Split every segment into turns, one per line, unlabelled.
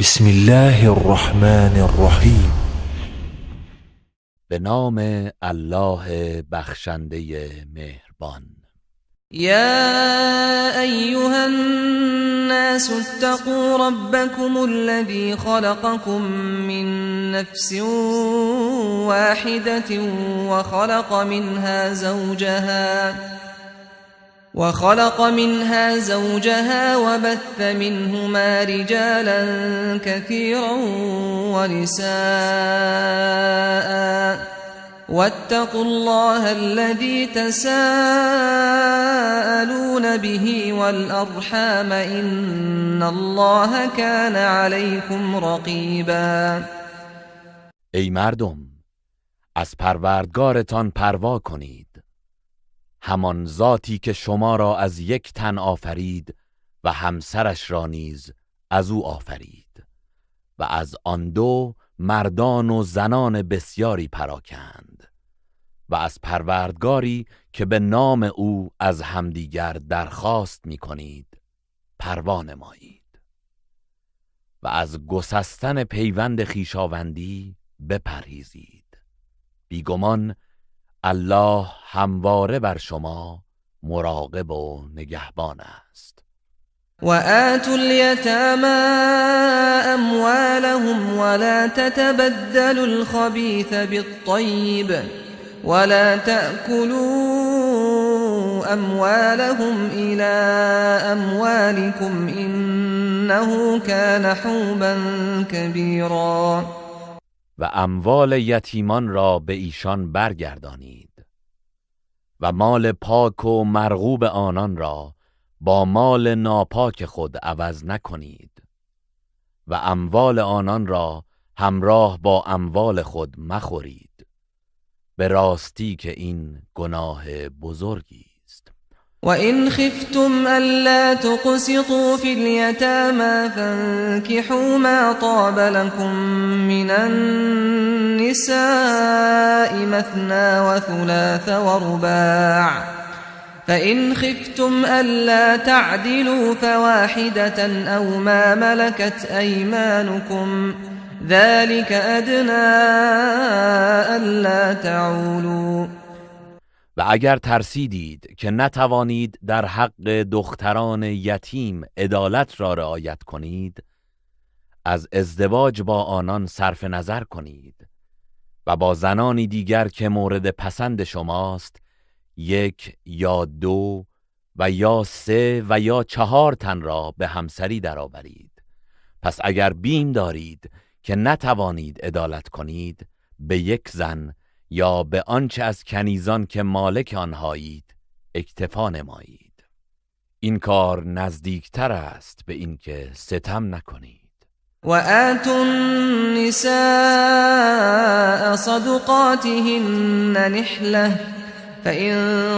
بسم الله الرحمن الرحیم.
به نام الله بخشنده مهربان.
يا أيها الناس اتقوا ربكم الذي خلقكم من نفس واحدة وخلق منها زوجها وبث منهما رجالا كثيرا ونساء واتقوا الله الذي تساءلون به والأرحام إن الله كان عليكم رقيبا.
ای مردم، از پروردگارتان پروا کنید، همان ذاتی که شما را از یک تن آفرید و همسرش را نیز از او آفرید و از آن دو مردان و زنان بسیاری پراکند و از پروردگاری که به نام او از همدیگر درخواست می کنید پروا نمایید و از گسستن پیوند خویشاوندی بپرهیزید. بیگمان الله همواره بر شما مراقب و نگهبان است.
وآتوا اليتامى أموالهم ولا تتبدلوا الخبيث بالطيب ولا تأكلوا أموالهم إلى أموالكم إنه كان حوبا كبيرا.
و اموال یتیمان را به ایشان برگردانید و مال پاک و مرغوب آنان را با مال ناپاک خود عوض نکنید و اموال آنان را همراه با اموال خود مخورید، به راستی که این گناه بزرگی است.
وَإِنْ خِفْتُمْ أَلَّا تُقْسِطُوا فِي الْيَتَامَى فَانكِحُوا مَا طَابَ لَكُم مِّنَ النِّسَاءِ مَثْنَىٰ وَثُلَاثَ وَرُبَاعَ فَإِنْ خِفْتُمْ أَلَّا تَعْدِلُوا فَوَاحِدَةً أَوْ مَا مَلَكَتْ أَيْمَانُكُمْ ذَلِكَ أَدْنَىٰ أَلَّا تَعُولُوا.
و اگر ترسیدید که نتوانید در حق دختران یتیم عدالت را رعایت کنید، از ازدواج با آنان صرف نظر کنید و با زنانی دیگر که مورد پسند شماست 1 یا 2 و یا 3 و یا 4 تن را به همسری درآورید. پس اگر بیم دارید که نتوانید عدالت کنید، به 1 زن یا به آنچه از کنیزان که مالک آنهایید اکتفا نمایید. این کار نزدیکتر است به اینکه ستم نکنید.
وآتوا النساء صدقاتهن نحلة فإن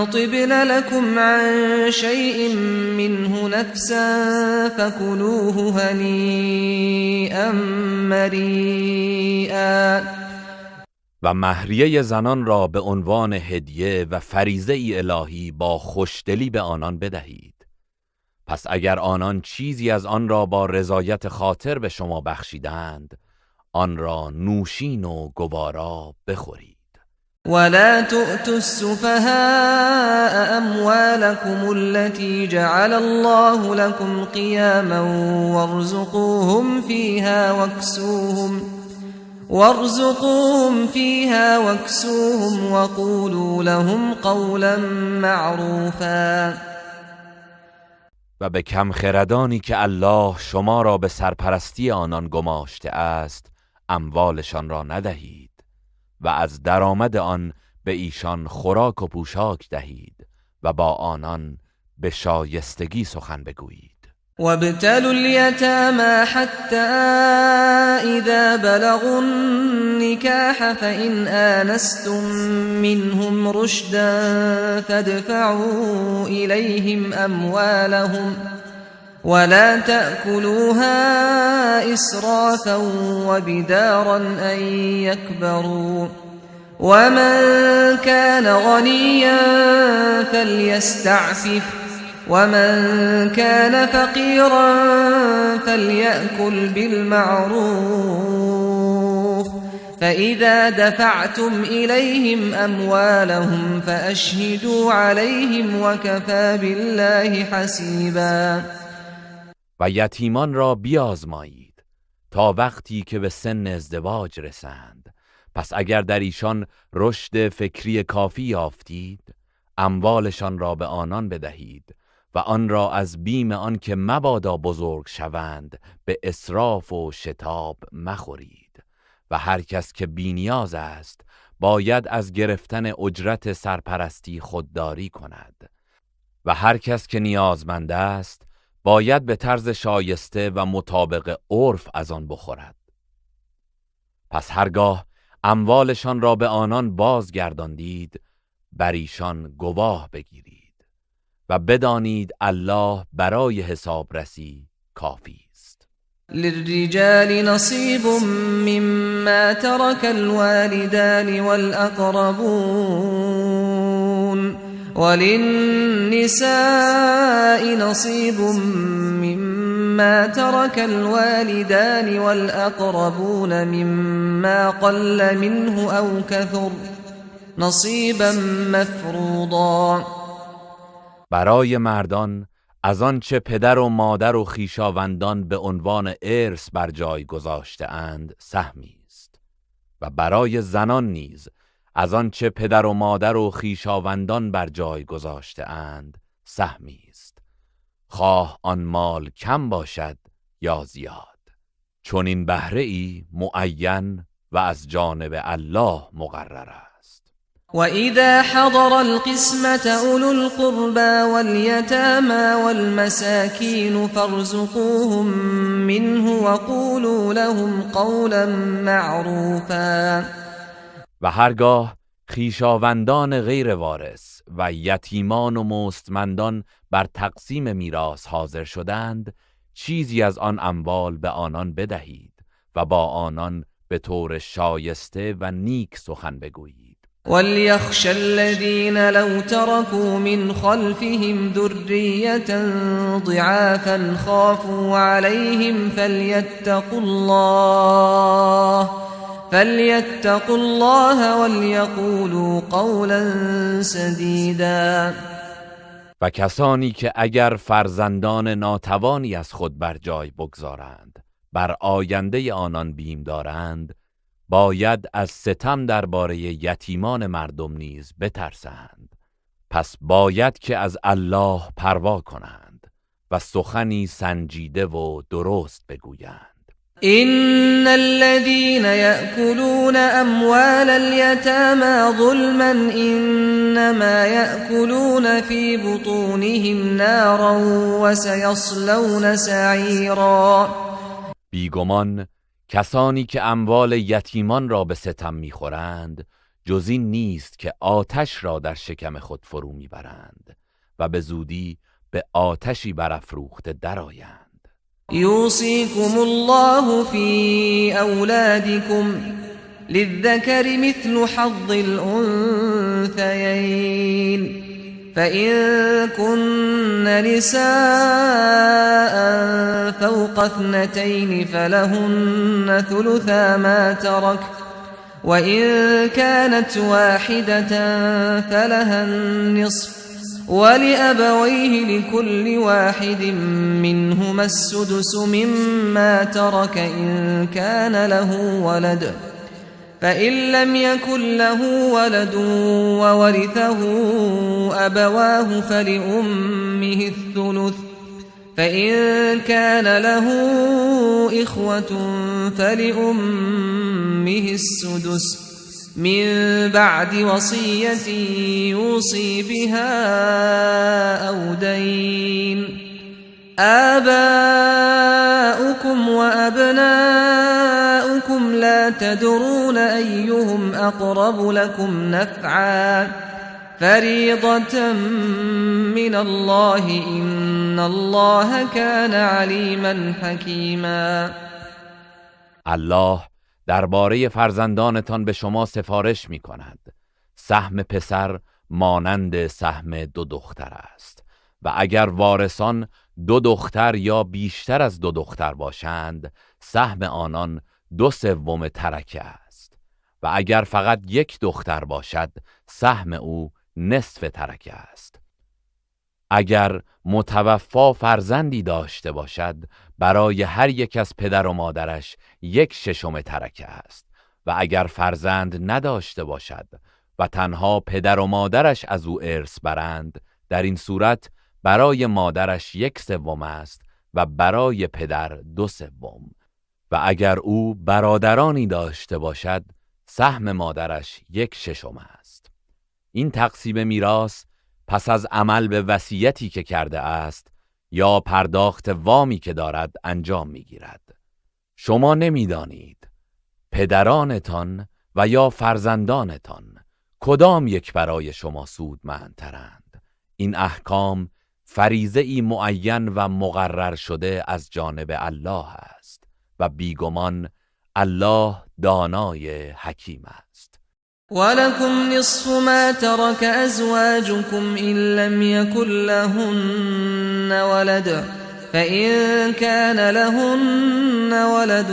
طبن لكم عن شيء منه نفسا فكلوه هنيئا مريئا.
و مهریه زنان را به عنوان هدیه و فریضه ای الهی با خوشدلی به آنان بدهید. پس اگر آنان چیزی از آن را با رضایت خاطر به شما بخشیدند، آن را نوشین و گوارا بخورید.
ولا تؤتوا السفهاء أموالكم التي جعل الله لكم قياما وارزقوهم فيها واكسوهم وقولوا لهم قولا معروفا.
و به کم خردانی که الله شما را به سرپرستی آنان گماشته است اموالشان را ندهید و از درآمد آن به ایشان خوراک و پوشاک دهید و با آنان به شایستگی سخن بگویید.
وابتلوا اليتامى حتى إذا بلغوا النكاح فإن آنستم منهم رشدا فادفعوا إليهم أموالهم ولا تأكلوها إسرافا وبدارا أن يكبروا ومن كان غنيا فليستعفف ومن كان فقيرا فليأكل بالمعروف فإذا دفعتم إليهم أموالهم فأشهدوا عليهم وكفى بالله حسیبا.
و یتیمان را بیازمایید تا وقتی که به سن ازدواج رسند. پس اگر در ایشان رشد فکری کافی یافتید، اموالشان را به آنان بدهید و آن را از بیم آن که مبادا بزرگ شوند به اسراف و شتاب مخورید. و هر کس که بی‌نیاز است باید از گرفتن اجرت سرپرستی خودداری کند و هر کس که نیازمند است باید به طرز شایسته و مطابق عرف از آن بخورد. پس هرگاه اموالشان را به آنان بازگرداندید، بر ایشان گواه بگیرید و بدانید الله برای حسابرسی کافی است.
للرجال نصیب مما ترك الوالدان والأقربون وللنساء نصيب مما ترك الوالدان والأقربون مما قل منه أو كثر نصيبا مفروضا.
برای مردان از آنچه پدر و مادر و خویشاوندان به عنوان ارث بر جای گذاشته اند سهمی است و برای زنان نیز از آنچه پدر و مادر و خویشاوندان بر جای گذاشته اند سهمی است، خواه آن مال کم باشد یا زیاد، چون این بهره ای معین و از جانب الله مقرر است.
وَإِذَا حَضَرَ الْقِسْمَةَ أُولُو الْقُرْبَى وَالْيَتَامَى وَالْمَسَاكِينُ فَارْزُقُوهُم مِّنْهُ وَقُولُوا لَهُمْ قَوْلًا مَّعْرُوفًا.
و هرگاه خویشاوندان غیر وارث و یتیمان و مستمندان بر تقسیم میراث حاضر شدند، چیزی از آن اموال به آنان بدهید و با آنان به طور شایسته و نیک سخن بگویید.
وَلْيَخْشَ الَّذِينَ لَوْ تَرَكُوا مِنْ خَلْفِهِمْ ذُرِّيَّةً ضِعَافًا خَافُوا عَلَيْهِمْ فَلْيَتَّقُوا اللَّهَ وَلْيَقُولُوا قَوْلًا سَدِيدًا.
و کسانی که اگر فرزندان ناتوانی از خود بر جای بگذارند، بر آینده آنان بیم دارند، باید از ستم درباره یتیمان مردم نیز بترسند. پس باید که از الله پروا کنند و سخنی سنجیده و درست بگویند.
إن الذين يأكلون أموال اليتامى ظلما إنما يأكلون في بطونهم نارا وسيصلون سعيرا.
بیگمان کسانی که اموال یتیمان را به ستم می‌خورند جز این نیست که آتش را در شکم خود فرو می‌برند و به زودی به آتشی برافروخته درآیند.
يوصيكم الله في أولادكم للذكر مثل حظ الأنثيين فإن كن نساء فوق 2 فلهن ثلثا ما ترك وإن كانت واحدة فلها النصف ولأبويه لكل واحد منهما السدس مما ترك إن كان له ولد فإن لم يكن له ولد وورثه أبواه فلأمه الثلث فإن كان له إخوة فلأمه السدس من بعد وصية يوصي بها أو دين. آباؤكم وأبناؤكم لا تدرون أيهم أقرب لكم نفعا فريضة من الله إن الله كان عليما حكيما.
الله درباره فرزندانتان به شما سفارش می کند. سهم پسر مانند سهم 2 دختر است و اگر وارثان 2 دختر یا بیشتر از 2 دختر باشند سهم آنان 2/3 ترکه است و اگر فقط 1 دختر باشد سهم او نصف ترکه است. اگر متوفا فرزندی داشته باشد برای هر یک از پدر و مادرش 1/6 ترکه است و اگر فرزند نداشته باشد و تنها پدر و مادرش از او ارث برند در این صورت برای مادرش 1/3 است و برای پدر 2/3 و اگر او برادرانی داشته باشد سهم مادرش 1/6 است. این تقسیم میراث پس از عمل به وصیتی که کرده است یا پرداخت وامی که دارد انجام میگیرد. شما نمیدانید پدرانتان و یا فرزندانتان کدام یک برای شما سودمندترند. این احکام فریضه‌ای معین و مقرر شده از جانب الله است و بیگمان الله دانای حکیم است.
ولكم نصف ما ترك أزواجكم إن لم يكن لهن ولد فإن كان لهن ولد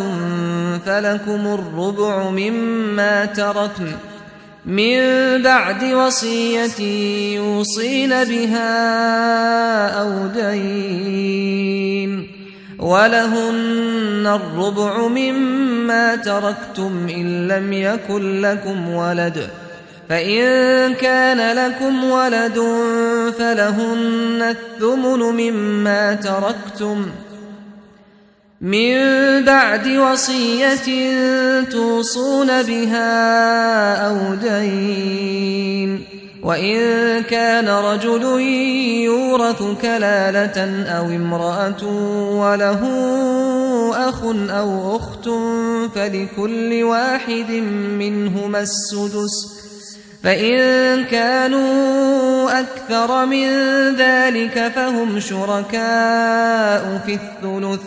فلكم الربع مما تركن من بعد وصية يوصين بها أو دين ولهن الربع مما تركتم إن لم يكن لكم ولد فإن كان لكم ولد فلهن الثمن مما تركتم من بعد وصية توصون بها أو دين وإن كان رجل يورث كلالة أو امرأة وله أخ أو أخت فلكل واحد منهما السدس فإن كانوا أكثر من ذلك فهم شركاء في الثلث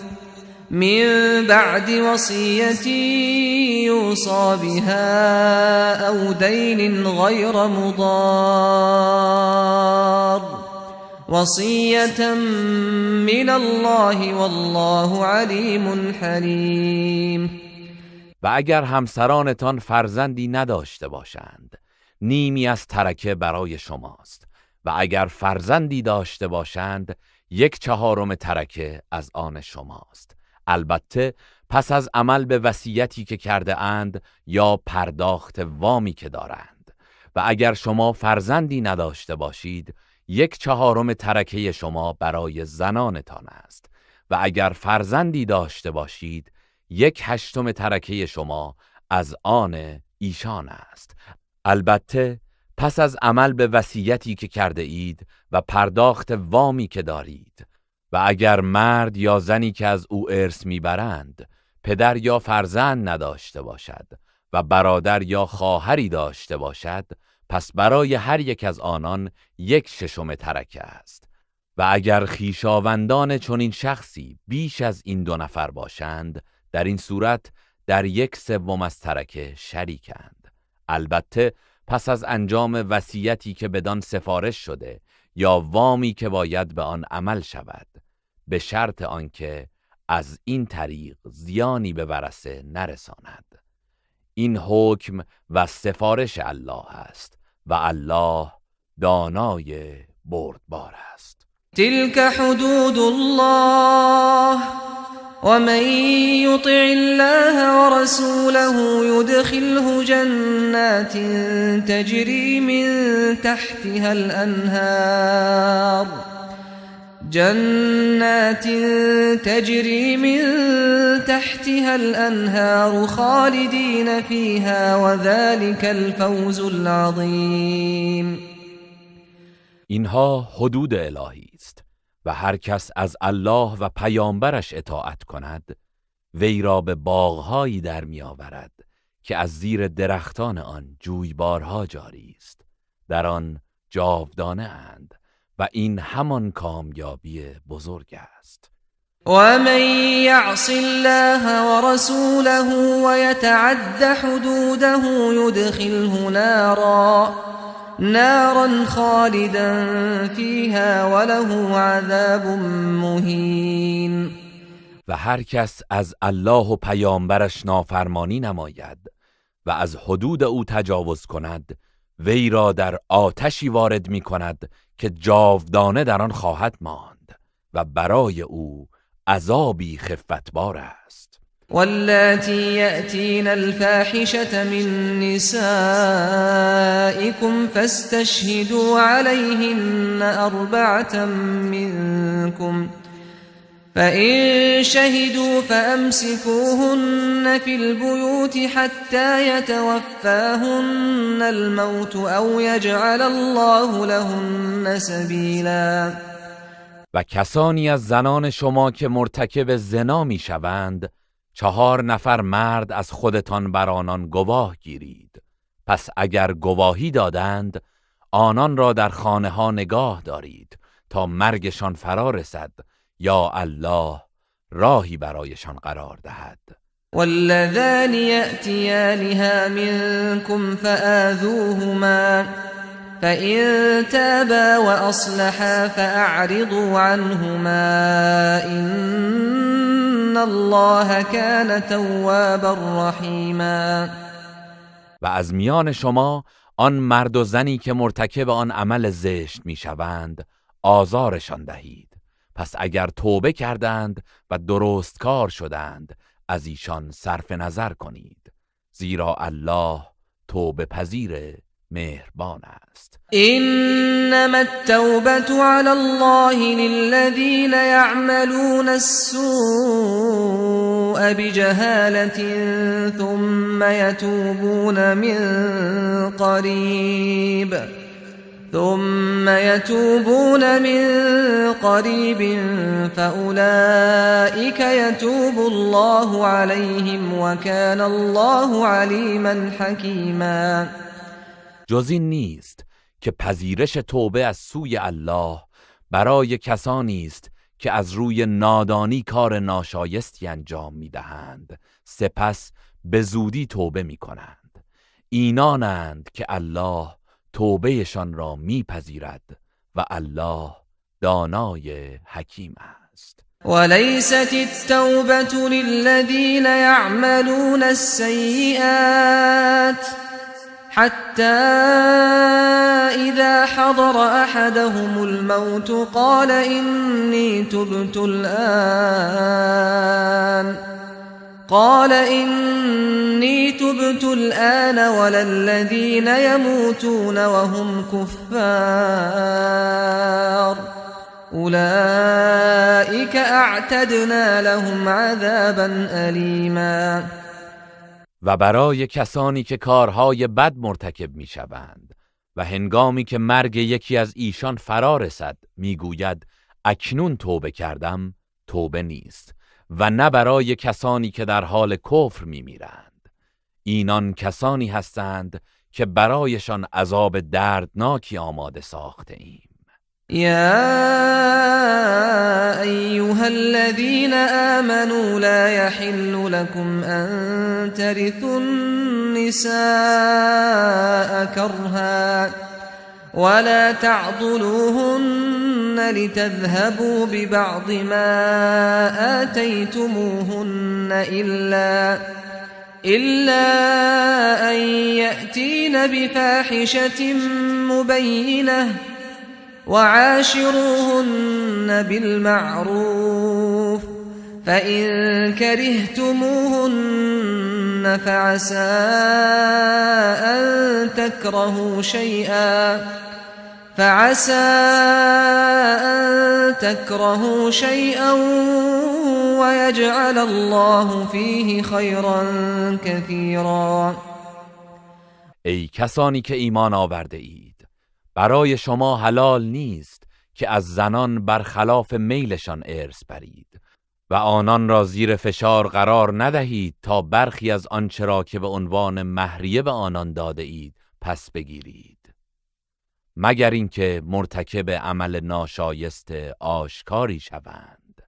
من بعد وصية يوصى بها أو دين غير مضار وصية من الله والله عليم حليم.
و اگر همسرانتان فرزندی نداشته باشند نیمی از ترکه برای شماست و اگر فرزندی داشته باشند 1/4 ترکه از آن شماست، البته پس از عمل به وصیتی که کرده اند یا پرداخت وامی که دارند. و اگر شما فرزندی نداشته باشید 1/4 ترکه شما برای زنانتان است و اگر فرزندی داشته باشید 1/8 ترکه شما از آن ایشان است، البته پس از عمل به وصیتی که کرده اید و پرداخت وامی که دارید. و اگر مرد یا زنی که از او ارث میبرند پدر یا فرزند نداشته باشد و برادر یا خواهری داشته باشد، پس برای هر یک از آنان 1/6 ترکه است. و اگر خویشاوندان چنین شخصی بیش از این 2 نفر باشند در این صورت در 1/3 از ترکه شریکند، البته پس از انجام وصیتی که بدان سفارش شده یا وامی که باید به آن عمل شود، به شرط آنکه از این طریق زیانی به ورثه نرساند. این حکم و سفارش الله است و الله دانای بردبار است.
تلك حدود الله ومن يطع الله ورسوله يدخله جنات تجري من تحتها الأنهار خالدين فيها وذلك الفوز العظيم.
اینها حدود الهی است و هر کس از الله و پیامبرش اطاعت کند وی را به باغ‌هایی در می‌آورد که از زیر درختان آن جویبارها جاری است، در آن جاودانه اند و این همان کامیابی بزرگ است.
ومن يعص الله ورسوله ويتعد حدوده نارا خالدا فيها وله عذاب مهین.
و هر کس از الله و پیامبرش نافرمانی نماید و از حدود او تجاوز کند، وی را در آتشی وارد می کند که جاودانه در آن خواهد ماند و برای او عذابی خفتبار است.
واللاتی یأتین الفاحشة من نسائکم فاستشهدوا علیهن 4 منکم فإن شهدوا فأمسكوهن في البيوت حتى يتوفاهن الموت أو يجعل الله لهن سبيلا.
و کسانی از زنان شما که مرتکب زنا می شوند 4 نفر مرد از خودتان بر آنان گواه گیرید. پس اگر گواهی دادند آنان را در خانه ها نگاه دارید تا مرگشان فرا رسد یا الله راهی برایشان قرار دهد.
واللذان یأتیانها منکم فآذوهما فإن تابا وأصلحا فأعرضوا عنهما إن الله كان توابا رحیما.
و از میان شما آن مرد و زنی که مرتکب آن عمل زشت میشوند آزارشان دهید. پس اگر توبه کردند و درست کار شدند از ایشان صرف نظر کنید، زیرا الله توبه پذیر مهربان است.
انما التوبة على الله للذين يعملون السوء بجهالة ثم يتوبون من قريب فأولئك يتوب الله عليهم وكان الله عليما حكيما.
جز این نیست که پذیرش توبه از سوی الله برای کسانی است که از روی نادانی کار ناشایستی انجام می‌دهند سپس به زودی توبه می‌کنند. اینانند که الله توبهشان را میپذیرد و الله دانای حکیم است.
وليست التوبة للذين يعملون السيئات حتى إذا حضر أحدهم الموت قال إني تبت الآن ولا الذين يموتون وهم كفار أولئك أعتدنا لهم عذابا أليما.
و برای کسانی که کارهای بد مرتکب می شوند و هنگامی که مرگ یکی از ایشان فرا رسد میگوید اکنون توبه کردم، توبه نیست. و نه برای کسانی که در حال کفر می میرند. اینان کسانی هستند که برایشان عذاب دردناکی آماده ساخته ایم.
يا أيها الذين آمنوا لا يحل لكم أن ترثوا النساء كرها ولا تعضلوهن لتذهبوا ببعض ما آتيتموهن إلا أن يأتين بفاحشة مبينة وعاشروهن بالمعروف فإن كرهتموهن فعسى أن تكرهوا شيئا ويجعل الله فيه خيرا كثيرا.
ای کسانی که ایمان آورده اید، برای شما حلال نیست که از زنان برخلاف میلشان ارث برید و آنان را زیر فشار قرار ندهید تا برخی از آنچه را که به عنوان مهریه به آنان داده اید پس بگیرید، مگر اینکه مرتکب عمل ناشایست آشکاری شوند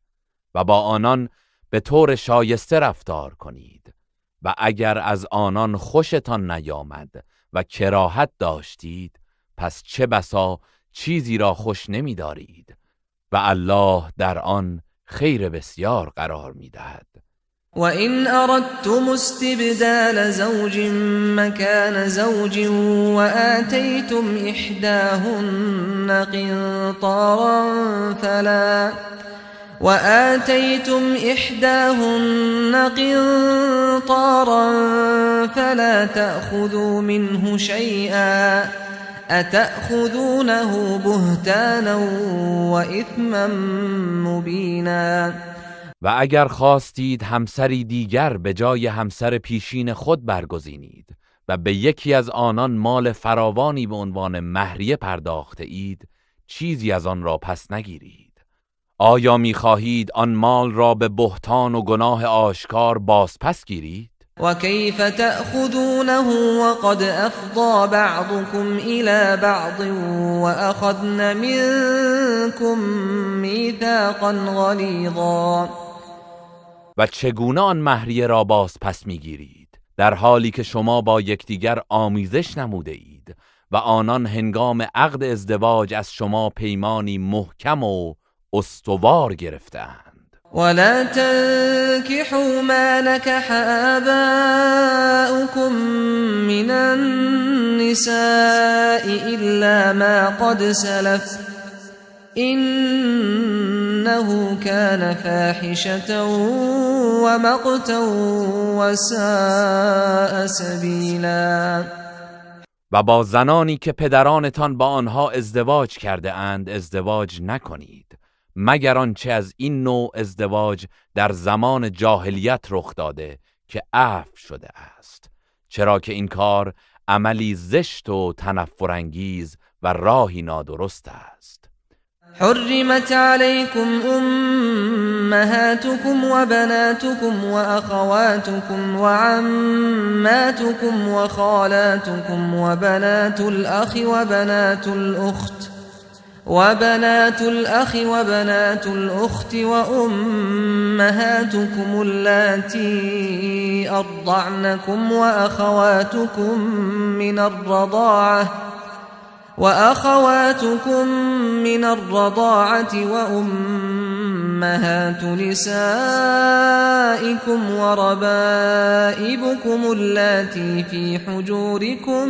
و با آنان به طور شایسته رفتار کنید. و اگر از آنان خوشتان نیامد و کراهت داشتید، پس چه بسا چیزی را خوش نمی دارید و الله در آن خیر بسیار قرار می دهد.
وَإِنْ أَرَدْتُمُ اسْتِبْدَالَ زَوْجٍ مَّكَانَ زَوْجٍ وَآتَيْتُمْ إِحْدَاهُنَّ قِنطَارًا فَلَا تَأْخُذُوا مِنْهُ شَيْئًا أَتَأْخُذُونَهُ بُهْتَانًا وَإِثْمًا مُّبِينًا.
و اگر خواستید همسری دیگر به جای همسر پیشین خود برگزینید و به یکی از آنان مال فراوانی به عنوان مهریه پرداخته اید، چیزی از آن را پس نگیرید. آیا می‌خواهید آن مال را به بهتان و گناه آشکار بازپس گیرید؟
وَكَيْفَ تَأْخُذُونَهُ وَقَدْ أَفْضَىٰ بَعْضُكُمْ إِلَىٰ بَعْضٍ وَأَخَذْنَ مِنكُم مِّيثَاقًا غَلِيظًا.
و چگونه آن مهریه را باز پس میگیرید در حالی که شما با یکدیگر آمیزش نموده اید و آنان هنگام عقد ازدواج از شما پیمانی محکم و استوار گرفتند؟
ولا تنكحوا ما نكح آباؤكم من النساء إلا ما قد سلف إنه كان فاحشة ومقتا وساء سبيلا.
و با زنانی که پدرانتان با آنها ازدواج کرده اند ازدواج نکنید مگر آنچه از این نوع ازدواج در زمان جاهلیت رخ داده که عفو شده است، چرا که این کار عملی زشت و تنفرانگیز و راهی نادرست است.
حرمت عليكم أمهاتكم وبناتكم وأخواتكم وعماتكم وخالاتكم وبنات الأخ وبنات الأخت وأمهاتكم اللاتي أرضعنكم وأخواتكم من الرضاعة وأمهات نسائكم وربائبكم اللاتي في حجوركم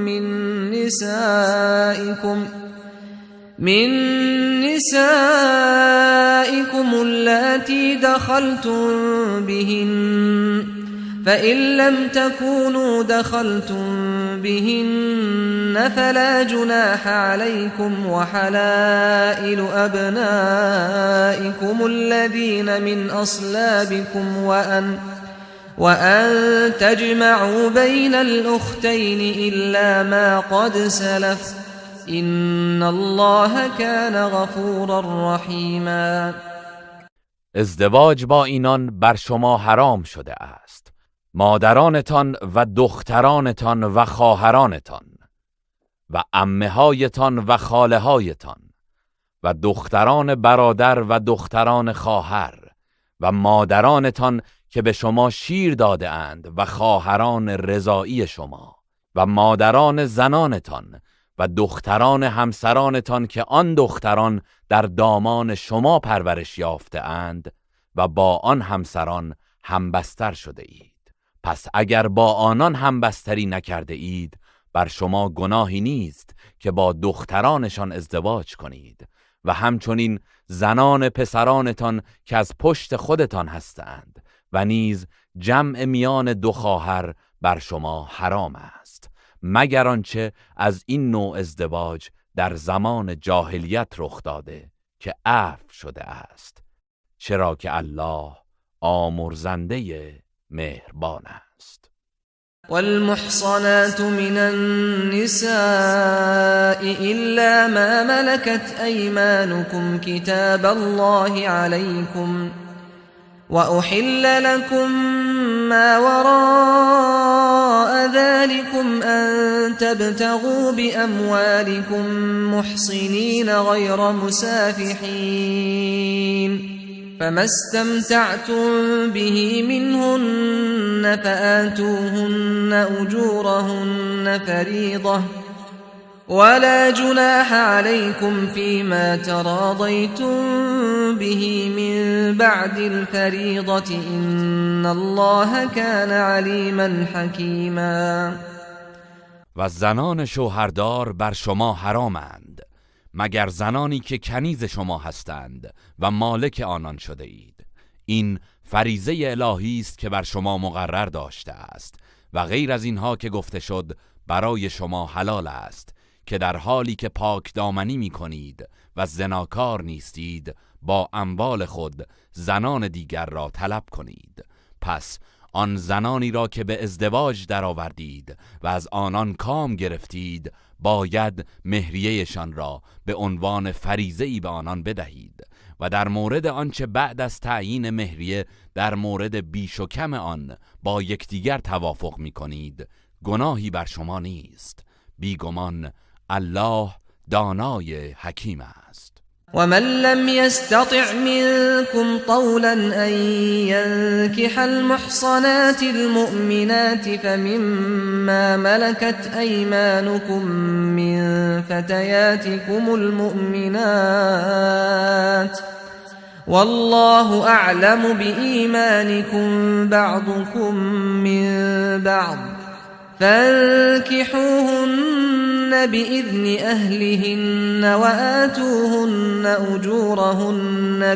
من نسائكم اللاتي دخلتم بهن فإن لم تكونوا دخلتم بهن فلا جناح عليكم وحلائل أبنائكم الذين من أصلابكم وأن تجمعوا بين الأختين إلا ما قد سلف إن الله كان غفورا رحيما.
ازدواج با اینان بر شما حرام شده است، مادرانتان و دخترانتان و خواهرانتان و عمه‌هایتان و خاله‌هایتان و دختران برادر و دختران خواهر و مادرانتان که به شما شیر داده اند و خواهران رضاعی شما و مادران زنانتان و دختران همسرانتان که آن دختران در دامان شما پرورش یافته اند و با آن همسران همبستر شده اید. پس اگر با آنان همبستری نکرده اید بر شما گناهی نیست که با دخترانشان ازدواج کنید و همچنین زنان پسرانتان که از پشت خودتان هستند و نیز جمع میان دو خواهر بر شما حرام است مگر آنچه از این نوع ازدواج در زمان جاهلیت رخ داده که عفو شده است، چرا که الله آمرزنده مهربان است.
والمحصنات من النساء إلا ما ملكت أيمانكم كتاب الله عليكم وأحل لكم ما وراء ذلكم أن تبتغوا بأموالكم محصنين غير مسافحين فما استمتعتم به منهن فآتوهن أجورهن فريضة ولا جناح عليكم فيما تراضيتم به من بعد الفريضة إن الله كان عليما حكيما.
و زنان شوهردار بر شما حرامند مگر زنانی که کنیز شما هستند و مالک آنان شده اید. این فریضه الهی است که بر شما مقرر داشته است و غیر از اینها که گفته شد برای شما حلال است که در حالی که پاک دامنی می کنید و زناکار نیستید با اموال خود زنان دیگر را طلب کنید. پس آن زنانی را که به ازدواج درآوردید و از آنان کام گرفتید باید مهریه‌شان را به عنوان فریضه‌ای به آنان بدهید و در مورد آنچه بعد از تعیین مهریه در مورد بیش و کم آن با یکدیگر توافق می کنید گناهی بر شما نیست. بیگمان الله دانای حکیم است.
ومن لم يستطع منكم طولا أن ينكح المحصنات المؤمنات فمما ملكت أيمانكم من فتياتكم المؤمنات والله أعلم بإيمانكم بعضكم من بعض فانكحوهن بإذن أهلهن وآتوهن أجورهن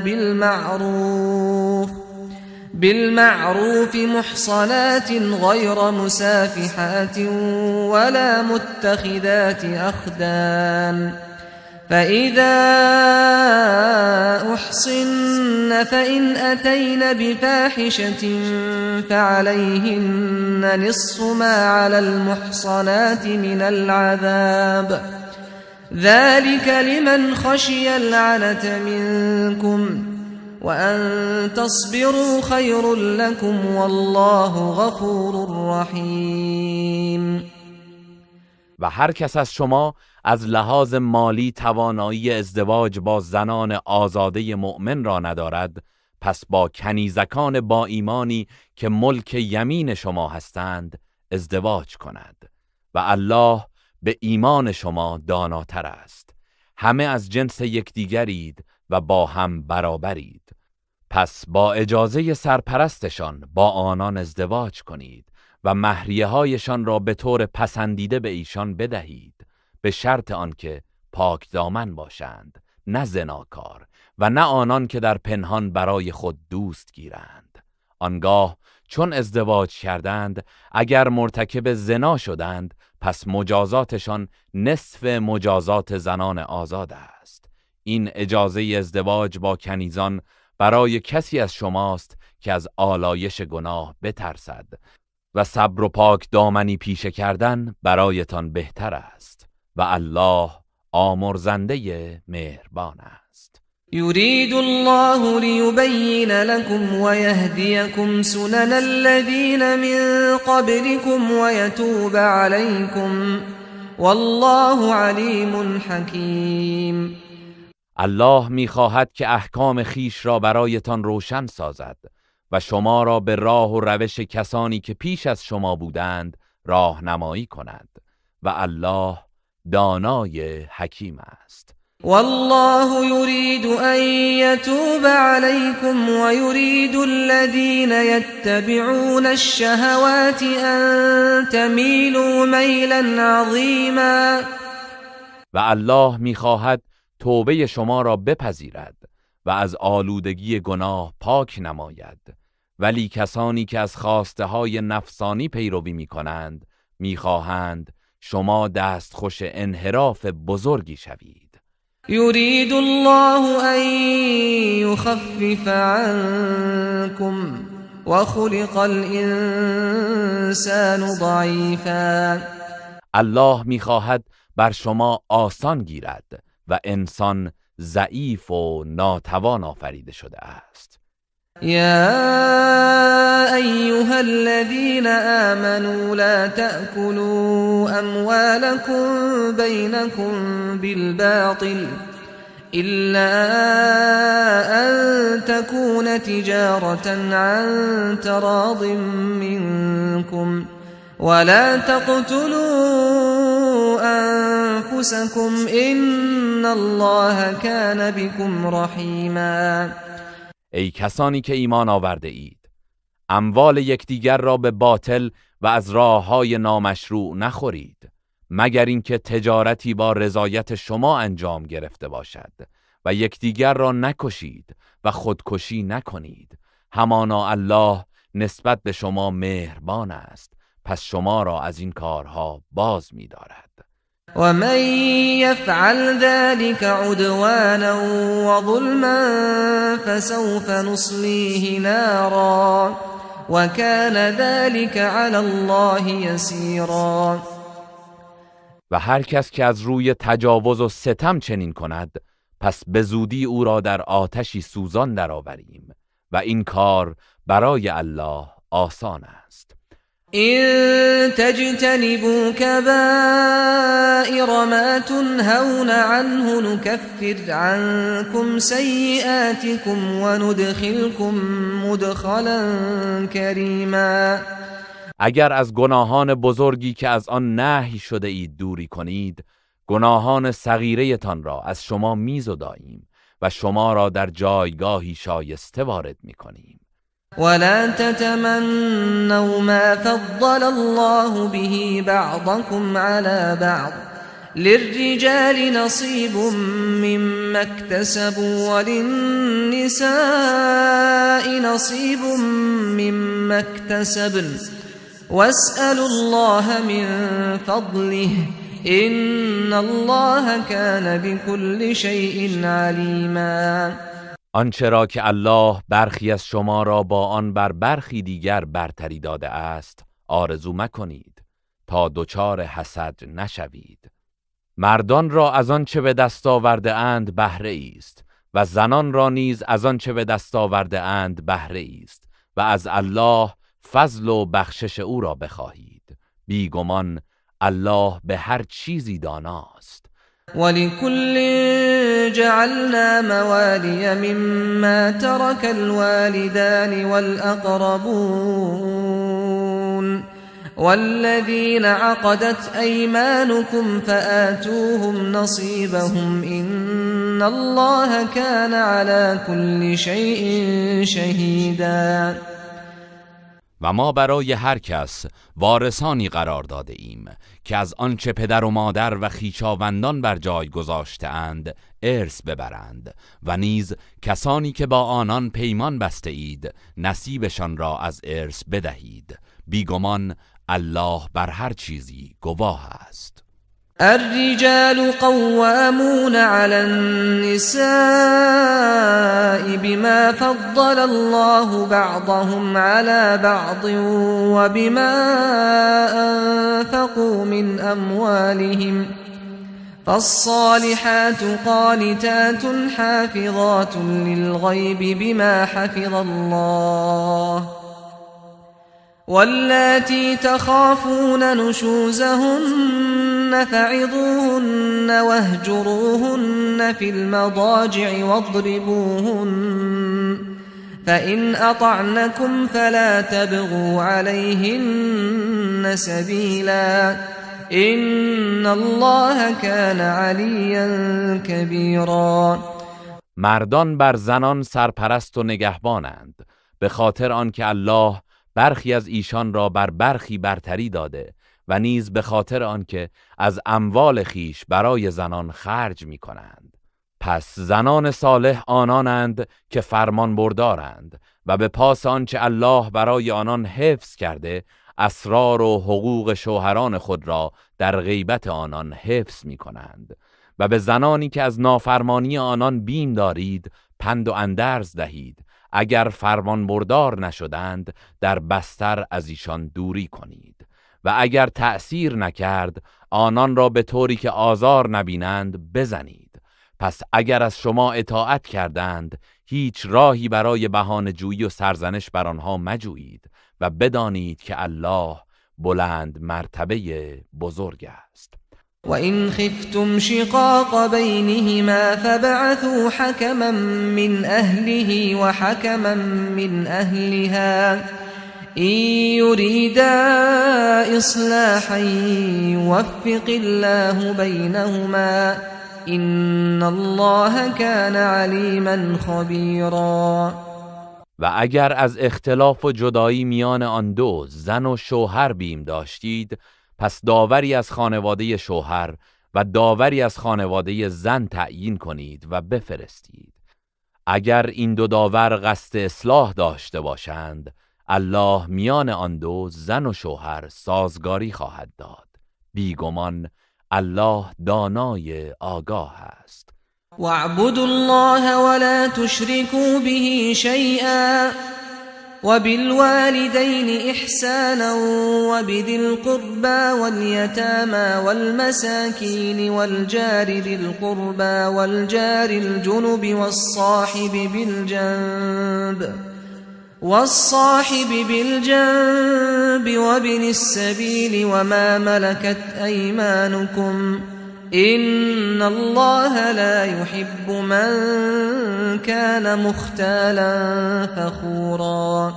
بالمعروف محصنات غير مسافحات ولا متخذات أخدان فإذا أحصن فإن أتين بفاحشة فعليهن نصف ما على المحصنات من العذاب ذلك لمن خشي العنة منكم وأن تصبروا خير لكم والله غفور رحيم.
و هر کس از شما از لحاظ مالی توانایی ازدواج با زنان آزاده مؤمن را ندارد پس با کنیزکان با ایمانی که ملک یمین شما هستند ازدواج کند و الله به ایمان شما داناتر است. همه از جنس یکدیگرید و با هم برابرید. پس با اجازه سرپرستشان با آنان ازدواج کنید و مهریه هایشان را به طور پسندیده به ایشان بدهید به شرط آنکه پاک دامن باشند، نه زناکار و نه آنان که در پنهان برای خود دوست گیرند. آنگاه چون ازدواج کردند اگر مرتکب زنا شدند پس مجازاتشان نصف مجازات زنان آزاد است. این اجازه ازدواج با کنیزان برای کسی از شماست که از آلایش گناه بترسد و صبر و پاک دامنی پیشه کردن برایتان بهتر است و الله آمرزنده مهربان است.
يريد الله ليبين لكم ويهديكم سنن الذين من قبلكم ويتوب عليكم والله عليم حكيم.
الله می‌خواهد که احکام خیش را برایتان روشن سازد و شما را به راه و روش کسانی که پیش از شما بودند راهنمایی کند و الله دانای حکیم است.
والله يريد أن يتوب عليكم ويريد الذين يتبعون الشهوات أن تميلوا ميلا عظيما.
و الله می‌خواهد توبه شما را بپذیرد و از آلودگی گناه پاک نماید، ولی کسانی که از خواسته های نفسانی پیروی می کنند می خواهند شما دستخوش انحراف بزرگی شوید.
يريد الله أن يخفف عنكم وخلق الإنسان ضعيفا.
الله می خواهد بر شما آسان گیرد و انسان ضعیف و ناتوان آفریده شده است.
يا أيها الذين آمنوا لا تأكلوا أموالكم بينكم بالباطل إلا أن تكون تجارة عن تراض منكم ولا تقتلوا أنفسكم إن الله كان بكم رحیما.
ای کسانی که ایمان آورده اید، اموال یکدیگر را به باطل و از راه‌های نامشروع نخورید، مگر اینکه تجارتی با رضایت شما انجام گرفته باشد، و یکدیگر را نکشید و خودکشی نکنید. همانا الله نسبت به شما مهربان است، پس شما را از این کارها باز می‌دارد.
و من یفعل ذلك عدوانا و ظلما فسوف نصلیه نارا و کان ذلك علی الله یسیرا.
و هر کس که از روی تجاوز و ستم چنین کند، پس به زودی او را در آتشی سوزان درآوریم و این کار برای الله آسان است.
إن تجتنبوا كبائر ما تنهون عنه نكفر عنكم سيئاتكم وندخلكم مدخلا كريما.
اگر از گناهان بزرگی که از آن نهی شده اید دوری کنید، گناهان صغیره تان را از شما میزداییم و شما را در جایگاهی شایسته وارد میکنیم.
ولا تتمنوا ما فضل الله به بعضكم على بعض للرجال نصيب مما اكتسبوا وللنساء نصيب مما اكتسبن واسألوا الله من فضله إن الله كان بكل شيء عليما.
آنچه را که الله برخی از شما را با آن بر برخی دیگر برتری داده است آرزو مکنید تا دچار حسد نشوید. مردان را از آنچه به دست آورده اند بهره است و زنان را نیز از آنچه به دست آورده اند بهره است و از الله فضل و بخشش او را بخواهید. بیگمان الله به هر چیزی داناست.
ولكل جعلنا موالي مما ترك الوالدان والأقربون والذين عقدت أيمانكم فآتوهم نصيبهم إن الله كان على كل شيء شهيدا.
و ما برای هر کس وارثانی قرار داده ایم که از آنچه پدر و مادر و خویشاوندان بر جای گذاشته اند ارث ببرند و نیز کسانی که با آنان پیمان بسته اید نصیبشان را از ارث بدهید. بیگمان الله بر هر چیزی گواه است.
الرجال قوامون على النساء بما فضل الله بعضهم على بعض وبما أنفقوا من أموالهم فالصالحات قانتات حافظات للغيب بما حفظ الله واللاتي تخافون نشوزهن فعظوهن واهجروهن في المضاجع واضربوهن فإن أطعنكم فلا تبغوا عليهن سبيلا إن الله كان عليا كبيرا.
مردان بر زنان سرپرست و نگهبانند به خاطر آنکه الله برخی از ایشان را بر برخی برتری داده و نیز به خاطر آنکه از اموال خیش برای زنان خرج می کنند. پس زنان صالح آنانند که فرمان بردارند و به پاس آنچه الله برای آنان حفظ کرده اسرار و حقوق شوهران خود را در غیبت آنان حفظ می کنند و به زنانی که از نافرمانی آنان بیم دارید پند و اندرز دهید. اگر فرمان بردار نشدند در بستر از ایشان دوری کنید و اگر تأثیر نکرد آنان را به طوری که آزار نبینند بزنید. پس اگر از شما اطاعت کردند هیچ راهی برای بهانه‌جویی و سرزنش بر آنها مجویید و بدانید که الله بلند مرتبه بزرگ است.
وإن خفتم شقاق بينهما فبعثوا حكما من أهله وحكما من أهلها إن يريدا إصلاحا يوفق الله بينهما إن الله كان عليما خبيرا.
و اگر از اختلاف و جدایی میان آن دو زن و شوهر بیم داشتید، پس داوری از خانواده شوهر و داوری از خانواده زن تعیین کنید و بفرستید. اگر این دو داور قصد اصلاح داشته باشند، الله میان آن دو زن و شوهر سازگاری خواهد داد. بیگمان الله دانای آگاه است.
واعبدوا الله ولا تشركوا به شيئا وبالوالدين إحسانا وبذي القربى واليتامى والمساكين والجار ذي القربى والجار الجنب والصاحب بالجنب وابن السبيل وما ملكت أيمانكم إن الله لا يحب من كان مختالا فخورا.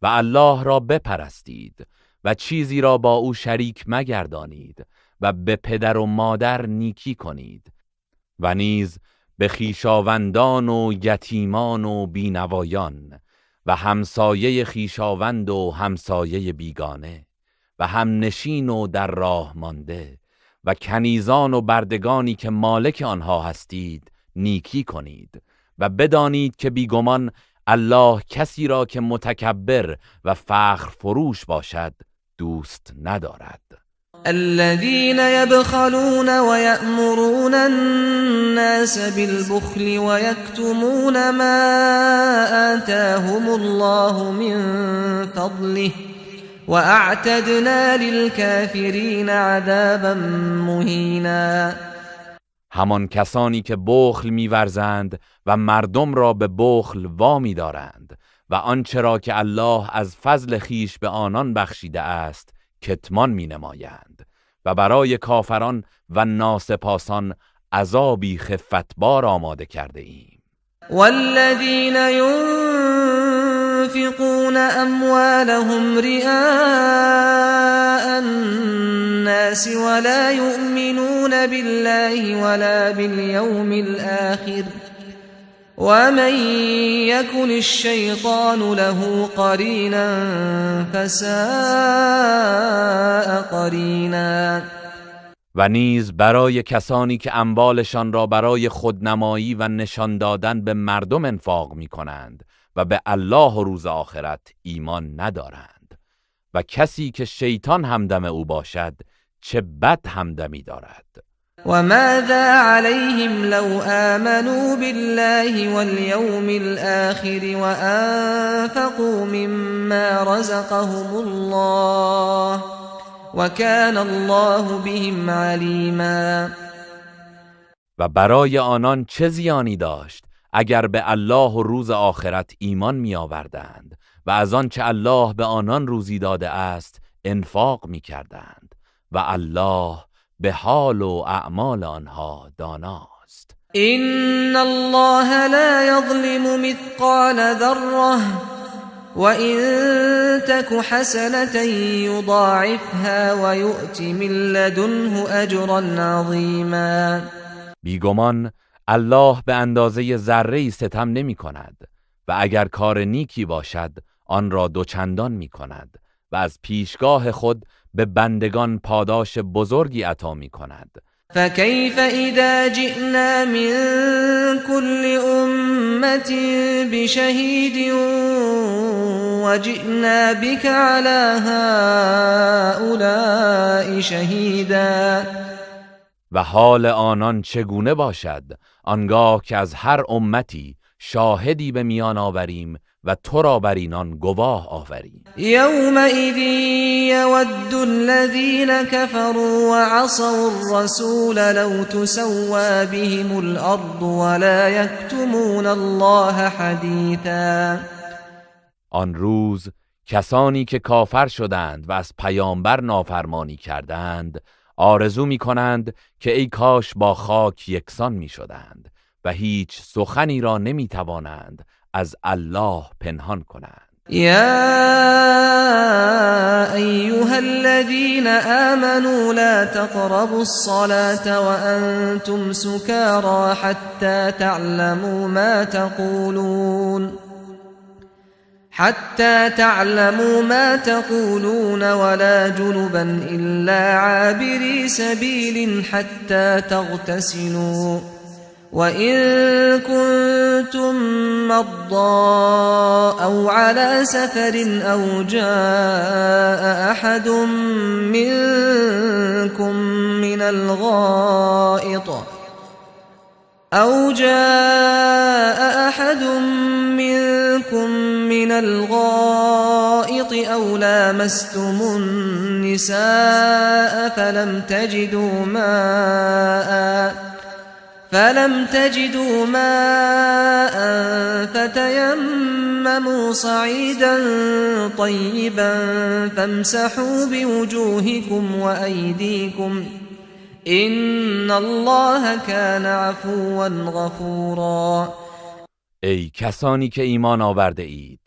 و الله را بپرستید و چیزی را با او شریک مگردانید و به پدر و مادر نیکی کنید و نیز به خویشاوندان و یتیمان و بینوایان و همسایه خویشاوند و همسایه بیگانه و همنشین و در راه مانده و کنیزان و بردگانی که مالک آنها هستید نیکی کنید و بدانید که بیگمان الله کسی را که متکبر و فخر فروش باشد دوست ندارد.
الذين يبخلون ويأمرون الناس بالبخل ويكتمون ما آتاهم الله من فضله وأعتدنا للكافرین عذابا مهینا.
همان کسانی که بخل می‌ورزند و مردم را به بخل وامی دارند و آنچه را که الله از فضل خیش به آنان بخشیده است کتمان می‌نمایند و برای کافران و ناسپاسان عذابی خفتبار آماده کرده ایم.
والذین ينفقون أموالهم رئاء الناس ولا يؤمنون بالله ولا باليوم الآخر ومن يكن الشيطان له قرينا فساء قرینا.
و نیز برای کسانی که اموالشان را برای خودنمایی و نشان دادن به مردم انفاق می کنند و به الله و روز آخرت ایمان ندارند و کسی که شیطان همدم او باشد چه بد همدمی دارد.
و ماذا علیهم لو آمنوا بالله واليوم الآخر وانفقوا مما رزقهم الله وكان الله بهم علیما.
و برای آنان چه زیانی داشت اگر به الله و روز آخرت ایمان می آوردند و از آنچه الله به آنان روزی داده است انفاق می کردند و الله به حال و اعمال آنها داناست.
ان الله لا يظلم مثقال ذره وإن تك حسنة يضاعفها ويؤت من لدنه أجرا عظیما.
بیگمان الله به اندازه ذره‌ای ستم نمی کند و اگر کار نیکی باشد آن را دوچندان می کند و از پیشگاه خود به بندگان پاداش بزرگی عطا می کند.
فكيف إذا جئنا من كل أمة بشهيد وجئنا بك على هؤلاء شهيدا.
و حال آنان چگونه باشد آنگاه که از هر امتی شاهدی به میان آوریم و تو را بر اینان گواه آوریم.
یومئذ یود الذین كفروا وعصوا الرسول لو تسوى بهم الارض ولا یکتمون الله حدیثا.
آن روز کسانی که کافر شدند و از پیامبر نافرمانی کردند آرزو می کنند که ای کاش با خاک یکسان می شدند و هیچ سخنی را نمی توانند از الله پنهان کنند.
يا أيها الذين آمنوا لا تقربوا الصلاة وأنتم سكارى حتى تعلموا ما تقولون ولا جنبا إلا عابري سبيل حتى تغتسلوا وإن كنتم مرضى أو على سفر أو جاء أحد منكم من الغائط أو لامستم النساء فلم تجدوا ماء فتيمموا صعيدا طيبا فامسحوا بوجوهكم وأيديكم إن الله كان عفوا غفورا.
ای کسانی که ایمان آورده اید،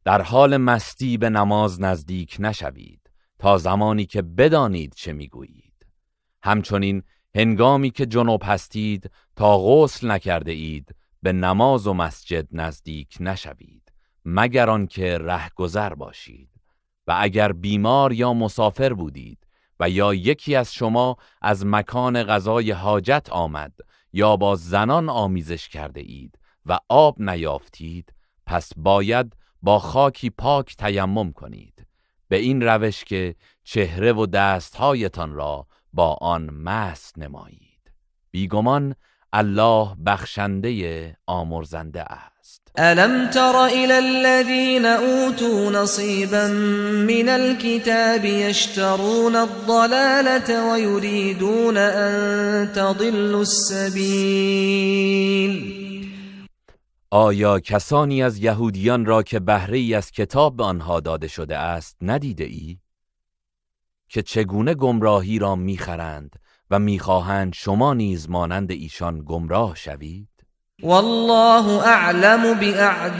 در حال مستی به نماز نزدیک نشوید تا زمانی که بدانید چه میگویید. همچنین هنگامی که جنب هستید تا غسل نکرده اید به نماز و مسجد نزدیک نشوید مگر آنکه رهگذر باشید، و اگر بیمار یا مسافر بودید و یا یکی از شما از مکان قضای حاجت آمد یا با زنان آمیزش کرده اید و آب نیافتید، پس باید با خاکی پاک تیمم کنید، به این روش که چهره و دستهایتان را با آن مسح نمایید. بیگمان الله بخشنده آمرزنده است.
ألم تر إلى الذين أوتوا نصيبا من الكتاب يشترون الضلالة ويريدون أن تضلوا السبيل.
آیا کسانی از یهودیان را که بهره‌ای از کتاب به آنها داده شده است ندیده ای؟ که چگونه گمراهی را میخرند و میخواهند شما نیز مانند ایشان گمراه شوید؟
والله اعلم باعدائكم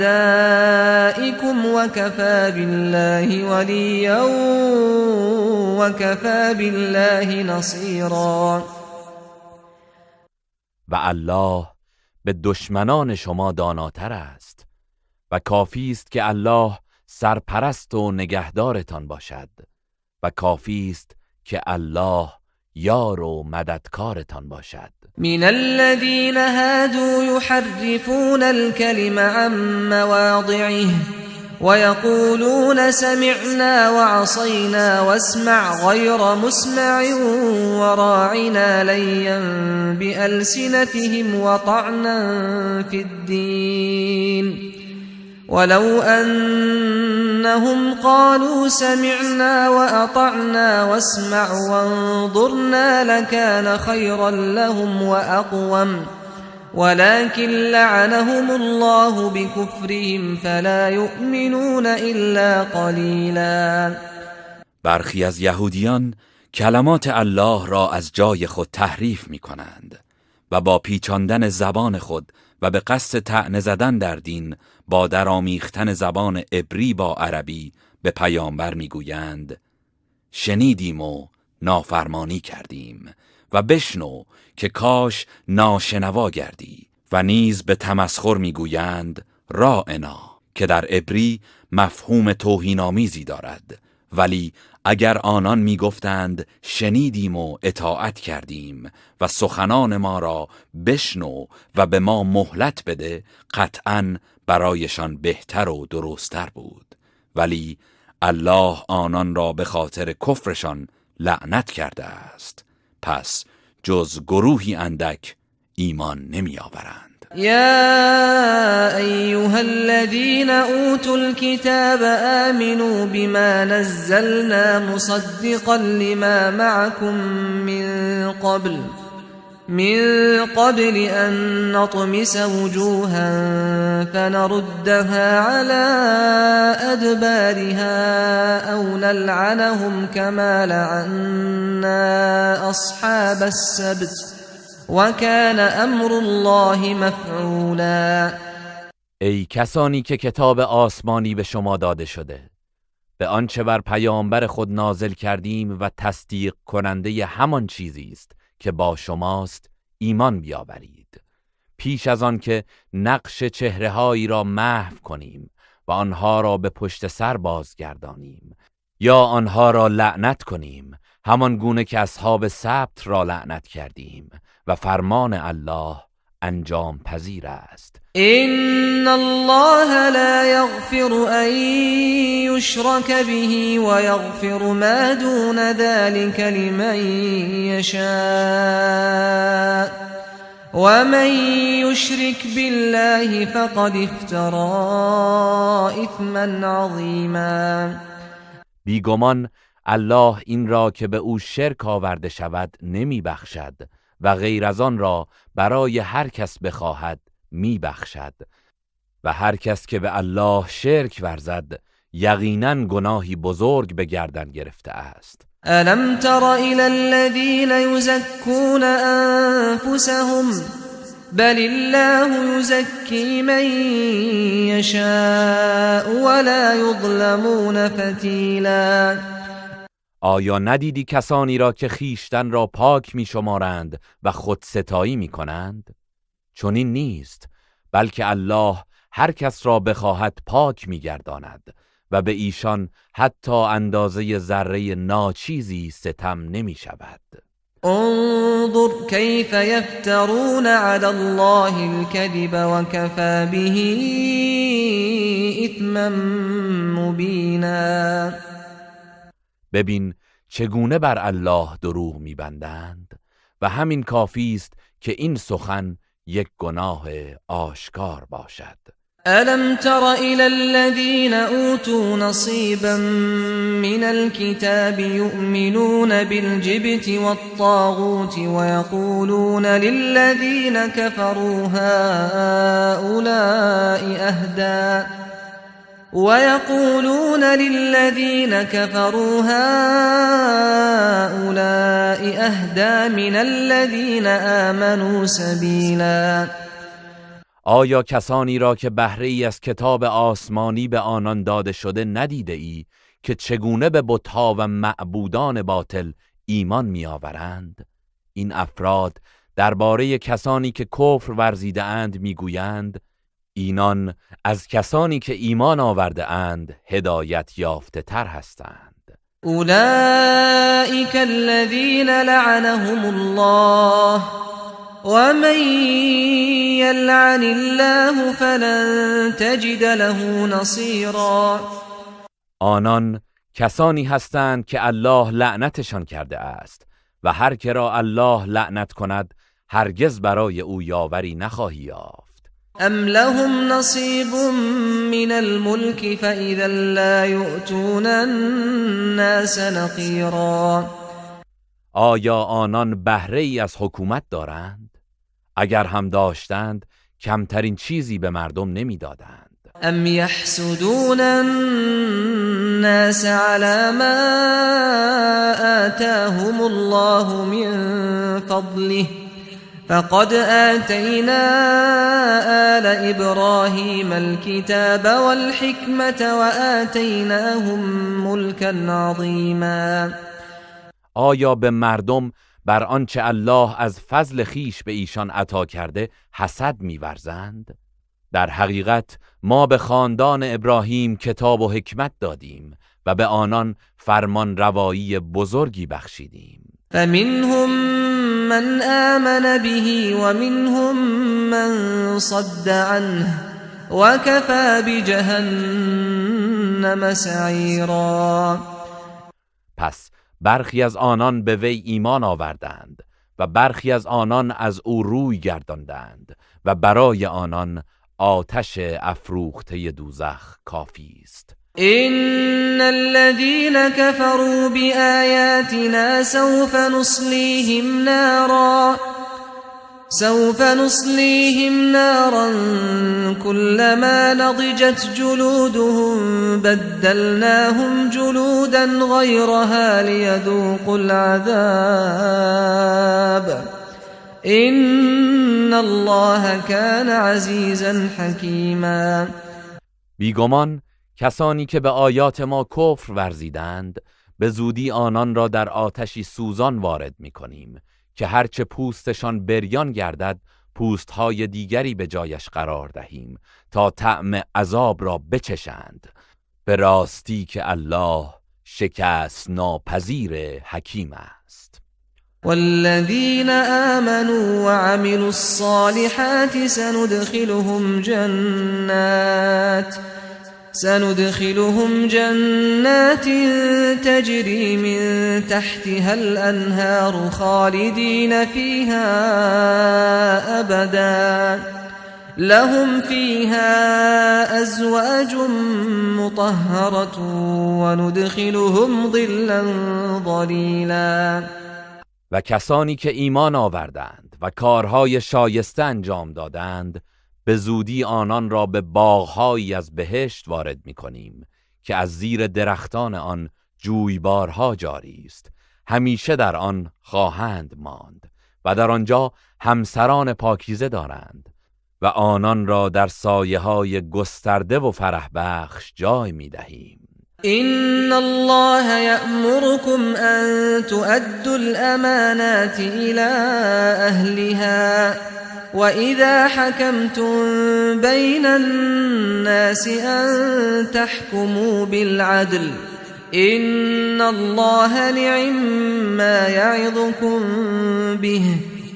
وكفى بالله وليا وكفى بالله نصيرا.
و الله به دشمنان شما داناتر است و کافی است که الله سرپرست و نگهدارتان باشد و کافی است که الله یار و مددکارتان باشد.
من الذين هادوا يحرفون الكلم عن مواضعه ويقولون سمعنا وعصينا واسمع غير مسمع وراعنا ليا بألسنتهم وطعنا في الدين ولو أنهم قالوا سمعنا وأطعنا واسمع وانظرنا لكان خيرا لهم وأقوم ولكن لعنهم الله بكفرهم فلا يؤمنون إلا قليلا.
برخی از یهودیان کلمات الله را از جای خود تحریف می کنند و با پیچاندن زبان خود و به قصد طعنه زدن در دین با درآمیختن زبان عبری با عربی به پیامبر میگویند شنیدیم و نافرمانی کردیم و بشنو که کاش ناشنوا گردی، و نیز به تمسخر میگویند راعنا که در عبری مفهوم توهین‌آمیزی دارد، ولی اگر آنان میگفتند شنیدیم و اطاعت کردیم و سخنان ما را بشنو و به ما مهلت بده، قطعاً برایشان بهتر و درستتر بود، ولی الله آنان را به خاطر کفرشان لعنت کرده است، پس جز گروهی اندک ایمان نمی آورند.
يا أيها الذين أوتوا الكتاب آمنوا بما نزلنا مصدقا لما معكم من قبل أن نطمس وجوها فنردها على أدبارها أو نلعنهم كما لعنا أصحاب السبت وكان امر الله مفعولا.
ای کسانی که کتاب آسمانی به شما داده شده، به آنچه بر پیامبر خود نازل کردیم و تصدیق کننده همان چیزی است که با شماست ایمان بیاورید، پیش از آن که نقش چهره‌هایی را محو کنیم و آنها را به پشت سر بازگردانیم یا آنها را لعنت کنیم، همان گونه که اصحاب سبت را لعنت کردیم و فرمان الله انجام پذیر است.
إن الله لا يغفر أن يشرك به ويغفر ما دون ذلك لمن يشاء ومن يشرك بالله فقد افترى إثما عظيما.
بیگمان الله این را که به او شرک آورده شود نمی بخشد و غیر از آن را برای هر کس بخواهد می بخشد و هر کس که به الله شرک ورزد یقینا گناهی بزرگ به گردن گرفته است.
ألم تر إلى الذين يزكون أنفسهم بل الله يزكي من يشاء ولا يظلمون فتیلا.
آیا ندیدی کسانی را که خیشتن را پاک می شمارند و خودستایی می کنند؟ چون این نیست، بلکه الله هر کس را بخواهد پاک می گرداند و به ایشان حتی اندازه ذره ناچیزی ستم نمی شود.
انظر كيف يفترون على الله الكذب وكفى به إثما مبينا.
ببین چگونه بر الله دروغ می‌بندند و همین کافی است که این سخن یک گناه آشکار باشد.
ألم تر إلى الذين أوتوا نصيبا من الكتاب يؤمنون بالجبت والطاغوت ويقولون للذين كفروا هؤلاء أهدى من الذين آمنوا سبيلا.
آیا کسانی را که بهره ای از کتاب آسمانی به آنان داده شده ندیده ای که چگونه به بت‌ها و معبودان باطل ایمان می‌آورند؟ این افراد درباره کسانی که کفر ورزیده اند می‌گویند اینان از کسانی که ایمان آورده اند هدایت یافته تر هستند.
أولئك الذين لعنهم الله ومن يلعن الله فلن تجد له نصيرا.
آنان کسانی هستند که الله لعنتشان کرده است و هر که را الله لعنت کند هرگز برای او یاوری نخواهی یافت.
ام لهم نصیب من الملك فإذا لا يؤتون الناس نقیرا.
آیا آنان بهره ای از حکومت دارند؟ اگر هم داشتند کمترین چیزی به مردم نمیدادند.
ام يحسدون الناس على ما آتاهم الله من فضله فقد آتينا آل إبراهيم الكتاب والحكمة وآتيناهم ملكا عظيما.
آیا به مردم بر آنچه الله از فضل خیش به ایشان عطا کرده حسد می‌ورزند؟ در حقیقت ما به خاندان ابراهیم کتاب و حکمت دادیم و به آنان فرمان روایی بزرگی بخشیدیم.
فمنهم من آمن به ومنهم من صد عنه وكفى بجهنم سعیرا.
پس برخی از آنان به وی ایمان آوردند و برخی از آنان از او روی گرداندند و برای آنان آتش افروخته دوزخ کافی است.
إن الذين كفروا بآياتنا سوف نصليهم نارا كلما نضجت جلودهم بدلناهم جلودا غيرها ليذوقوا العذاب إن الله كان عزیزا حکیما.
بیگمان کسانی که به آیات ما کفر ورزیدند به زودی آنان را در آتشی سوزان وارد می کنیم که هرچه پوستشان بریان گردد پوستهای دیگری به جایش قرار دهیم تا طعم عذاب را بچشند. به راستی که الله شکست ناپذیر حکیم است.
والذین آمنوا وعملوا الصالحات سندخلهم جنات تجري من تحتها الأنهار خالدين فيها أبدا لهم فيها أزواج مطهرة وندخلهم ظلا ظلیلا.
و کسانی که ایمان آوردند و کارهای شایسته انجام دادند به زودی آنان را به باغ‌هایی از بهشت وارد می‌کنیم که از زیر درختان آن جویبارها جاری است، همیشه در آن خواهند ماند و در آنجا همسران پاکیزه دارند و آنان را در سایه‌های گسترده و فرح بخش جای می‌دهیم.
إن الله يأمركم أن تؤدوا الأمانات إلى أهلها وإذا حكمتم بين الناس أن تحكموا بالعدل إن الله نعم ما يعظكم به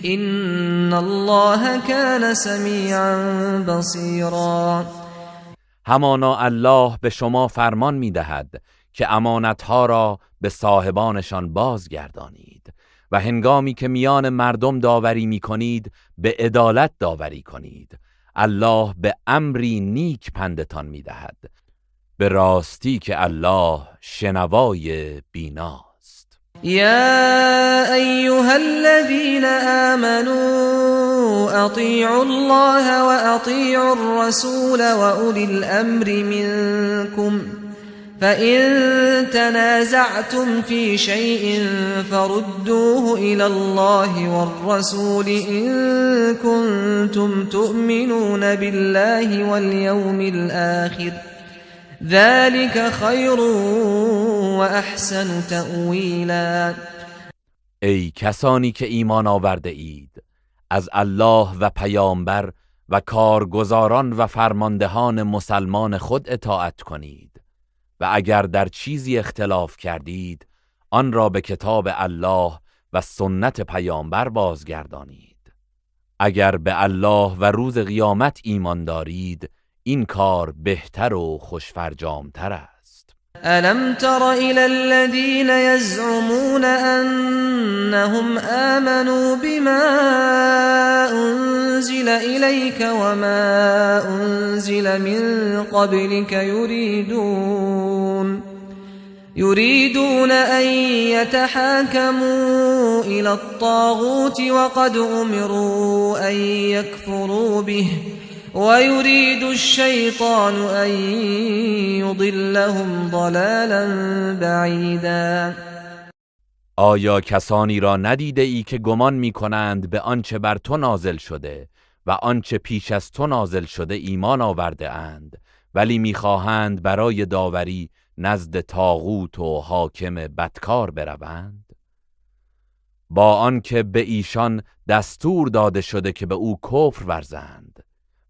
إن الله كان سميعا بصيرا.
همانا الله به شما فرمان می‌دهد که امانتها را به صاحبانشان بازگردانید و هنگامی که میان مردم داوری می‌کنید به عدالت داوری کنید. الله به امری نیک پندتان می‌دهد. به راستی که الله شنوای بیناست.
يا أيها الذين آمنوا أطيعوا الله وأطيعوا الرسول وأولي الأمر منكم فإن تنازعتم في شيء فردوه إلى الله والرسول إن كنتم تؤمنون بالله واليوم الآخر ذلك خیر و احسن تأویلا.
ای کسانی که ایمان آورده اید، از الله و پیامبر و کارگزاران و فرماندهان مسلمان خود اطاعت کنید و اگر در چیزی اختلاف کردید آن را به کتاب الله و سنت پیامبر بازگردانید. اگر به الله و روز قیامت ایمان دارید این کار بهتر و خوشفرجامتر است.
الم تر إلى الذين يزعمون أنهم آمنوا بما أنزل إليك وما أنزل من قبلك يريدون أن يتحاكموا إلى الطاغوت وقد أمروا أن يكفروا به ويريد الشيطان أن يضلهم ضلالا بعيدا.
آیا کسانی را ندیده ای که گمان می کنند به آنچه بر تو نازل شده و آنچه پیش از تو نازل شده ایمان آورده اند ولی می خواهند برای داوری نزد طاغوت و حاکم بدکار بروند؟ با آنکه به ایشان دستور داده شده که به او کفر ورزند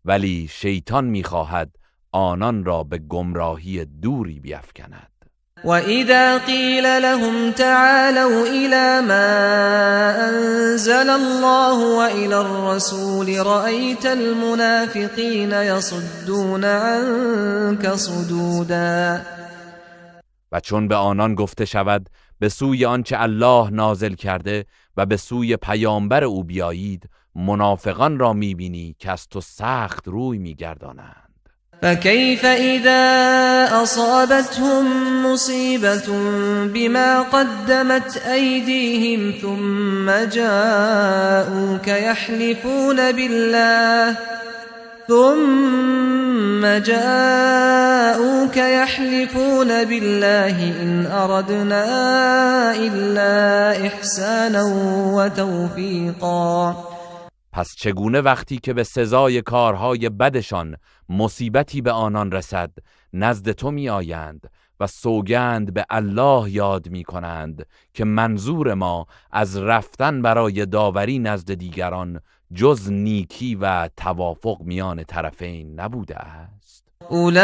ولی شیطان می‌خواهد آنان را به گمراهی دوری بیفکند.
وَإِذَا قِيلَ لَهُمْ تَعَالَوْا إِلَى مَا أَنزَلَ اللَّهُ وَإِلَى الرَّسُولِ رَأَيْتَ الْمُنَافِقِينَ يَصُدُّونَ عَنكَ صُدُودًا.
و چون به آنان گفته شود به سوی آنچه الله نازل کرده و به سوی پیامبر او بیایید، منافقان را میبینی که از تو سخت روی میگردانند.
فكيف إذا أصابتهم مصيبة بما قدمت أيديهم ثم جاءوك يحلفون بالله إن أردنا إلا إحسانا وتوفيقا
پس چگونه وقتی که به سزای کارهای بدشان مصیبتی به آنان رسد نزد تو می آیند و سوگند به الله یاد می کنند که منظور ما از رفتن برای داوری نزد دیگران جز نیکی و توافق میان طرفین نبوده است.
اولئك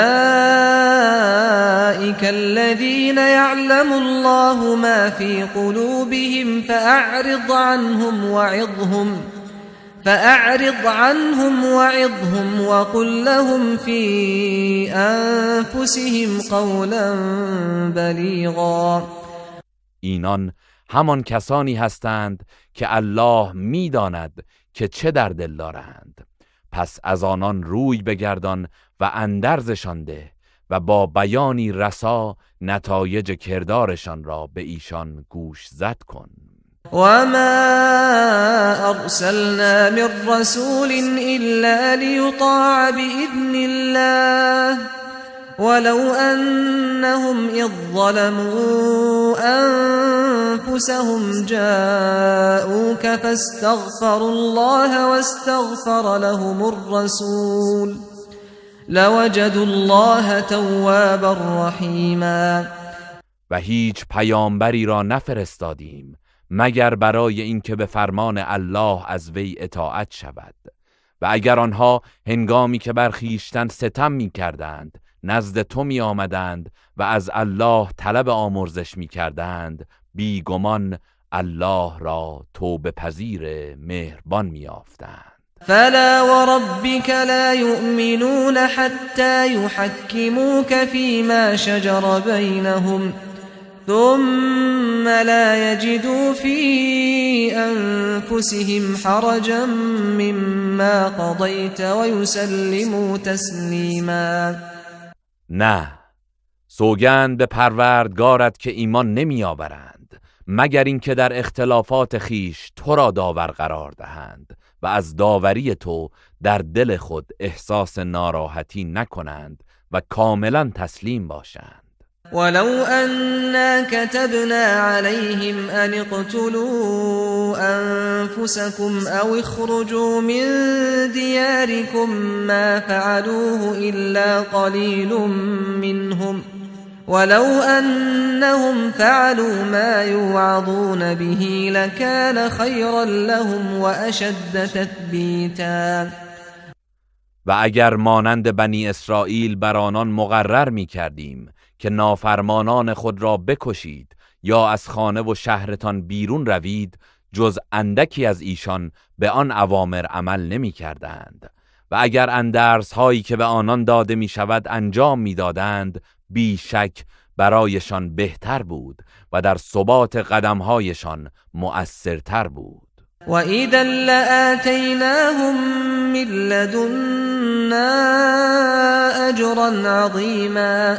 الذين يعلم الله ما في قلوبهم فأعرض عنهم وعظهم وقل لهم في أنفسهم قولا بلیغا.
اینان همان کسانی هستند که الله میداند که چه در دل دارند، پس از آنان روی بگردان و اندرزشان ده و با بیانی رسا نتایج کردارشان را به ایشان گوش زد کن.
وما أرسلنا من رسول إلا ليطاع بإذن الله ولو أنهم إذ ظلموا أنفسهم جاءوك فاستغفروا الله واستغفر لهم الرسول لوجدوا الله توابا رحیما.
و هیچ پیامبری را نفرستادیم مگر برای اینکه به فرمان الله از وی اطاعت شود، و اگر آنها هنگامی که بر خویشتن ستم می کردند نزد تو می آمدند و از الله طلب آمرزش می کردند، بیگمان الله را توبه پذیر مهربان می یافتند.
فلا وربك لا يؤمنون حتى يحكموك فيما شجر بينهم ثم لا يجدوا في أنفسهم حرجا مما قضيت ويسلموا تسلیما.
نه، سوگند به پروردگارت که ایمان نمی آورند مگر اینکه در اختلافات خیش تو را داور قرار دهند و از داوری تو در دل خود احساس ناراحتی نکنند و کاملا تسلیم باشند.
ولو أنا كتبنا عليهم أن اقتلوا أنفسكم أو اخرجوا من دياركم ما فعلوه إلا قليل منهم ولو أنهم فعلوا ما يوعظون به لكان خيرا لهم وأشد تثبیتا.
و اگر مانند بنی اسرائیل بر آنان مقرر می کردیم که نافرمانان خود را بکشید یا از خانه و شهرتان بیرون روید، جز اندکی از ایشان به آن اوامر عمل نمی کردند. و اگر اندرس هایی که به آنان داده می شود انجام می دادند، بیشک برایشان بهتر بود و در ثبات قدمهایشان مؤثرتر بود.
وَإِذًا لَآتَيْنَاهُمْ مِنْ لَدُنَّا أَجْرًا عَظِيمًا.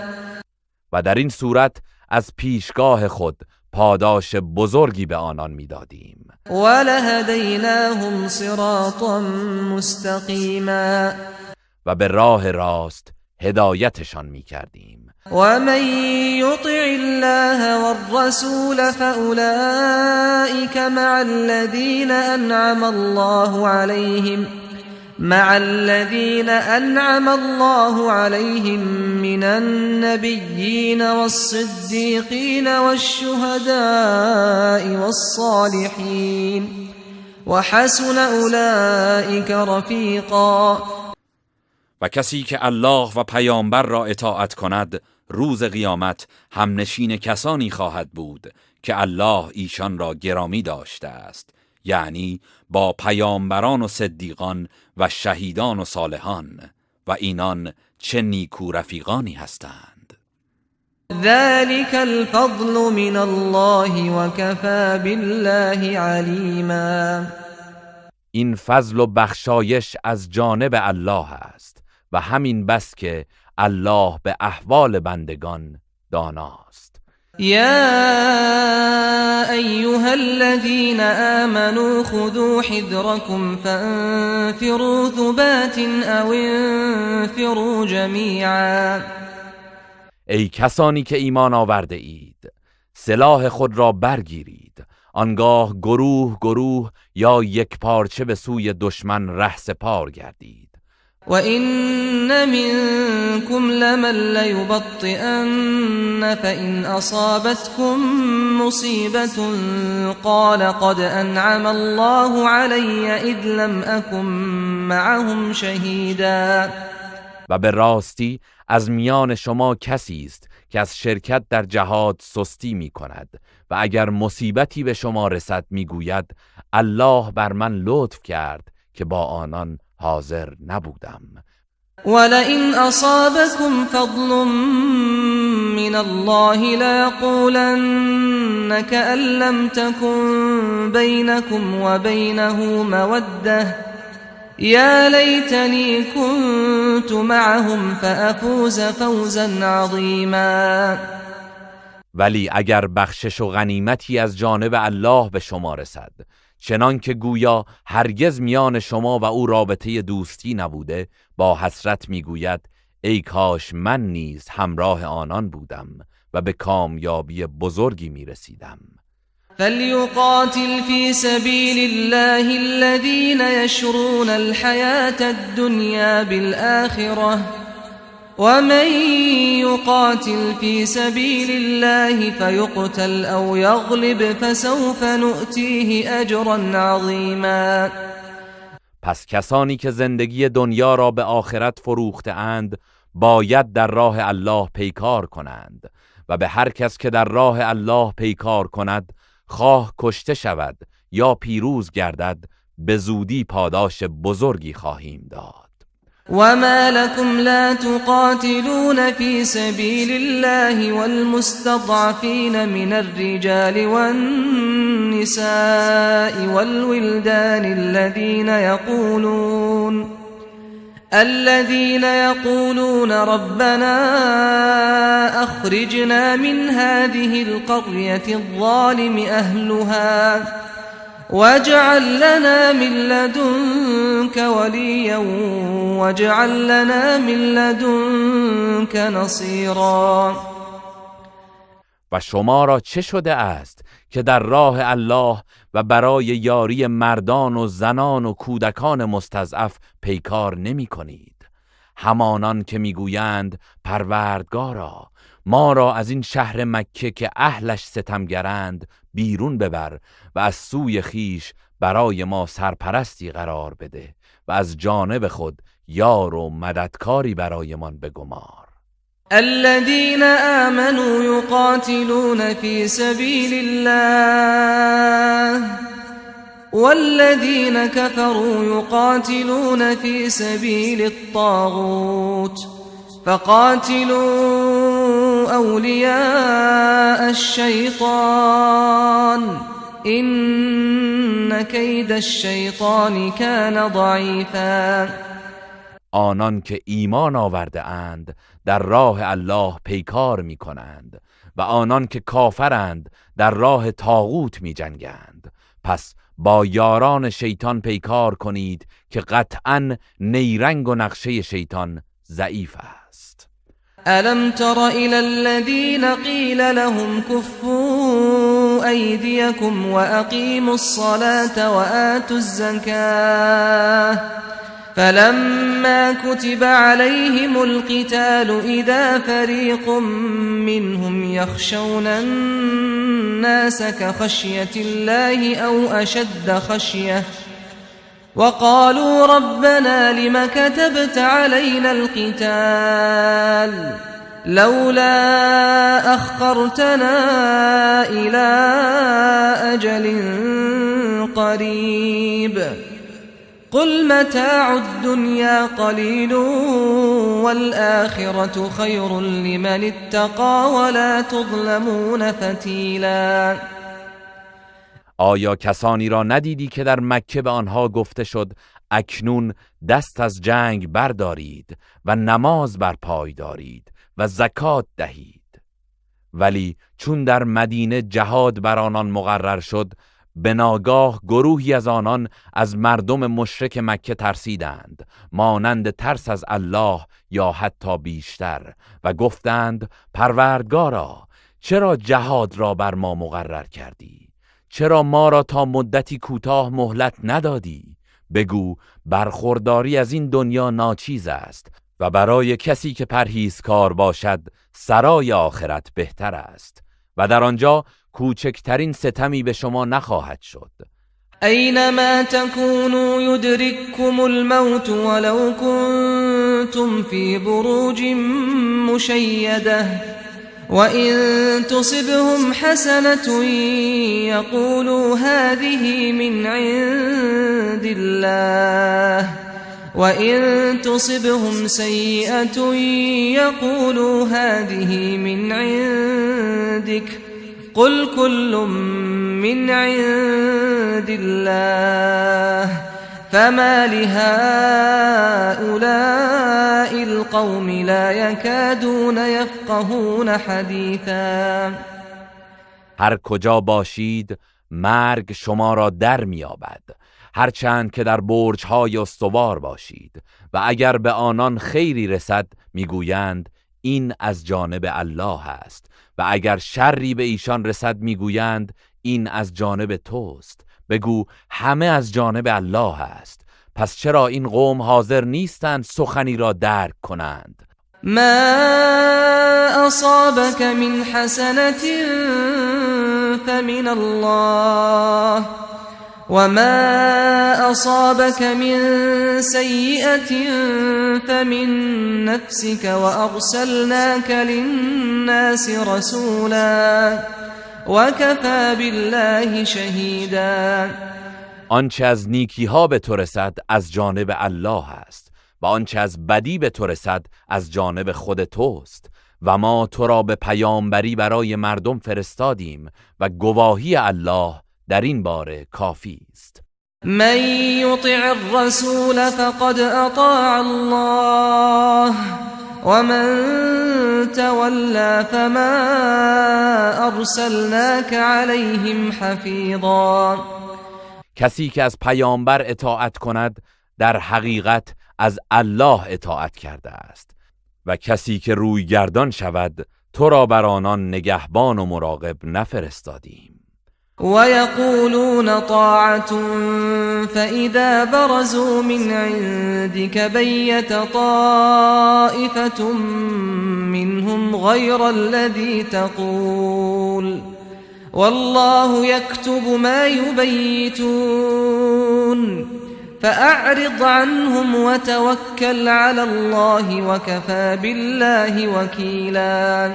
و در این صورت از پیشگاه خود پاداش بزرگی به آنان میدادیم.
وَلَهَدَيْنَاهُمْ صِرَاطًا مُسْتَقِيمًا.
و به راه راست هدایتشان میکردیم.
وَمَنْ يُطِعِ اللَّهَ وَالرَّسُولَ فَأُولَئِكَ مَعَ الَّذِينَ أَنْعَمَ اللَّهُ عَلَيْهِمْ مِنَ النَّبِيِّينَ وَالصِّدِّيقِينَ وَالشُّهَدَاءِ وَالصَّالِحِينَ وَحَسُنَ أُولَئِكَ رَفِیقًا.
و کسی که الله و پیامبر را اطاعت کند روز قیامت همنشین کسانی خواهد بود که الله ایشان را گرامی داشته است، یعنی با پیامبران و صدیقان و شهیدان و صالحان، و اینان چه نیکو رفیقانی هستند.
ذلك الفضل من الله وكفى بالله علیما.
این فضل و بخشایش از جانب الله است و همین بس که الله به احوال بندگان داناست.
یا ایها الذین آمنوا خذوا حذركم فانفروا ثبات او انفروا جمیعا.
ای کسانی که ایمان آورده اید، سلاح خود را برگیرید، آنگاه گروه گروه یا یک پارچه به سوی دشمن رهسپار گردید.
وَإِنَّ مِنكُمْ لَمَن لَّيُبَطِّئَنَّ فَإِنْ أَصَابَتْكُم مُّصِيبَةٌ قَالَ قَدْ أَنْعَمَ اللَّهُ عَلَيَّ إِذْ لَمْ أَكُن مَّعَهُمْ شَهِيدًا.
و به راستی از میان شما کسی است که از شرکت در جهاد سستی می کند و اگر مصیبتی به شما رسد می گوید الله بر من لطف کرد که با آنان حاضر نبودم.
وَلَئِنْ أَصَابَكُمْ فَضْلٌ مِّنَ اللَّهِ لَيَقُولَنَّ كَأَن لَّمْ تَكُن بَيْنَكُمْ وَبَيْنَهُ مَوَدَّةٌ يَا لَيْتَنِي كُنتُ مَعَهُمْ فَأَفُوزَ فَوْزًا عَظِيمًا.
ولی اگر بخشش و غنیمتی از جانب الله به شما رسد، چنان که گویا هرگز میان شما و او رابطه دوستی نبوده، با حسرت میگوید ای کاش من نیز همراه آنان بودم و به کامیابی بزرگی میرسیدم.
فَلْيُقَاتِلْ فِي سَبِيلِ اللَّهِ الَّذِينَ يَشْرُونَ الْحَيَاةَ الدُّنْيَا بِالْآخِرَةِ وَمَن يُقَاتِلْ فِي سَبِيلِ اللَّهِ فَيُقْتَلْ أَوْ يَغْلِبْ فَسَوْفَ نُؤْتِيهِ أَجْرًا عَظِيمًا.
پس کسانی که زندگی دنیا را به آخرت فروخته اند باید در راه الله پیکار کنند و به هر کس که در راه الله پیکار کند، خواه کشته شود یا پیروز گردد، به زودی پاداش بزرگی خواهیم داد.
وَمَا لَكُمْ لَا تُقَاتِلُونَ فِي سَبِيلِ اللَّهِ وَالْمُسْتَضْعَفِينَ مِنَ الرِّجَالِ وَالنِّسَاءِ وَالْوِلْدَانِ الَّذِينَ يَقُولُونَ رَبَّنَا أَخْرِجْنَا مِنْ هَٰذِهِ الْقَرْيَةِ الظَّالِمِ أَهْلُهَا وَاجْعَل لَّنَا مِن لَّدُنكَ وَلِيًّا وَاجْعَل لَّنَا مِن لَّدُنكَ نَصِيرًا.
و شما را چه شده است که در راه الله و برای یاری مردان و زنان و کودکان مستضعف پیکار نمی کنید؟ همانان که میگویند پروردگارا ما را از این شهر مکه که اهلش ستمگرند بیرون ببر و از سوی خیش برای ما سرپرستی قرار بده و از جانب خود یار و مددکاری برایمان بگمار.
الذين آمنوا يقاتلون في سبيل الله والذين كفروا يقاتلون في سبيل الطاغوت فقاتلوا أولياء الشيطان إن كيد الشيطان كان ضعيفا.
آنان که ایمان آورده اند در راه الله پیکار می کنند و آنان که کافرند در راه طاغوت می جنگند، پس با یاران شیطان پیکار کنید که قطعاً نیرنگ و نقشه شیطان ضعیف است.
ألم تر إلى الذين قيل لهم كفوا أيديكم وأقيموا الصلاة وآتوا الزكاة فلما كتب عليهم القتال إذا فريق منهم يخشون الناس كخشية الله أو أشد خشية وقالوا ربنا لم كتبت علينا القتال لولا أخرتنا إلى أجل قريب قل متاع الدنيا قليل والآخرة خير لمن اتقى ولا تظلمون فتیلا.
آیا کسانی را ندیدی که در مکه به آنها گفته شد اکنون دست از جنگ بردارید و نماز بر پای دارید و زکات دهید؟ ولی چون در مدینه جهاد بر آنان مقرر شد، به ناگاه گروهی از آنان از مردم مشرک مکه ترسیدند، مانند ترس از الله یا حتی بیشتر، و گفتند پروردگارا چرا جهاد را بر ما مقرر کردی؟ چرا ما را تا مدتی کوتاه مهلت ندادی؟ بگو برخورداری از این دنیا ناچیز است و برای کسی که پرهیزکار باشد سرای آخرت بهتر است و در آنجا کوچکترین ستمی به شما نخواهد شد.
اینما تکونوا یدرککم الموت ولو کنتم فی بروج مشیده وإن تصبهم حسنة يقولوا هذه من عند الله وإن تصبهم سيئة يقولوا هذه من عندك قل كل من عند الله فما لهؤلاء القوم لا يكادون يفقهون حديثا.
هر کجا باشید مرگ شما را در می‌یابد، هرچند که در برج‌های استوار باشید، و اگر به آنان خیری رسد میگویند این از جانب الله است و اگر شری به ایشان رسد میگویند این از جانب توست. بگو همه از جانب الله است. پس چرا این قوم حاضر نیستند سخنی را درک کنند؟
ما اصابك من حسنة فمن الله وما اصابك من سيئة فمن نفسك وارسلناك للناس رسولا وكفى بالله شهیدا.
آنچه از نیکی ها به تو رسد از جانب الله است و آنچه از بدی به تو رسد از جانب خود توست و ما تو را به پیامبری برای مردم فرستادیم و گواهی الله در این باره کافی است.
من یطع الرسول فقد اطاع الله ومن تولى فما ارسلناك عليهم حفیظا.
کسی که از پیامبر اطاعت کند در حقیقت از الله اطاعت کرده است و کسی که روی گردان شود تو را بر آنان نگهبان و مراقب نفرستادیم.
ويقولون طاعة فإذا برزوا من عندك بيت طائفة منهم غير الذي تقول والله يكتب ما يبيتون فأعرض عنهم وتوكل على الله وكفى بالله وكيلا.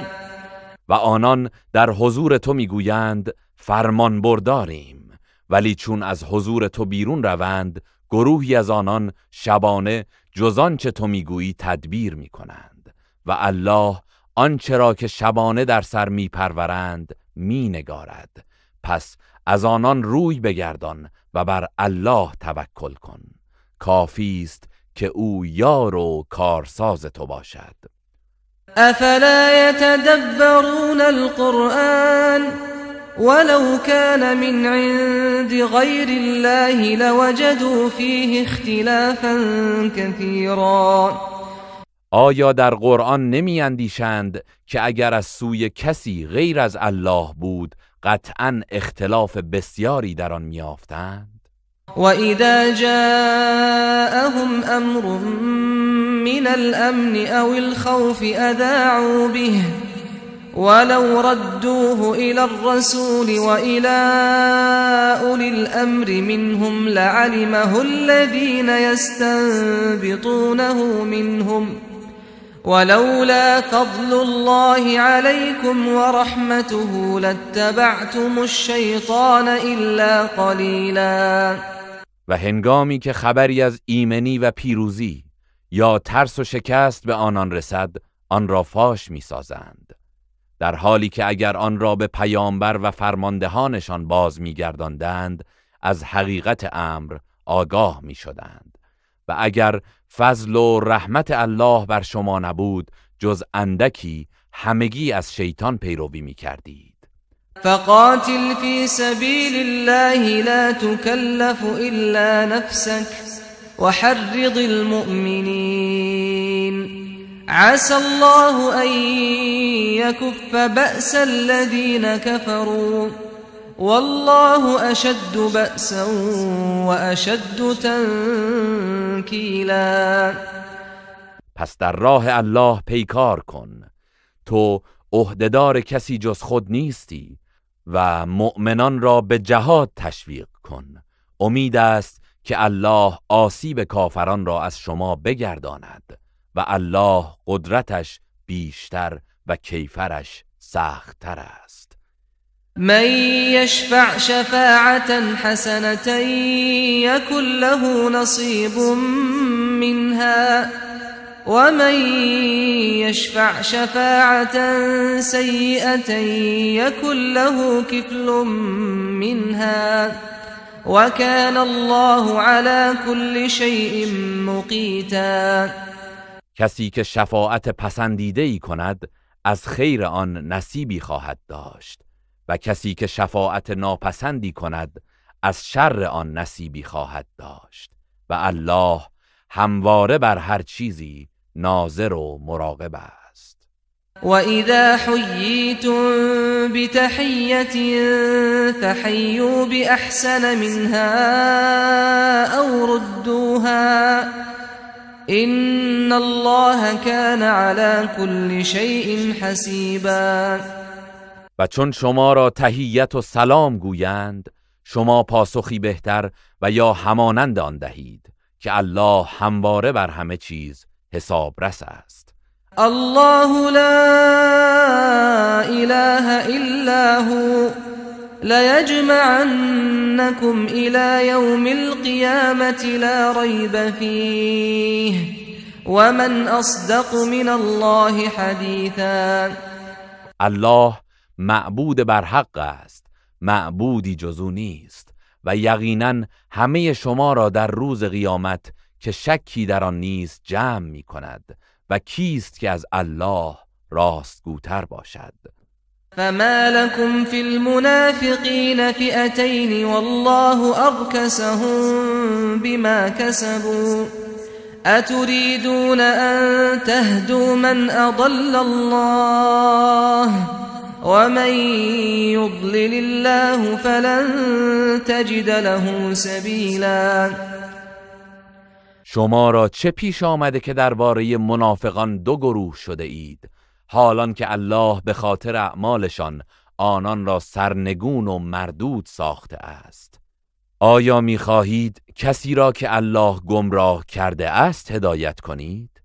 و آنان در حضور تو میگویند فرمان برداریم، ولی چون از حضور تو بیرون روند گروهی از آنان شبانه جز آنچه تو میگویی تدبیر میکنند و الله آنچه را که شبانه در سر میپرورند مینگارد. پس از آنان روی بگردان و بر الله توکل کن، کافی است که او یار و کارساز تو باشد.
افلا يتدبرون القرآن ولو كان من عند غير الله لوجدوا فيه اختلافا كثيرا.
آیا در قرآن نمی اندیشند که اگر از سوی کسی غیر از الله بود قطعاً اختلاف بسیاری در آن میافتند؟
وَإِذَا جَاءَهُمْ أَمْرٌ مِّنَ الْأَمْنِ أَوِ الْخَوْفِ أَذَاعُوا بِهِ وَلَوْ رَدُّوهُ إِلَى الرَّسُولِ وَإِلَى أُولِي الْأَمْرِ مِنْهُمْ لَعَلِمَهُ الَّذِينَ يَسْتَنبِطُونَهُ مِنْهُمْ ولولا فضل الله عليكم ورحمته لاتبعتم الشيطان إلا قليلا.
و هنگامی که خبری از ایمنی و پیروزی یا ترس و شکست به آنان رسد آن را فاش می‌سازند، در حالی که اگر آن را به پیامبر و فرماندهانشان باز می‌گرداندند از حقیقت امر آگاه می‌شدند. و اگر فضل و رحمت الله بر شما نبود جز اندکی همگی از شیطان پیروی می‌کردید.
فقاتل في سبيل الله لا تكلف إلا نفسك وحرض المؤمنين عسى الله أن يكف بأس الذين كفروا والله اشد بأسا واشد تنکیلا.
پس در راه الله پیکار کن، تو عهدهدار کسی جز خود نیستی و مؤمنان را به جهاد تشویق کن. امید است که الله آسیب کافران را از شما بگرداند و الله قدرتش بیشتر و کیفرش سخت‌تر است.
من یشفع شفاعة حسنة یکن له نصیب منها ومن یشفع شفاعة سیئة یکن له کفل منها وكان الله على كل شيء مقیتا.
کسی که شفاعت پسندیده‌ای کند از خیر آن نصیبی خواهد داشت و کسی که شفاعت ناپسندی کند از شر آن نصیبی خواهد داشت و الله همواره بر هر چیزی ناظر و مراقب است.
وَإِذَا حُيِّيتُم بِتَحِيَّةٍ فَحَيُّوا بِأَحْسَنَ مِنْهَا أَوْ رُدُّوهَا إِنَّ اللَّهَ كَانَ عَلَى كُلِّ شَيْءٍ حَسِيبًا.
و چون شما را تحیت و سلام گویند شما پاسخی بهتر و یا همانند آن دهید که الله همواره بر همه چیز حسابرس است.
الله لا إله إلا هو ليجمعنكم إلى يوم القيامة لا ريب فيه ومن أصدق من الله حديثا.
الله معبود بر حق است، معبودی جز او نیست و یقینا همه شما را در روز قیامت که شکی در آن نیست جمع می کند و کیست که از الله راستگوتر باشد.
فما لكم في المنافقين فئتين والله أركسهم بما كسبوا أتريدون أن تهدوا من أضل الله ومن يضلل الله فلن تجد له سبيلا.
شما را چه پیش آمده که درباره منافقان دو گروه شده اید حالان که الله به خاطر اعمالشان آنان را سرنگون و مردود ساخته است؟ آیا می‌خواهید کسی را که الله گمراه کرده است هدایت کنید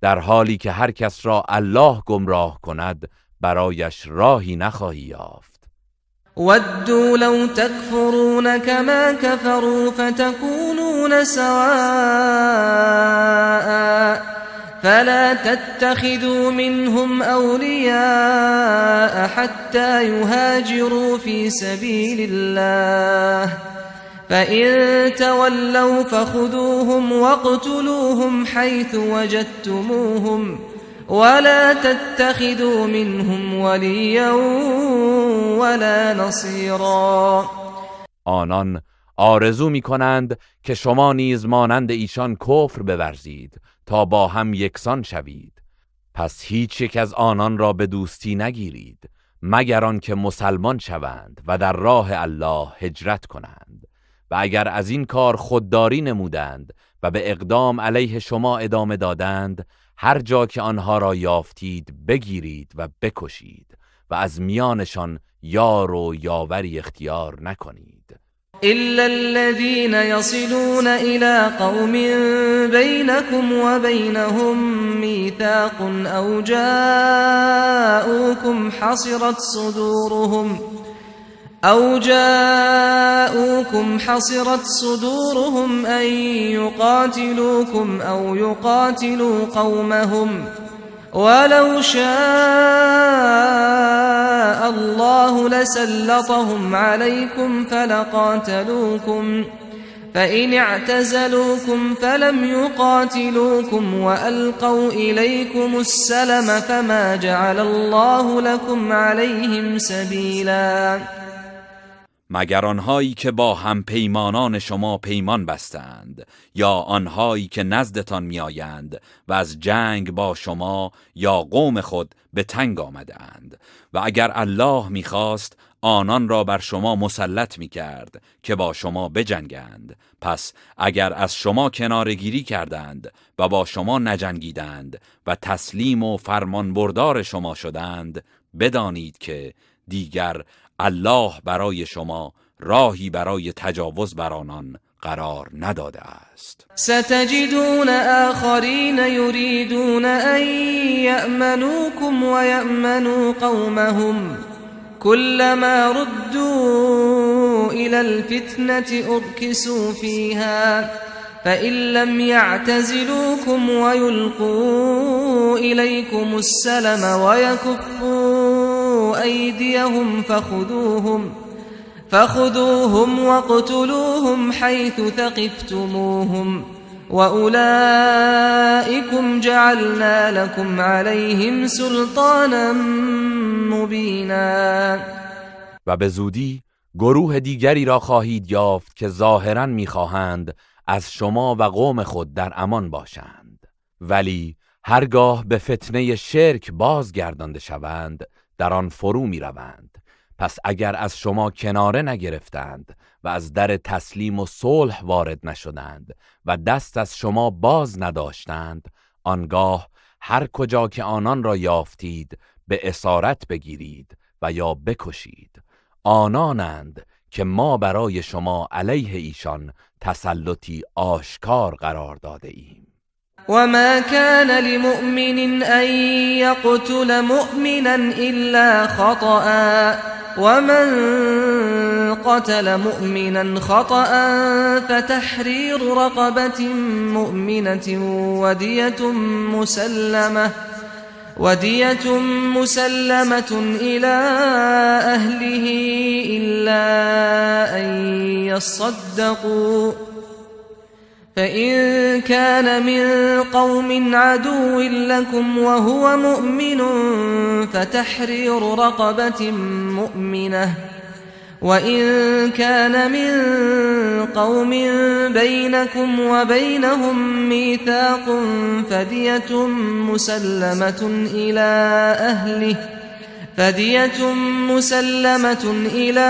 در حالی که هر کس را الله گمراه کند برایش راهی نخواهی یافت؟
ودوا لو تكفرون كما كفروا فتكونون سواء فلا تتخذوا منهم أولياء حتى يهاجروا في سبيل الله فإن تولوا فخذوهم واقتلوهم حيث وجدتموهم ولا تتخذوا منهم وليا ولا نصيرا.
آنان آرزو می کنند که شما نیز مانند ایشان کفر بورزید تا با هم یکسان شوید، پس هیچ یک از آنان را به دوستی نگیرید مگر آنکه مسلمان شوند و در راه الله هجرت کنند و اگر از این کار خودداری نمودند و به اقدام علیه شما ادامه دادند هر جا که آنها را یافتید بگیرید و بکشید و از میانشان یار و یاوری اختیار نکنید.
إلا الذين يصلون إلى قوم بينكم وبينهم ميثاق أو جاءوكم حصرت صدورهم أن يقاتلوكم أو يقاتلوا قومهم ولو شاء الله لسلطهم عليكم فلقاتلوكم فإن اعتزلوكم فلم يقاتلوكم وألقوا إليكم السلم فما جعل الله لكم عليهم سبيلا.
مگر آنهایی که با هم پیمانان شما پیمان بستند یا آنهایی که نزدتان میآیند و از جنگ با شما یا قوم خود به تنگ آمدند و اگر الله میخواست آنان را بر شما مسلط می کرد که با شما بجنگند. پس اگر از شما کنارگیری کردند و با شما نجنگیدند و تسلیم و فرمان بردار شما شدند، بدانید که دیگر الله برای شما راهی برای تجاوز بر آنان قرار نداده است.
ستجدون آخرین یریدون ان یأمنوکم و یأمنوا قومهم كلما ردوا إلى الفتنة أركسوا فيها فإن لم يعتزلوكم ويلقوا إليكم السلم ويكفوا أيديهم فخذوهم واقتلوهم حيث ثقفتموهم وأولئكم جعلنا لكم عليهم سلطانا مبینا.
و به زودی گروه دیگری را خواهید یافت که ظاهراً می‌خواهند از شما و قوم خود در امان باشند، ولی هرگاه به فتنه شرک بازگردانده شوند در آن فرو می‌روند. پس اگر از شما کناره نگرفتند و از در تسلیم و صلح وارد نشدند و دست از شما باز نداشتند، آنگاه هر کجا که آنان را یافتید به اسارت بگیرید و یا بکشید. آنانند که ما برای شما علیه ایشان تسلطی آشکار قرار داده ایم.
وما كان لمؤمن أن يقتل مؤمنا إلا خطأ ومن قتل مؤمنا خطأ فتحرير رقبة مؤمنة ودية مسلمة إلى أهله إلا أن يصدقوا فإن كان من قوم عدو لكم وهو مؤمن فتحرير رقبة مؤمنة وإن كان من قوم بينكم وبينهم ميثاق فدية مسلمة إلى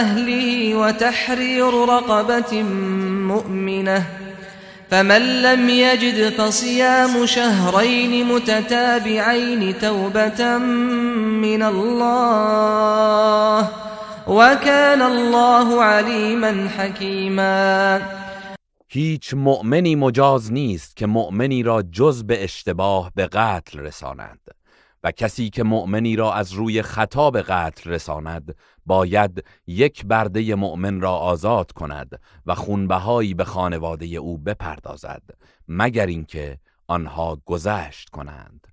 أهله وتحرير رقبة مؤمنة فمن لم يجد فصيام شهرين متتابعين توبة من الله وكان الله عليما حكيما.
هیچ مؤمنی مجاز نیست که مؤمنی را جز به اشتباه به قتل رساند و کسی که مؤمنی را از روی خطا به قتل رساند باید یک برده مؤمن را آزاد کند و خونبهایی به خانواده او بپردازد مگر اینکه آنها گذشت کنند.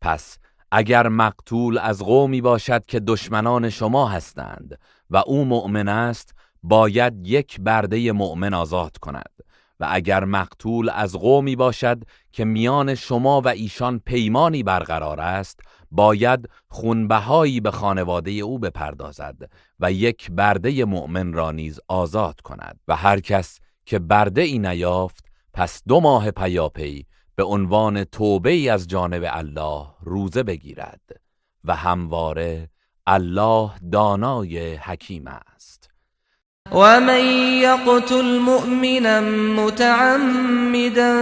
پس اگر مقتول از قومی باشد که دشمنان شما هستند و او مؤمن است باید یک برده مؤمن آزاد کند و اگر مقتول از قومی باشد که میان شما و ایشان پیمانی برقرار است باید خونبهایی به خانواده او بپردازد و یک برده مؤمن را نیز آزاد کند و هر کس که برده ای نیافت پس 2 ماه پیاپی به عنوان توبه ای از جانب الله روزه بگیرد و همواره الله دانای حکیم است.
ومن يقتل مؤمنا متعمدا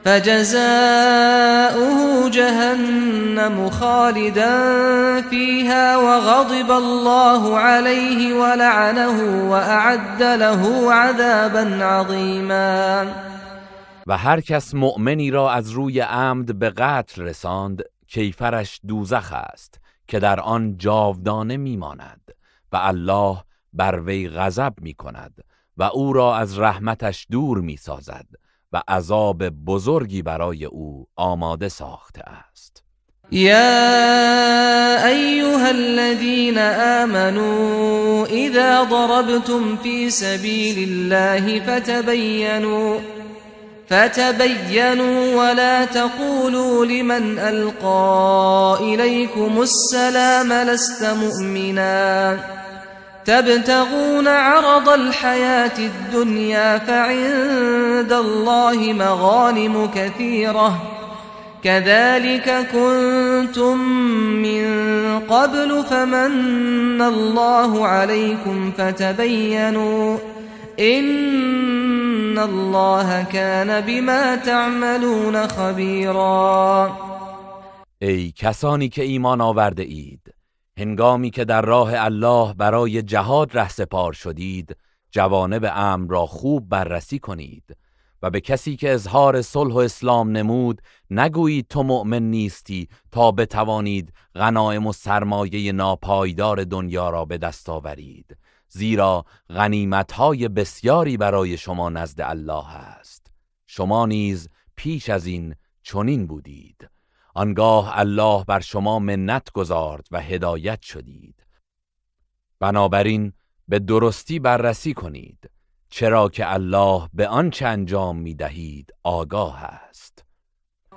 فجزاؤه جهنم خالدا فيها وغضب الله عليه ولعنه وأعد له عذابا عظيما.
و هر کس مؤمنی را از روی عمد به قتل رساند کیفرش دوزخ است که در آن جاودانه میماند و الله بر وی غضب میکند و او را از رحمتش دور میسازد و عذاب بزرگی برای او آماده ساخته است.
يا أيها الذين آمنوا إذا ضربتم في سبيل الله فتبينوا ولا تقولوا لمن ألقى إليكم السلام لست مؤمنا تبتغون عرض الحياة الدنيا فعند الله مغانم كذلك كنتم من قبل فمن الله عليكم فتبينوا إن الله كان بما تعملون خبيرا.
ای کسانی که ایمان آورده اید، هنگامی که در راه الله برای جهاد رهسپار شدید، جوانب امر را خوب بررسی کنید و به کسی که اظهار صلح و اسلام نمود نگویید تو مؤمن نیستی تا بتوانید غنایم و سرمایه ناپایدار دنیا را به دست آورید، زیرا غنیمت‌های بسیاری برای شما نزد الله است. شما نیز پیش از این چنین بودید. آنگاه الله بر شما منت گذارد و هدایت شدید. بنابراین به درستی بررسی کنید، چرا که الله به آنچه انجام می‌دهید آگاه است.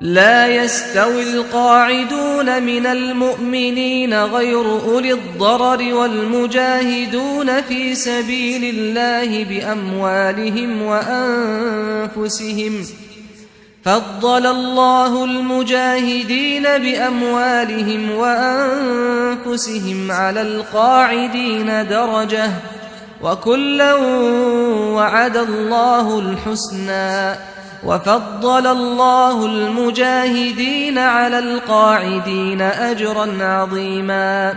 لا يستوي القاعدون من المؤمنين غير أولي الضرر والمجاهدون في سبيل الله بأموالهم وأنفسهم فضل الله المجاهدين بأموالهم وأنفسهم على القاعدين درجة وكلا وعد الله الحسنى وفضل الله المجاهدين على القاعدين أجرا عظيما.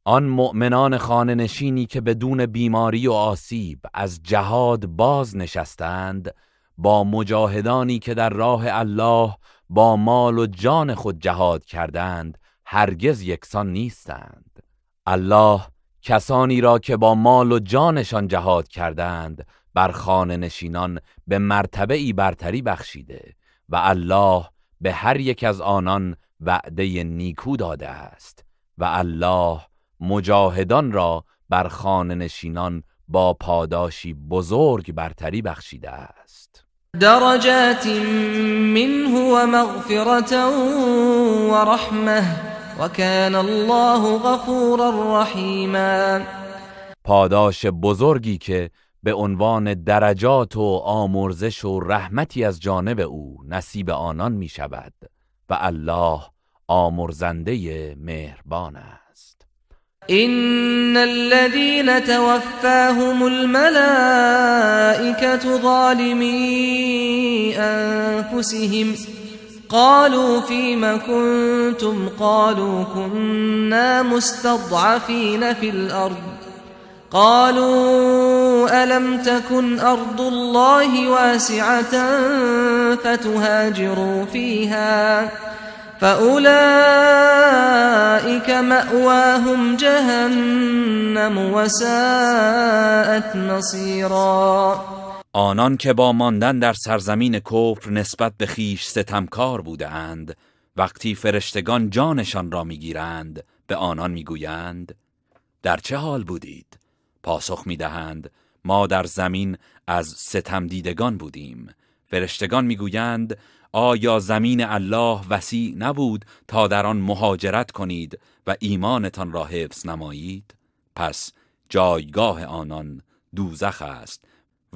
آن مؤمنان خانه نشینی که بدون بیماری و آسیب از جهاد باز نشستند، با مجاهدانی که در راه الله با مال و جان خود جهاد کردند هرگز یکسان نیستند. الله کسانی را که با مال و جانشان جهاد کردند بر خانه نشینان به مرتبه‌ای برتری بخشیده و الله به هر یک از آنان وعده نیکو داده است و الله مجاهدان را بر خانه نشینان با پاداشی بزرگ برتری بخشیده است.
درجات منه ومغفرة ورحمة وكان الله غفورا رحیما.
پاداش بزرگی که به عنوان درجات و آمرزش و رحمتی از جانب او نصیب آنان می شود و الله آمرزنده مهربان است.
إن الذين توفاهم الملائكة ظالمي أنفسهم قالوا فيما كنتم قالوا كنا مستضعفين في الأرض قالوا ألم تكن أرض الله واسعة فتهاجروا فيها فأولئك مأواهم جهنم وساءت مصيرا.
آنان که با ماندن در سرزمین کفر نسبت به خیش ستمکار بودند، وقتی فرشتگان جانشان را میگیرند به آنان میگویند در چه حال بودید؟ پاسخ میدهند ما در زمین از ستم دیدگان بودیم. فرشتگان میگویند آیا زمین الله وسیع نبود تا در آن مهاجرت کنید و ایمانتان را حفظ نمایید؟ پس جایگاه آنان دوزخ است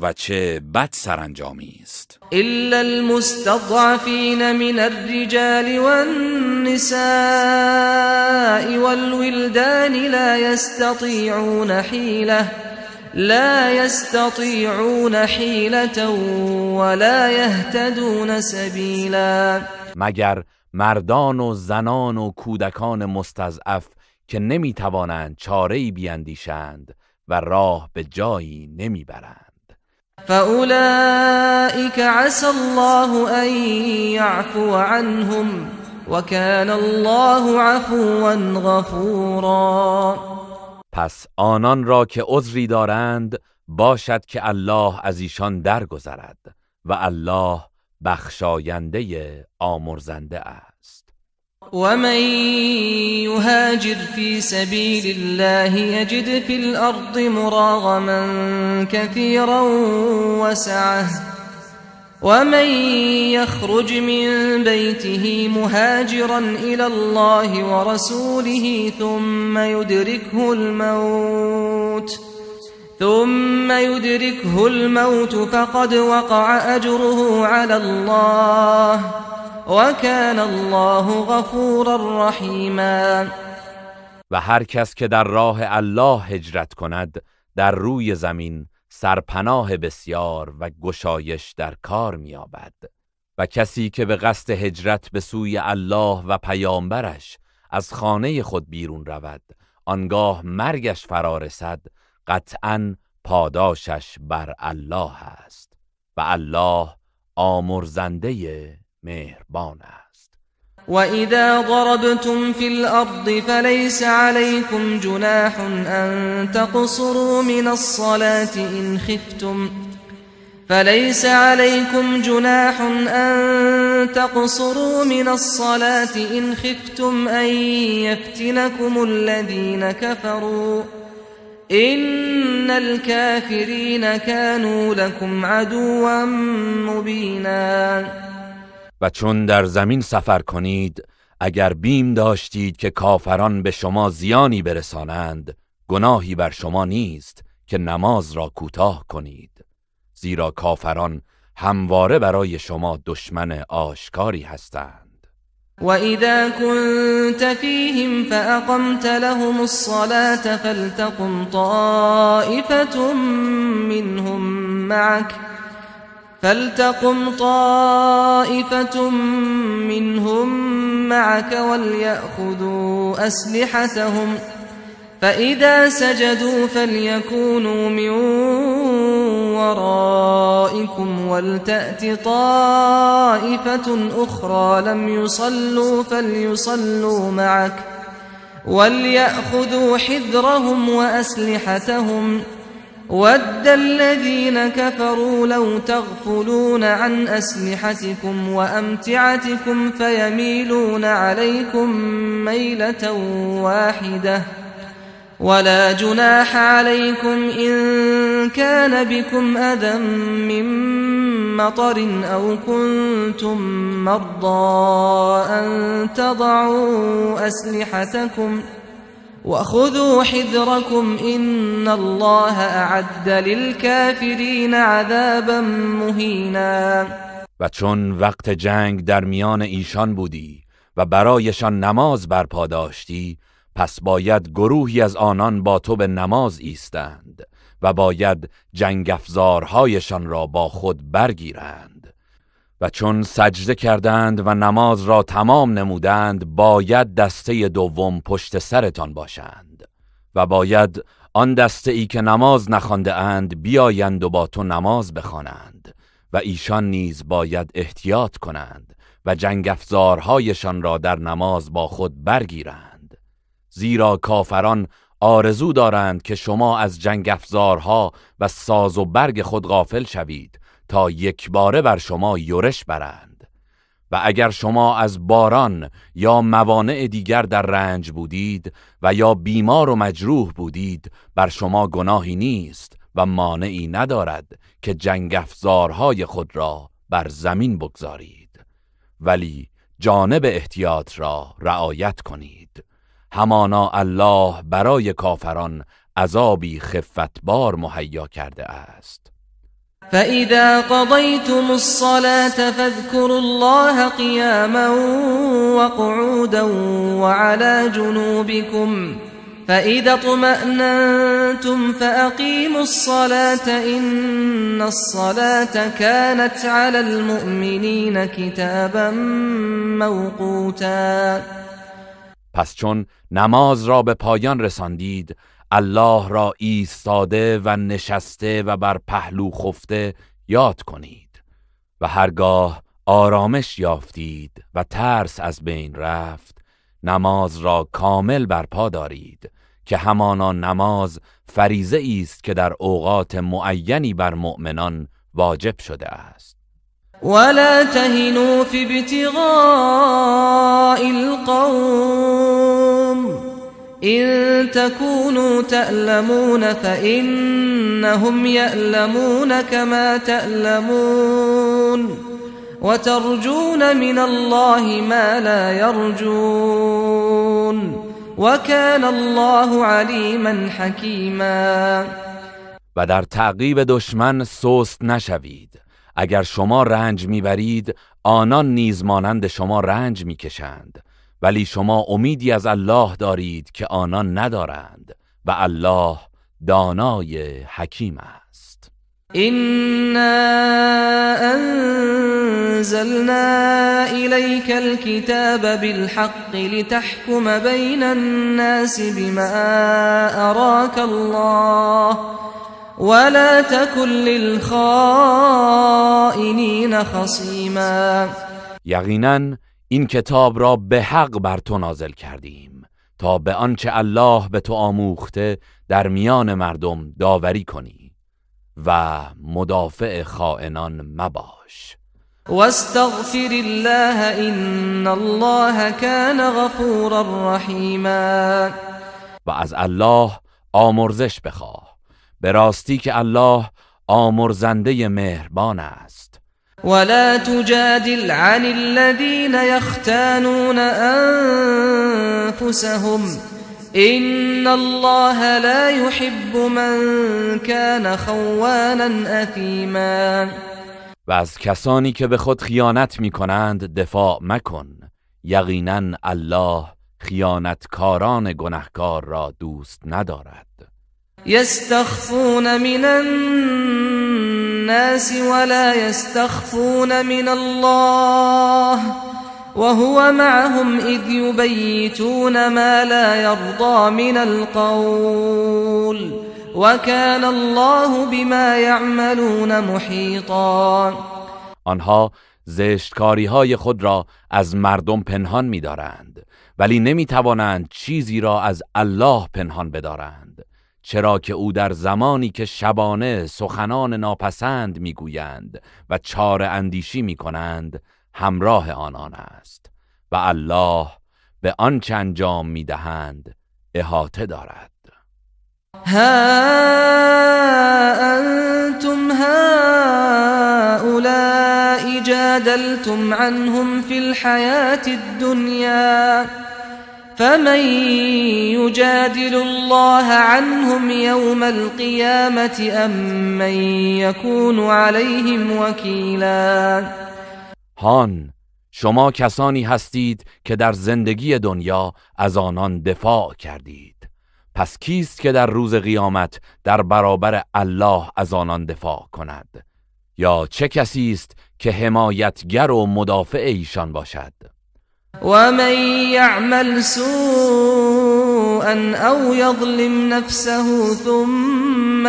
و چه بد سرانجامی است.
إلا المستضعفين من الرجال والنساء والولدان لا يستطيعون حيلة ولا يهتدون سبيلا.
مگر مردان و زنان و کودکان مستضعف که نمیتوانند چاره‌ای بیندیشند و راه به جایی نمیبرند.
فأولئك عسى الله أن يعفو عنهم وكان الله عفوا غفورا.
پس آنان را که عذری دارند باشد که الله از ایشان درگذرد و الله بخشاینده آمرزنده است.
ومن يهاجر في سبيل الله يجد في الأرض مراغما كثيرا وسعة ومن يخرج من بيته مهاجرا إلى الله ورسوله ثم يدركه الموت فقد وقع أجره على الله وكان الله غفورا رحیما.
و هر کس که در راه الله هجرت کند در روی زمین سرپناه بسیار و گشایش در کار می‌یابد. و کسی که به قصد هجرت به سوی الله و پیامبرش از خانه خود بیرون رود آنگاه مرگش فرا رسد قطعاً پاداشش بر الله است و الله آمرزنده مهربان است.
وَإِذَا ضَرَبْتُمْ فِي الْأَرْضِ فَلَيْسَ عَلَيْكُمْ جُنَاحٌ أَن تَقْصُرُوا مِنَ الصَّلَاةِ إِنْ خِفْتُمْ أَن يَفْتِنَكُمُ الَّذِينَ كَفَرُوا إِنَّ الْكَافِرِينَ كَانُوا لَكُمْ عَدُوًّا مُبِينًا.
و چون در زمین سفر کنید اگر بیم داشتید که کافران به شما زیانی برسانند گناهی بر شما نیست که نماز را کوتاه کنید، زیرا کافران همواره برای شما دشمن آشکاری هستند.
وَإِذَا كُنْتَ فِيهِمْ فَأَقَمْتَ لَهُمُ الصَّلَاةَ فَلْتَقُمْ طَائِفَةٌ مِّنْهُمْ مَعَكَ وَلْيَأْخُذُوا أَسْلِحَتَهُمْ فَإِذَا سَجَدُوا فَلْيَكُونُوا مِنْ وَرَائِكُمْ وَلْتَأْتِ طَائِفَةٌ أُخْرَى لَمْ يُصَلُّوا فَلْيُصَلُّوا مَعَكَ وَلْيَأْخُذُوا حِذْرَهُمْ وَأَسْلِحَتَهُمْ وَدَّ الَّذِينَ كَفَرُوا لَوْ تَغْفُلُونَ عَنْ أَسْلِحَتِكُمْ وَأَمْتِعَتِكُمْ فَيَمِيلُونَ عَلَيْكُمْ مَيْلَةً وَاحِدَةً وَلَا جُنَاحَ عَلَيْكُمْ إِن كَانَ بِكُمْ أَذًى مِّن مَّطَرٍ أَوْ كُنتُم مَّرْضَىٰ أَن تَضَعُوا أَسْلِحَتَكُمْ وَخُذُوا حِذْرَكُمْ إِنَّ اللَّهَ أَعَدَّ لِلْكَافِرِينَ عَذَابًا مُهِينًا.
و چون وقت جنگ در میان ایشان بودی و برایشان نماز برپا داشتی پس باید گروهی از آنان با تو به نماز ایستند و باید جنگ افزارهایشان را با خود برگیرند. و چون سجده کردند و نماز را تمام نمودند باید دسته دوم پشت سرتان باشند و باید آن دسته ای که نماز نخوانده اند بیایند و با تو نماز بخوانند و ایشان نیز باید احتیاط کنند و جنگ افزارهایشان را در نماز با خود برگیرند، زیرا کافران آرزو دارند که شما از جنگ افزارها و ساز و برگ خود غافل شوید تا یک باره بر شما یورش برند. و اگر شما از باران یا موانع دیگر در رنج بودید و یا بیمار و مجروح بودید بر شما گناهی نیست و مانعی ندارد که جنگ افزارهای خود را بر زمین بگذارید، ولی جانب احتیاط را رعایت کنید. همانا الله برای کافران عذابی خفتبار مهیا کرده است.
فَإِذَا قَضَيْتُمُ الصَّلَاةَ فَاذْكُرُوا اللَّهَ قِيَامًا وَقُعُودًا وَعَلَى جُنُوبِكُمْ فَإِذَا اطْمَأْنَنْتُمْ فَأَقِيمُوا الصَّلَاةَ إِنَّ الصَّلَاةَ كَانَتْ عَلَى الْمُؤْمِنِينَ كِتَابًا مَوْقُوتًا.
پس چون نماز را به پایان رساندید الله را ایستاده و نشسته و بر پهلو خفته یاد کنید و هرگاه آرامش یافتید و ترس از بین رفت نماز را کامل برپا دارید که همانا نماز فریضه است که در اوقات معینی بر مؤمنان واجب شده است.
ولا تهنوا في ابتغاء القوم إن تكونوا تألمون فإنهم يألمون كما تألمون وترجون من الله ما لا يرجون وكان الله عليما حكيما.
و در تعقیب دشمن سست نشوید. اگر شما رنج میبرید آنان نیز مانند شما رنج میکشند، ولی شما امیدی از الله دارید که آنان ندارند و الله دانای حکیم است.
إنا أنزلنا إليك الكتاب بالحق لتحكم بين الناس بما أراك الله ولا تكن للخائنين خصيما.
یقینا این کتاب را به حق بر تو نازل کردیم تا به آنچه الله به تو آموخته در میان مردم داوری کنی و مدافع خائنان مباش.
واستغفر الله إن الله كان غفورا رحيما.
و از الله آمرزش بخواه، به راستی که الله آمرزنده مهربان است.
ولا تجادل عن الذين يختانون أنفسهم إن الله لا يحب من كان خوانا أثيما.
و از کسانی که به خود خیانت می کنند دفاع مکن، یقینا الله خیانتکاران گنهکار را دوست ندارد.
يستخفون من الناس ولا يستخفون من الله وهو معهم إذ يبيتون ما لا يرضى من القول وكان الله بما يعملون محيطا.
آنها زشتکاری های خود را از مردم پنهان می دارند، ولی نمی توانند چیزی را از الله پنهان بدارند، چرا که او در زمانی که شبانه سخنان ناپسند می گویند و چاره اندیشی می کنند همراه آنان است و الله به آنچه انجام می دهند احاطه دارد.
ها أنتم هؤلاء جادلتم عنهم في الحياة الدنيا فمن يجادل الله عنهم يوم القيامة أم من يكون عليهم وكيلا.
هان، شما کسانی هستید که در زندگی دنیا از آنان دفاع کردید، پس کیست که در روز قیامت در برابر الله از آنان دفاع کند؟ یا چه کسی است که حمایتگر و مدافع ایشان باشد؟
ومن يعمل سوءا أو يظلم نفسه ثم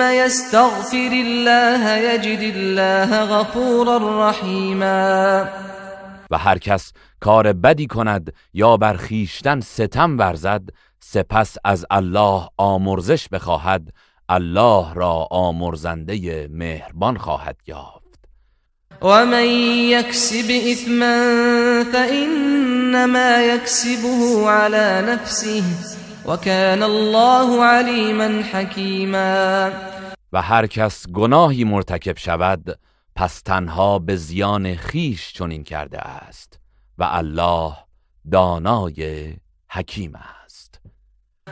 يستغفر الله يجد الله غفورا رحيما.
و هر کس کار بدی کند یا بر خویشتن ستم ورزد سپس از الله آمرزش بخواهد، الله را آمرزنده مهربان خواهد یافت.
ومن يكسب إثما فإنما يكسبه على نفسه وكان الله عليما حكيما.
و هر کس گناهی مرتکب شود پس تنها به زیان خیش چنین کرده است و الله دانای حکیم است.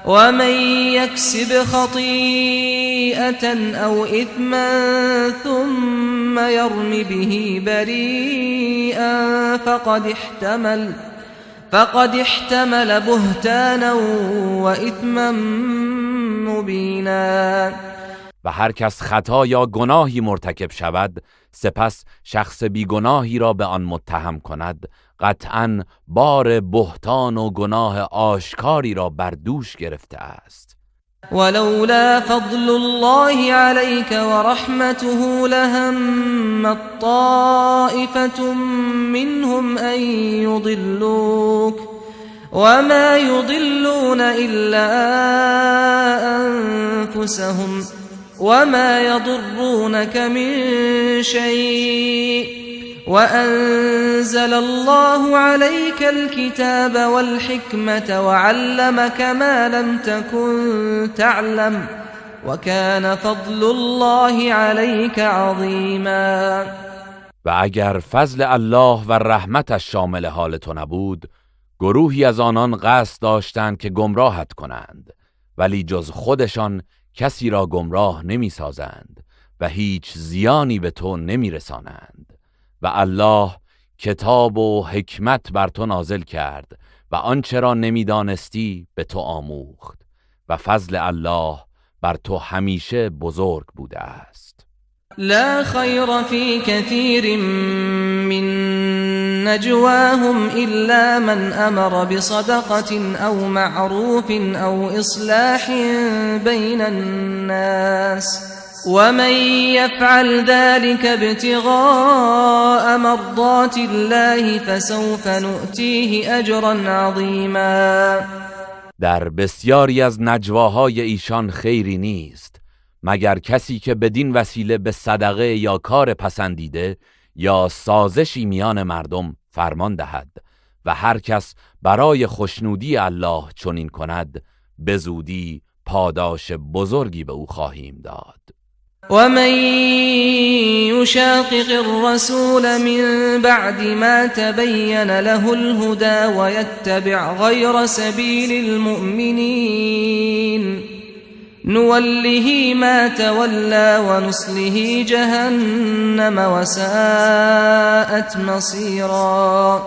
ومن يكسب خطيئة أو إثما ثم يرم به بريئا فقد احتمل بهتانا وإثما مبينا.
و هر کس خطا یا گناهی مرتکب شود سپس شخص بیگناهی را به آن متهم کند، قطعاً بار بهتان و گناه آشکاری را بر دوش گرفته است.
ولولا فضل الله عليك ورحمته لهم طائفة منهم أن يضلوك وما يضلون إلا أنفسهم وما يضرونك من شيء وأنزل الله عليك الكتاب والحكمة وعلمك ما لم تكن تعلم وكان فضل الله عليك عظيما.
و اگر فضل الله و رحمتش شامل حال تو نبود، گروهی از آنان قصد داشتند که گمراهت کنند، ولی جز خودشان کسی را گمراه نمی سازند و هیچ زیانی به تو نمیرسانند و الله کتاب و حکمت بر تو نازل کرد و آنچه را نمیدانستی به تو آموخت و فضل الله بر تو همیشه بزرگ بوده است.
لا خیر فی کثیر من نجواهم الا من امر بصدقة او معروف او اصلاح بین الناس ومن يفعل ذلك ابتغاء مرضات الله فسوف نؤتيه اجرا عظیما.
در بسیاری از نجواهای ایشان خیری نیست مگر کسی که بدین وسیله به صدقه یا کار پسندیده یا سازشی میان مردم فرمان دهد و هر کس برای خوشنودی الله چنین کند به زودی پاداش بزرگی به او خواهیم داد.
ومن يشاقق الرسول من بعد ما تبين له الهدى ويتبع غير سبيل المؤمنين نوله ما تولى ونصله جهنم وساءت مصيرا.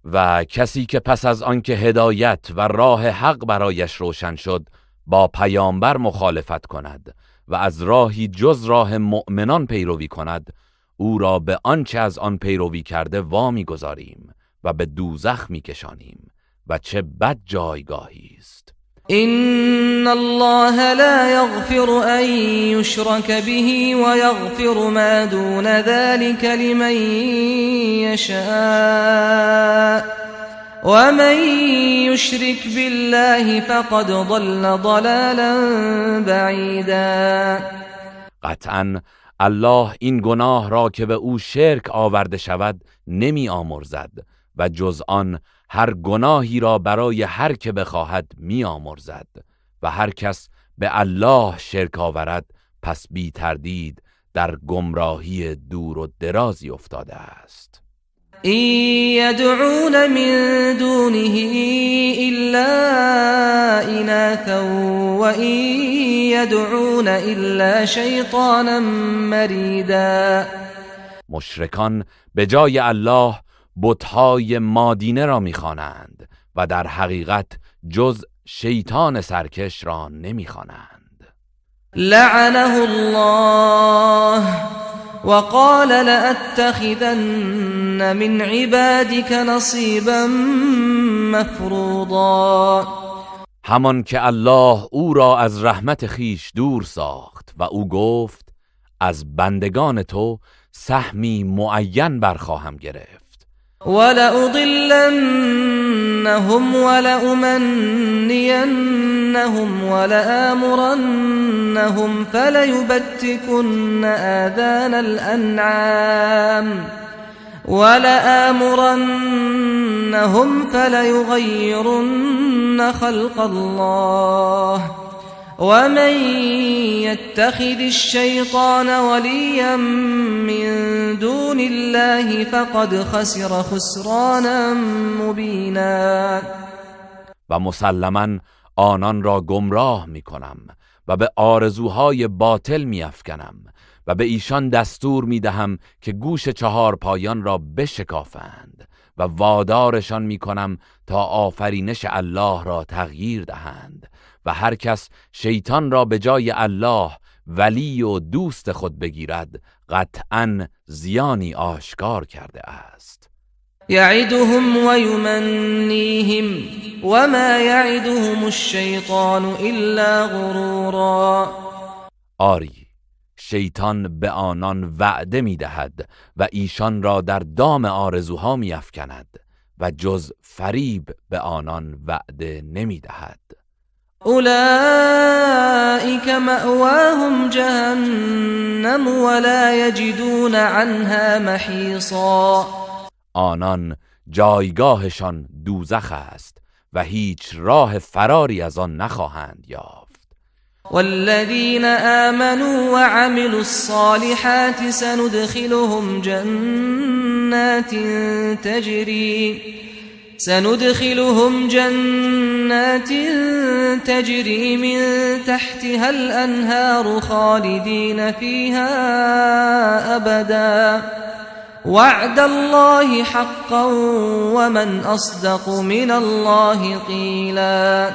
و کسی که پس از آنکه هدایت و راه حق برایش روشن شد با پیامبر مخالفت کند و از راهی جز راه مؤمنان پیروی کند او را به آنچه از آن پیروی کرده وامی گذاریم و به دوزخ میکشانیم و چه بد جایگاهی است.
إن الله لا يغفر أن يشرك به ويغفر ما دون ذلك لمن يشاء ومن يشرك بالله فقد ضل ضلالا بعيدا.
قطعا الله این گناه را که به او شرک آورده شود نمی آمرزد و جز آن هر گناهی را برای هر که بخواهد می آمرزد و هر کس به الله شرک آورد پس بی تردید در گمراهی دور و درازی افتاده است.
إن يدعون من دونه إلا إناثا وإن يدعون إلا شيطانا مريدا.
مشرکان به جای الله بت‌های مادینه را می‌خوانند و در حقیقت جز شیطان سرکش را نمی‌خوانند.
لعنه الله وقال لأتخذن من عبادك نصيبا مفروضا.
همان که الله او را از رحمت خیش دور ساخت و او گفت از بندگان تو سهمی معین برخواهم گرفت.
ولأضلنهم ولأمنينهم ولآمرنهم فليبتكن آذان الأنعام ولآمرنهم فليغيرن خلق الله ومن يتخذ الشيطان وليا من دون الله فقد خسر خسرانا مبینا.
و مسلما آنان را گمراه می کنم و به آرزوهای باطل می افکنم و به ایشان دستور می دهم که گوش چهار پایان را بشکافند و وادارشان می کنم تا آفرینش الله را تغییر دهند و هر کس شیطان را به جای الله ولی و دوست خود بگیرد قطعاً زیانی آشکار کرده است.
یعدهم و یمنیهم وما یعدهم الشیطان الا غرورا.
آری شیطان به آنان وعده می دهد و ایشان را در دام آرزوها می افکند و جز فریب به آنان وعده نمی دهد.
اولئک مأواهم جهنم ولا یجدون عنها محیصا.
آنان جایگاهشان دوزخ است و هیچ راه فراری از آن نخواهند یافت.
والذین آمنوا وعملوا الصالحات سندخلهم جنات سندخلهم جنات تجري من تحتها الأنهار خالدين فيها أبدا وعد الله حقا ومن أصدق من الله قیلا.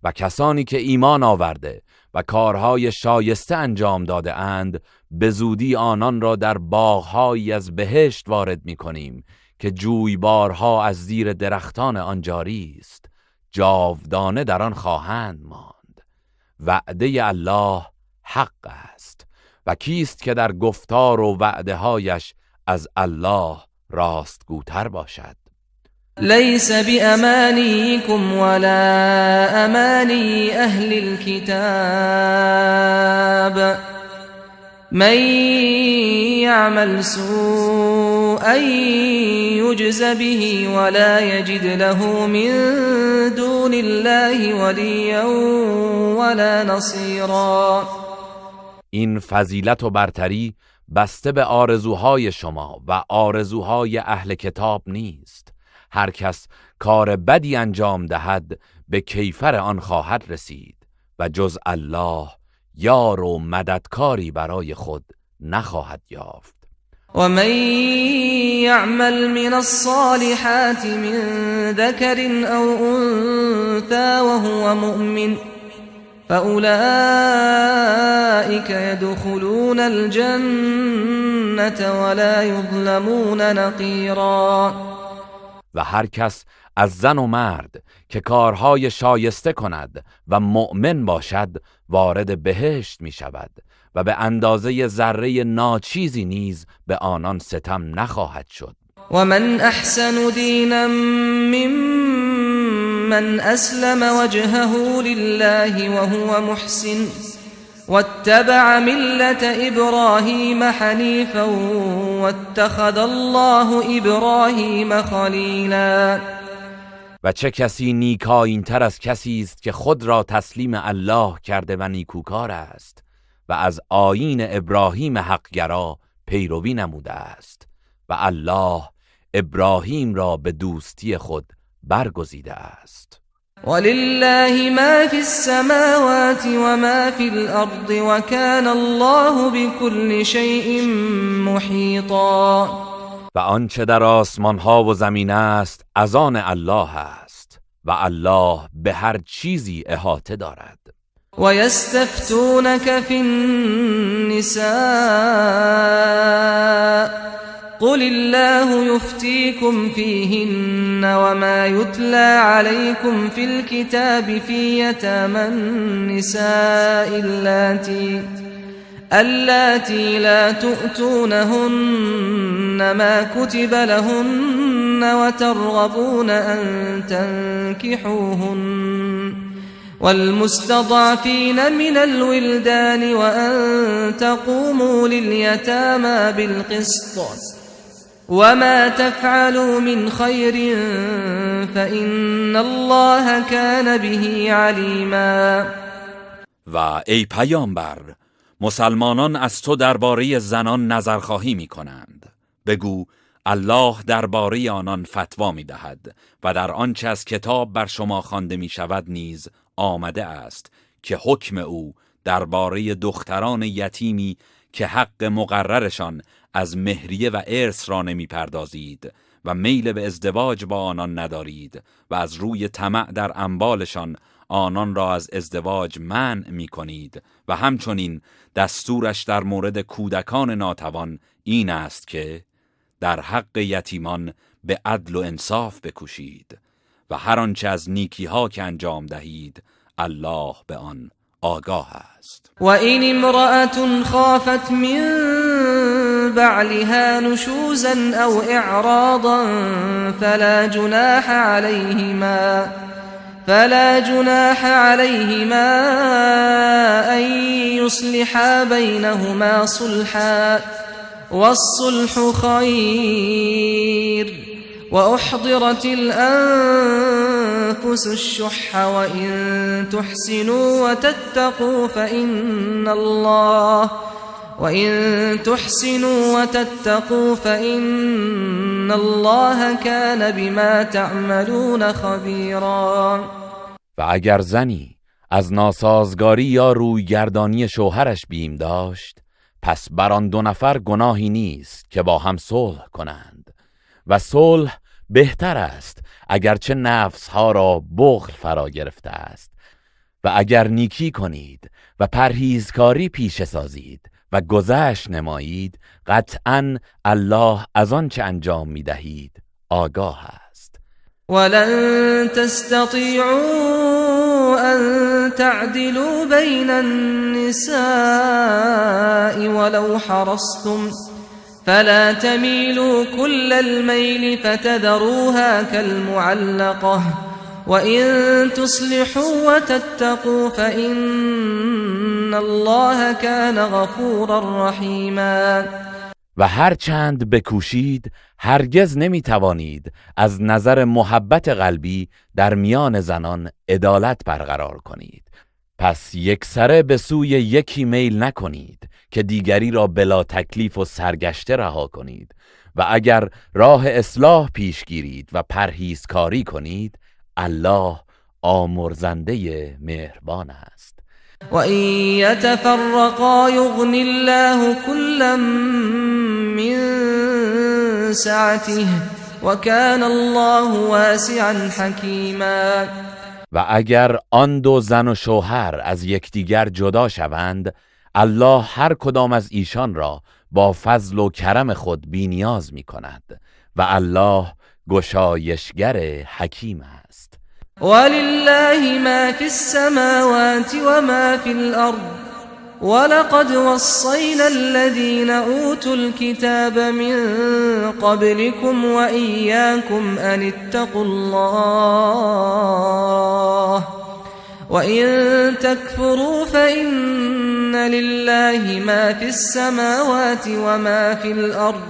و کسانی که ایمان آورده و کارهای شایسته انجام داده اند به زودی آنان را در باغ‌هایی از بهشت وارد می‌کنیم که جویبارها از زیر درختان آن جاری است، جاودانه در آن خواهند ماند. وعده الله حق است و کیست که در گفتار و وعده هایش از الله راستگوتر باشد؟
ليس بأمانيكم ولا أماني أهل الكتاب من يعمل سوءا يجز به ولا يجد له من دون الله وليا ولا نصيرا.
این فضیلت و برتری بسته به آرزوهای شما و آرزوهای اهل کتاب نیست. هر کس کار بدی انجام دهد به کیفر آن خواهد رسید و جز الله یار و مددکاری برای خود نخواهد یافت.
و من یعمل من الصالحات من ذکر او انثى وهو مؤمن فأولئك يدخلون الجنة ولا يظلمون نقیرا.
و هر کس از زن و مرد که کارهای شایسته کند و مؤمن باشد وارد بهشت می شود و به اندازه ذره ناچیزی نیز به آنان ستم نخواهد شد.
و من احسن دینا ممن اسلم وجهه لله وهو محسن واتبع ملة ابراهیم حنیفا واتخذ الله ابراهیم خلیلا.
و چه کسی نیکایین تر از کسی است که خود را تسلیم الله کرده و نیکوکار است و از آیین ابراهیم حقگرا پیروی نموده است و الله ابراهیم را به دوستی خود برگزیده است.
ولله ما فی السماوات و ما فی الارض و کان الله بكل شیء محیطا.
و آنچه در آسمان ها و زمین است از آن الله است و الله به هر چیزی احاطه دارد.
و یستفتونک فی النساء قل الله يفتيكم فيهن وما يتلى عليكم في الكتاب في يتامى النساء اللاتي لا تؤتونهن ما كتب لهن وترغبون أن تنكحوهن والمستضعفين من الولدان وأن تقوموا لليتامى بالقسط وما تفعلوا من خير فإن الله كان به عليما.
و ای پیامبر، مسلمانان از تو درباره زنان نظرخواهی می کنند. بگو الله درباره آنان فتوا می دهد و در آنچه از کتاب بر شما خوانده می شود نیز آمده است که حکم او درباره دختران یتیمی که حق مقررشان از مهریه و ارث را نمی پردازید و میل به ازدواج با آنان ندارید و از روی طمع در اموالشان آنان را از ازدواج منع می کنید و همچنین دستورش در مورد کودکان ناتوان این است که در حق یتیمان به عدل و انصاف بکوشید و هر آنچه از نیکی ها که انجام دهید الله به آن آگاه است.
و این امرأة خافت من بعلها نشوزا او اعراضا فلا جناح عليهما ان يصلحا بينهما صلحا والصلح خير وأحضرت الأنفس الشح وإن تحسنوا وتتقوا وَإِن تُحْسِنُوا وَتَتَّقُوا فَإِنَّ اللَّهَ كَانَ بِمَا تَعْمَلُونَ خَبِيرًا.
و اگر زنی از ناسازگاری یا رویگردانی شوهرش بیم داشت، پس بر آن دو نفر گناهی نیست که با هم صلح کنند و صلح بهتر است اگرچه نفسها را بخل فرا گرفته است. و اگر نیکی کنید و پرهیزکاری پیشه سازید و گذشت نمایید، قطعاً الله از آن چه انجام می دهید آگاه است.
ولن تستطيعوا أن تعدلوا بين النساء ولو حرصتم فلا تميلوا كل الميل فتذروها كالمعلقة وإن تصلحوا وتتقوا فإن الله كان غفورا رحيما.
و هر چند بکوشید هرگز نمی توانید از نظر محبت قلبی در میان زنان عدالت برقرار کنید. پس یکسره به سوی یکی میل نکنید که دیگری را بلا تکلیف و سرگشته رها کنید و اگر راه اصلاح پیش گیرید و پرهیزکاری کنید، الله آمرزنده مهربان است.
وَإِن يَتَفَرَّقَا يُغْنِ اللَّهُ كُلًّا مِّن سَعَتِهِ وَكَانَ اللَّهُ وَاسِعًا حَكِيمًا.
و اگر آن دو زن و شوهر از یکدیگر جدا شوند، الله هر کدام از ایشان را با فضل و کرم خود بی‌نیاز می‌کند و الله گشایشگر حکیم است.
ولله ما في السماوات وما في الأرض ولقد وصينا الذين أوتوا الكتاب من قبلكم وإياكم أن اتقوا الله وإن تكفروا فإن لله ما في السماوات وما في الأرض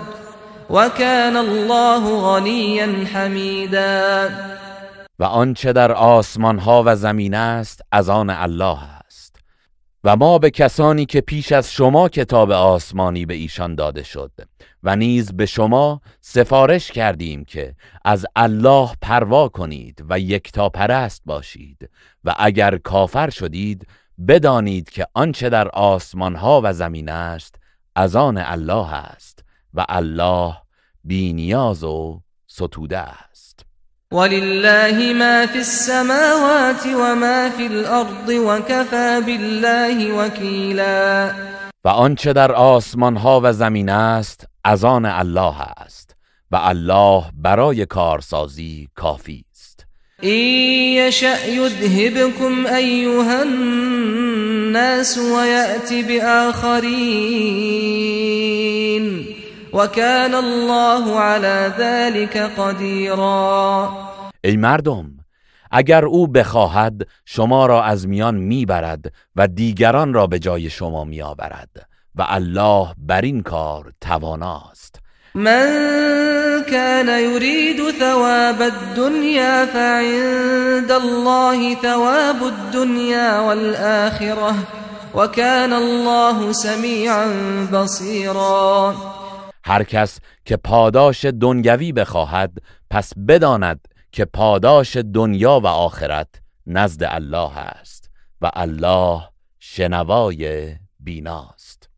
وكان الله غنيا حميدا.
و آنچه در آسمان ها و زمین است از آن الله است و ما به کسانی که پیش از شما کتاب آسمانی به ایشان داده شد و نیز به شما سفارش کردیم که از الله پروا کنید و یکتا پرست باشید و اگر کافر شدید بدانید که آنچه در آسمان ها و زمین است از آن الله است و الله بی‌نیاز و ستوده است.
ولله ما في السماوات وما في الأرض وكفى بالله وكيلا.
و آنچه در آسمان ها و زمین است از آن الله است و الله برای کارسازی کافی است.
إن يشأ يذهبكم أيها الناس ويأت بآخرين وكان الله على ذلك قديرا.
ای مردم، اگر او بخواهد شما را از میان میبرد و دیگران را به جای شما میآورد و الله بر این کار تواناست.
من كان يريد ثواب الدنيا فعند الله ثواب الدنيا والآخرة وكان الله سميعا بصيرا.
هر کس که پاداش دنیوی بخواهد پس بداند که پاداش دنیا و آخرت نزد الله است و الله شنوای بیناست.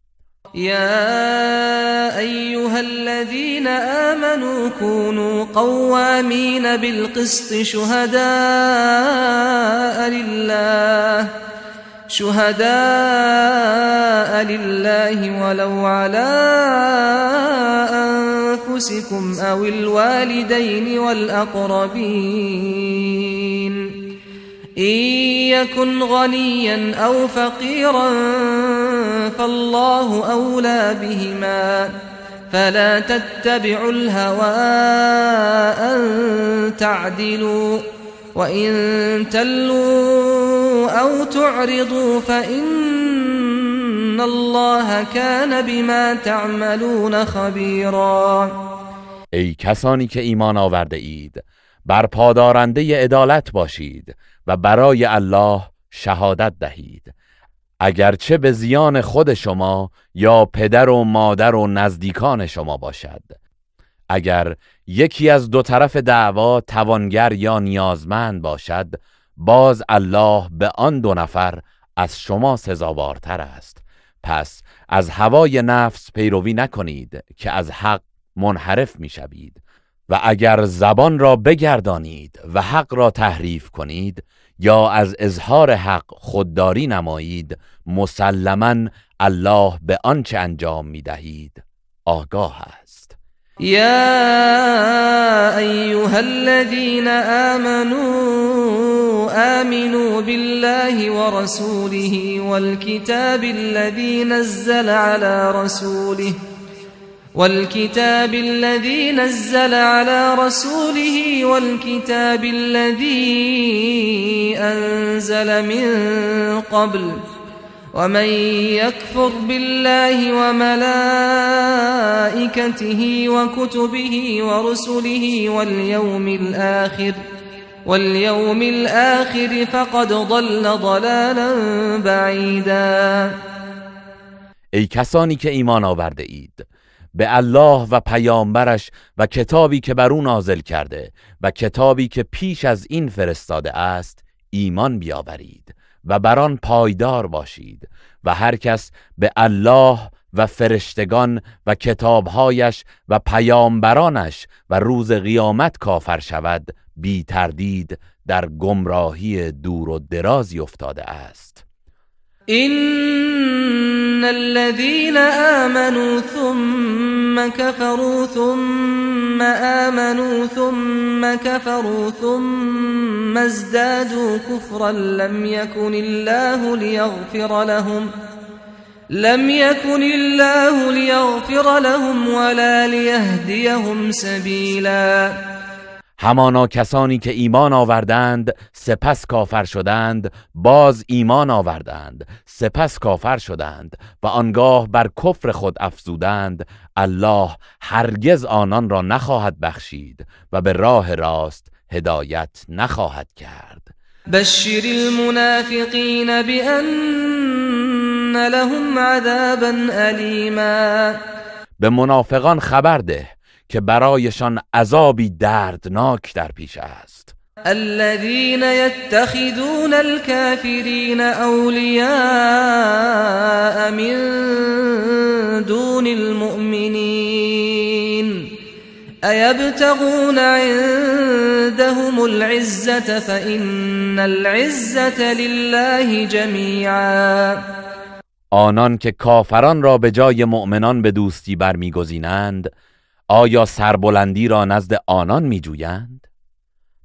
يا أيها الذين آمنوا كونوا قوامين بالقسط شهداء لله ولو على أنفسكم أو الوالدين والأقربين إن يكن غنيا أو فقيرا فالله أولى بهما فلا تتبعوا الهوى أن تعدلوا وإن تلوا أو تعرضوا فإن الله كان بما تعملون خبيرا.
ای کسانی که ایمان آورده اید، بر پادارنده عدالت باشید و برای الله شهادت دهید. اگرچه به زیان خود شما یا پدر و مادر و نزدیکان شما باشد. اگر یکی از دو طرف دعوا توانگر یا نیازمند باشد، باز الله به آن دو نفر از شما سزاوارتر است. پس از هوای نفس پیروی نکنید که از حق منحرف می‌شوید، و اگر زبان را بگردانید و حق را تحریف کنید یا از اظهار حق خودداری نمایید، مسلماً الله به آنچه انجام می‌دهید آگاه است.
یا ایها الذین آمنوا بالله ورسوله والكتاب الذي نزل على رسوله والكتاب الذي أنزل من قبل ومن يكفر بالله وملائكته وكتبه ورسله واليوم الآخر فقد ضل ضلالا بعيدا.
ای کسانی که ایمان آورده اید، به الله و پیامبرش و کتابی که بر او نازل کرده و کتابی که پیش از این فرستاده است ایمان بیاورید و بر آن پایدار باشید، و هر کس به الله و فرشتگان و کتابهایش و پیامبرانش و روز قیامت کافر شود، بی تردید در گمراهی دور و درازی افتاده است.
إن الذين آمنوا ثم كفروا ثم آمنوا ثم كفروا ثم ازدادوا كفرا لم يكن الله ليغفر لهم ولا ليهديهم سبيلا.
همانا کسانی که ایمان آوردند سپس کافر شدند، باز ایمان آوردند سپس کافر شدند و آنگاه بر کفر خود افزودند، الله هرگز آنان را نخواهد بخشید و به راه راست هدایت نخواهد کرد.
بشر المنافقین بأن لهم عذابا ألیما.
به منافقان خبر ده که برایشان عذابی دردناک در پیش است.
الذين يتخذون الكافرين أولياء من دون المؤمنين أيبتغون عندهم العزة فإن العزة لله جميعا.
آنان که کافران را به جای مؤمنان به دوستی برمیگزینند، آیا سربلندی را نزد آنان میجویند؟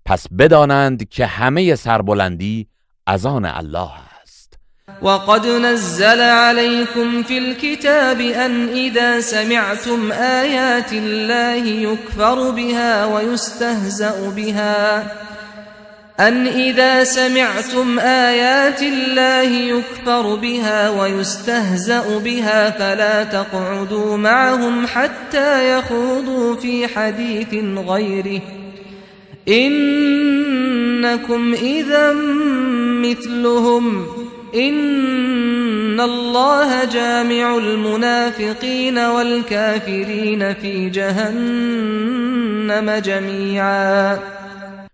پس بدانند که همه سربلندی از آن الله است.
وقد نزل عليكم في الكتاب أن إذا سمعتم آيات الله يكفر بها ويستهزأ بها فلا تقعدوا معهم حتى يخوضوا في حديث غيره إنكم إذا مثلهم إن الله جامع المنافقين والكافرين في جهنم جميعا.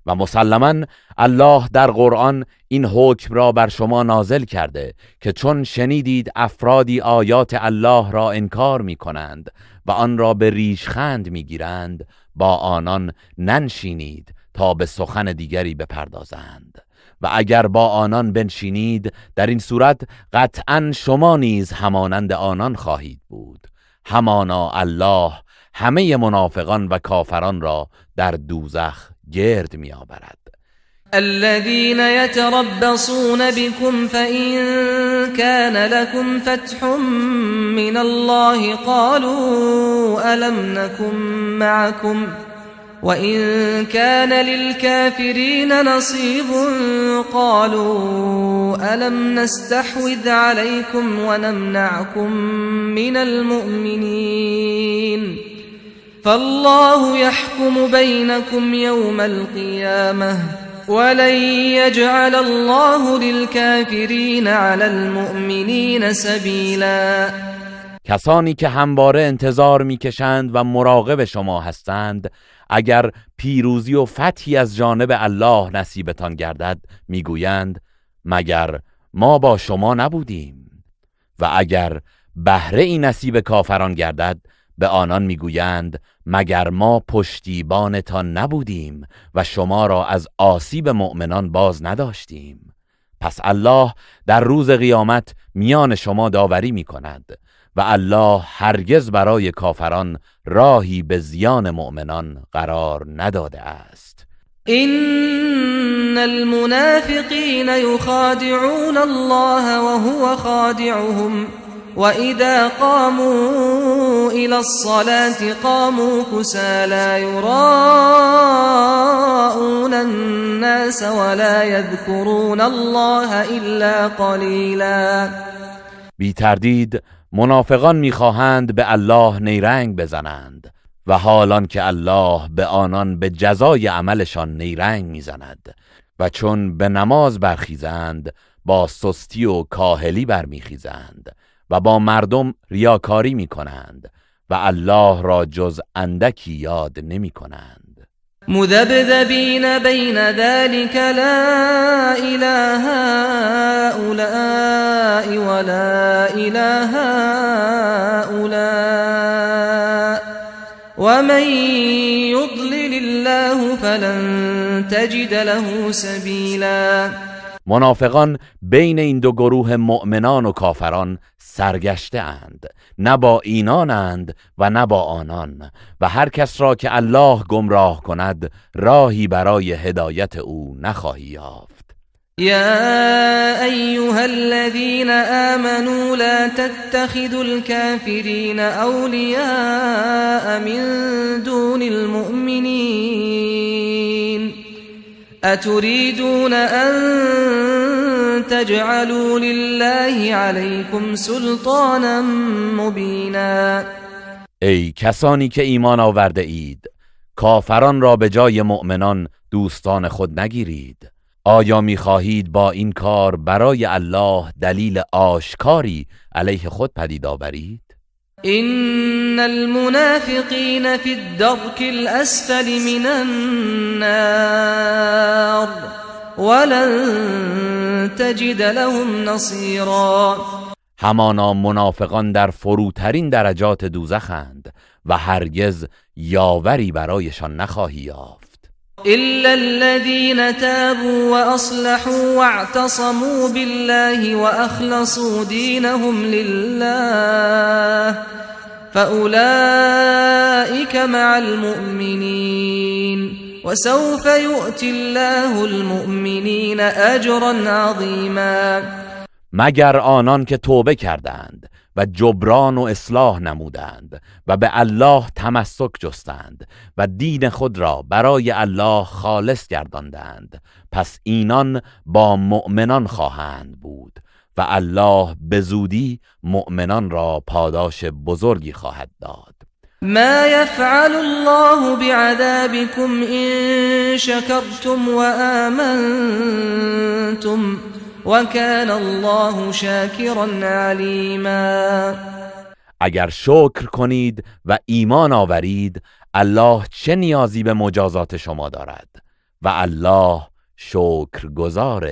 و مسلماً الله در قرآن این حکم را بر شما نازل کرده که چون شنیدید افرادی آیات الله را انکار می کنند و آن را به ریشخند می گیرند، با آنان ننشینید تا به سخن دیگری بپردازند، و اگر با آنان بنشینید در این صورت قطعاً شما نیز همانند آنان خواهید بود. همانا الله همه منافقان و کافران را در دوزخ گرد می آورد.
الذين يتربصون بكم فإن كان لكم فتح من الله قالوا ألم نكن معكم وإن كان للكافرين نصيب قالوا ألم نستحوذ عليكم ونمنعكم من المؤمنين فالله يحكم بينكم يوم القيامة ولن يجعل الله للكافرين على المؤمنين سبیلا.
کسانی که همواره انتظار میکشند و مراقب شما هستند، اگر پیروزی و فتحی از جانب الله نصیبتان گردد میگویند مگر ما با شما نبودیم؟ و اگر بهره ای نصیب کافران گردد به آنان میگویند مگر ما پشتیبانتان نبودیم و شما را از آسیب مؤمنان باز نداشتیم؟ پس الله در روز قیامت میان شما داوری میکند و الله هرگز برای کافران راهی به زیان مؤمنان قرار نداده است.
إن المنافقين يخادعون الله وهو خادعهم وإذا قاموا إلى الصلاة قاموا كسالى يراءون الناس ولا يذكرون الله إلا قليلا.
بی تردید منافقان میخواهند به الله نیرنگ بزنند و حالان که الله به آنان به جزای عملشان نیرنگ میزند و چون به نماز برخیزند با سستی و کاهلی برمیخیزند و با مردم ریاکاری میکنند و الله را جز اندکی یاد نمیکنند.
مذبذبین بین ذلك لا اله هؤلاء ولا اله هؤلاء ومن يضلل الله فلن تجد له سبیلا.
منافقان بین این دو گروه مؤمنان و کافران سرگشته اند، نه با اینانند و نه با آنان، و هر کس را که الله گمراه کند راهی برای هدایت او نخواهی یافت.
يا أيها الذين آمنوا لا تتخذوا الكافرين أولياء من دون المؤمنين أتريدون أن تجعلوا لله عليكم سلطانا مبينا.
ای کسانی که ایمان آورده اید، کافران را به جای مؤمنان دوستان خود نگیرید. آیا می‌خواهید با این کار برای الله دلیل آشکاری علیه خود پدید آورید؟
إن المنافقين في الدرك الأسفل من النار ولن تجد لهم نصيرا.
همانا منافقان در فروترین درجات دوزخند و هرگز یاوری برایشان نخواهی یافت.
إلا الذين تابوا وأصلحوا واعتصموا بالله وأخلصوا دينهم لله فأولئك مع المؤمنين وسوف يؤتي الله المؤمنين أجرا عظيما.
مگر آنان که توبه کردند و جبران و اصلاح نمودند و به الله تمسک جستند و دین خود را برای الله خالص گرداندند، پس اینان با مؤمنان خواهند بود و الله به زودی مؤمنان را پاداش بزرگی خواهد داد.
ما يفعل الله بعذابكم إن شكرتم وآمنتم وكان الله شاكرا عليما.
اگر شکر کنید و ایمان آورید، الله چه نیازی به مجازات شما دارد و الله شکرگزار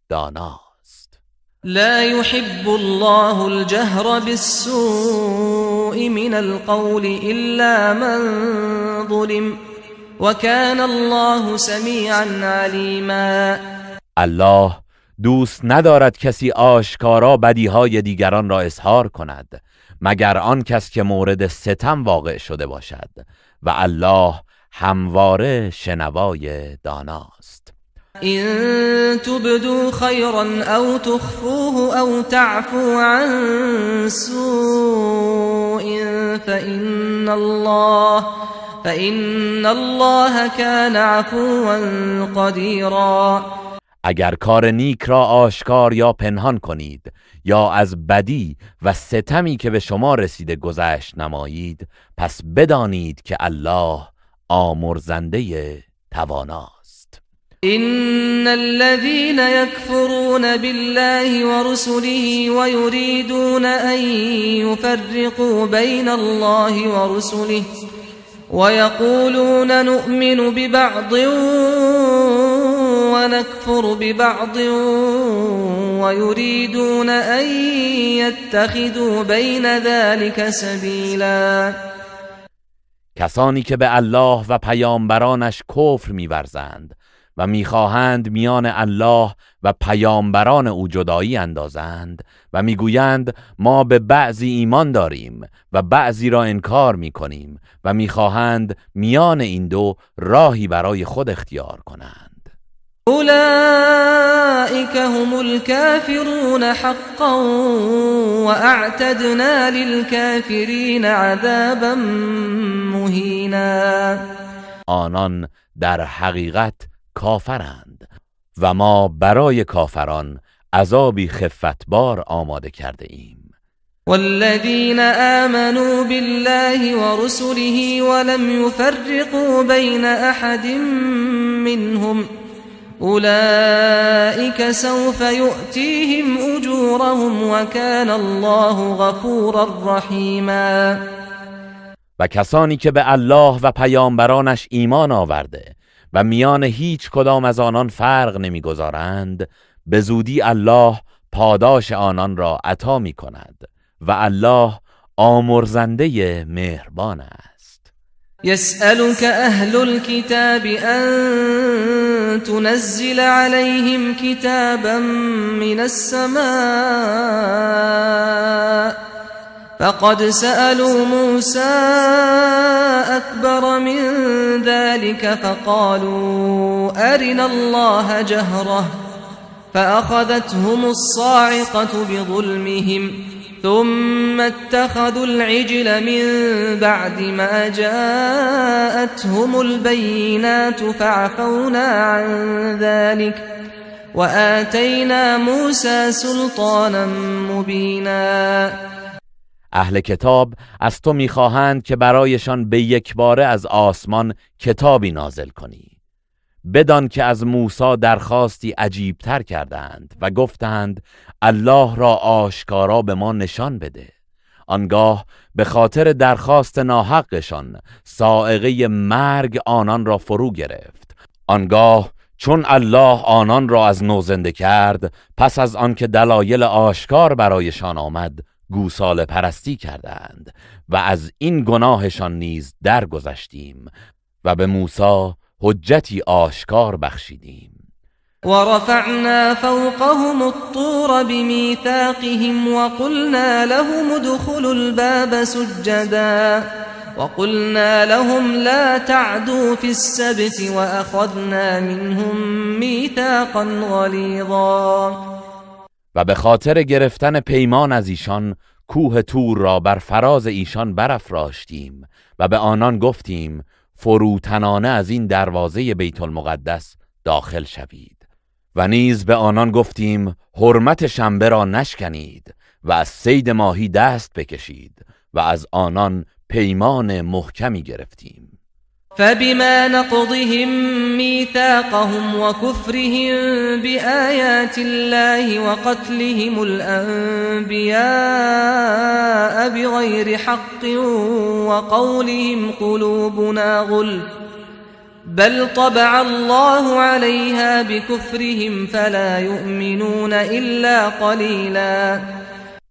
داناست.
لا يحب الله الجهر بالسوء من القول إلا من ظلم وكان الله سميعا عليما.
الله دوست ندارد کسی آشکارا بدیهای دیگران را اظهار کند مگر آن کس که مورد ستم واقع شده باشد و الله همواره شنوای داناست.
إن تبدوا خيرا أو تخفوه أو تعفو عن سوء فإن الله كان عفوا قديرا.
اگر کار نیک را آشکار یا پنهان کنید یا از بدی و ستمی که به شما رسیده گذشت نمایید، پس بدانید که الله آمرزنده تواناست.
إن الذين يكفرون بالله ورسله ويريدون أن يفرقوا بين الله ورسله ويقولون نؤمن ببعض ونكفر ببعض ويريدون أن يتخذوا بين ذلك سبیلا.
کسانی که به الله و پیامبرانش کفر می‌ورزند و می‌خواهند میان الله و پیامبران او جدایی اندازند و میگویند ما به بعضی ایمان داریم و بعضی را انکار می‌کنیم و می‌خواهند میان این دو راهی برای خود اختیار کنند.
أولئك هم الكافرون حقا وأعتدنا للكافرين عذابا مهینا.
آنان در حقیقت کافرند و ما برای کافران عذابی خفتبار آماده کرده ایم.
والذين آمنوا بالله ورسله ولم يفرقوا بين أحد منهم أولئك سوف يؤتيهم أجورهم وكان الله غفورا رحيما.
و کسانی که به الله و پیامبرانش ایمان آورده و میان هیچ کدام از آنان فرق نمیگذارند، به زودی الله پاداش آنان را عطا می کند و الله آمرزنده مهربان است.
يسألك أهل الكتاب أن تنزل عليهم كتابا من السماء فقد سألوا موسى أكبر من ذلك فقالوا أرنا الله جهرة فأخذتهم الصاعقة بظلمهم ثم اتخذوا العجل من بعد ما جاءتهم البينات فعفونا عن ذلك وآتينا موسى سلطانا مبینا.
اهل کتاب از تو میخواهند که برایشان به یک باره از آسمان کتابی نازل کنی. بدان که از موسی درخواستی عجیبتر کردند و گفتند الله را آشکارا به ما نشان بده. آنگاه به خاطر درخواست ناحقشان صاعقه مرگ آنان را فرو گرفت. آنگاه چون الله آنان را از نو زنده کرد، پس از آنکه دلایل آشکار برایشان آمد گوساله پرستی کردند و از این گناهشان نیز درگذشتیم و به موسی حجتی آشکار بخشیدیم.
ورفعنا فوقهم الطور بميثاقهم وقلنا لهم ادخلوا الباب سجدا وقلنا لهم لا تعدوا في السبت وأخذنا منهم ميثاقا غليظا.
و به خاطر گرفتن پیمان از ایشان کوه طور را بر فراز ایشان برافراشتیم و به آنان گفتیم فروتنانه از این دروازه بیت المقدس داخل شوید و نیز به آنان گفتیم حرمت شنبه را نشکنید و از صید ماهی دست بکشید و از آنان پیمان محکمی گرفتیم.
فبما نقضهم ميثاقهم وكفرهم بآيات الله وقتلهم الأنبياء بغير حق وقولهم قلوبنا غلف بل طبع الله عليها بكفرهم فلا يؤمنون إلا قليلا.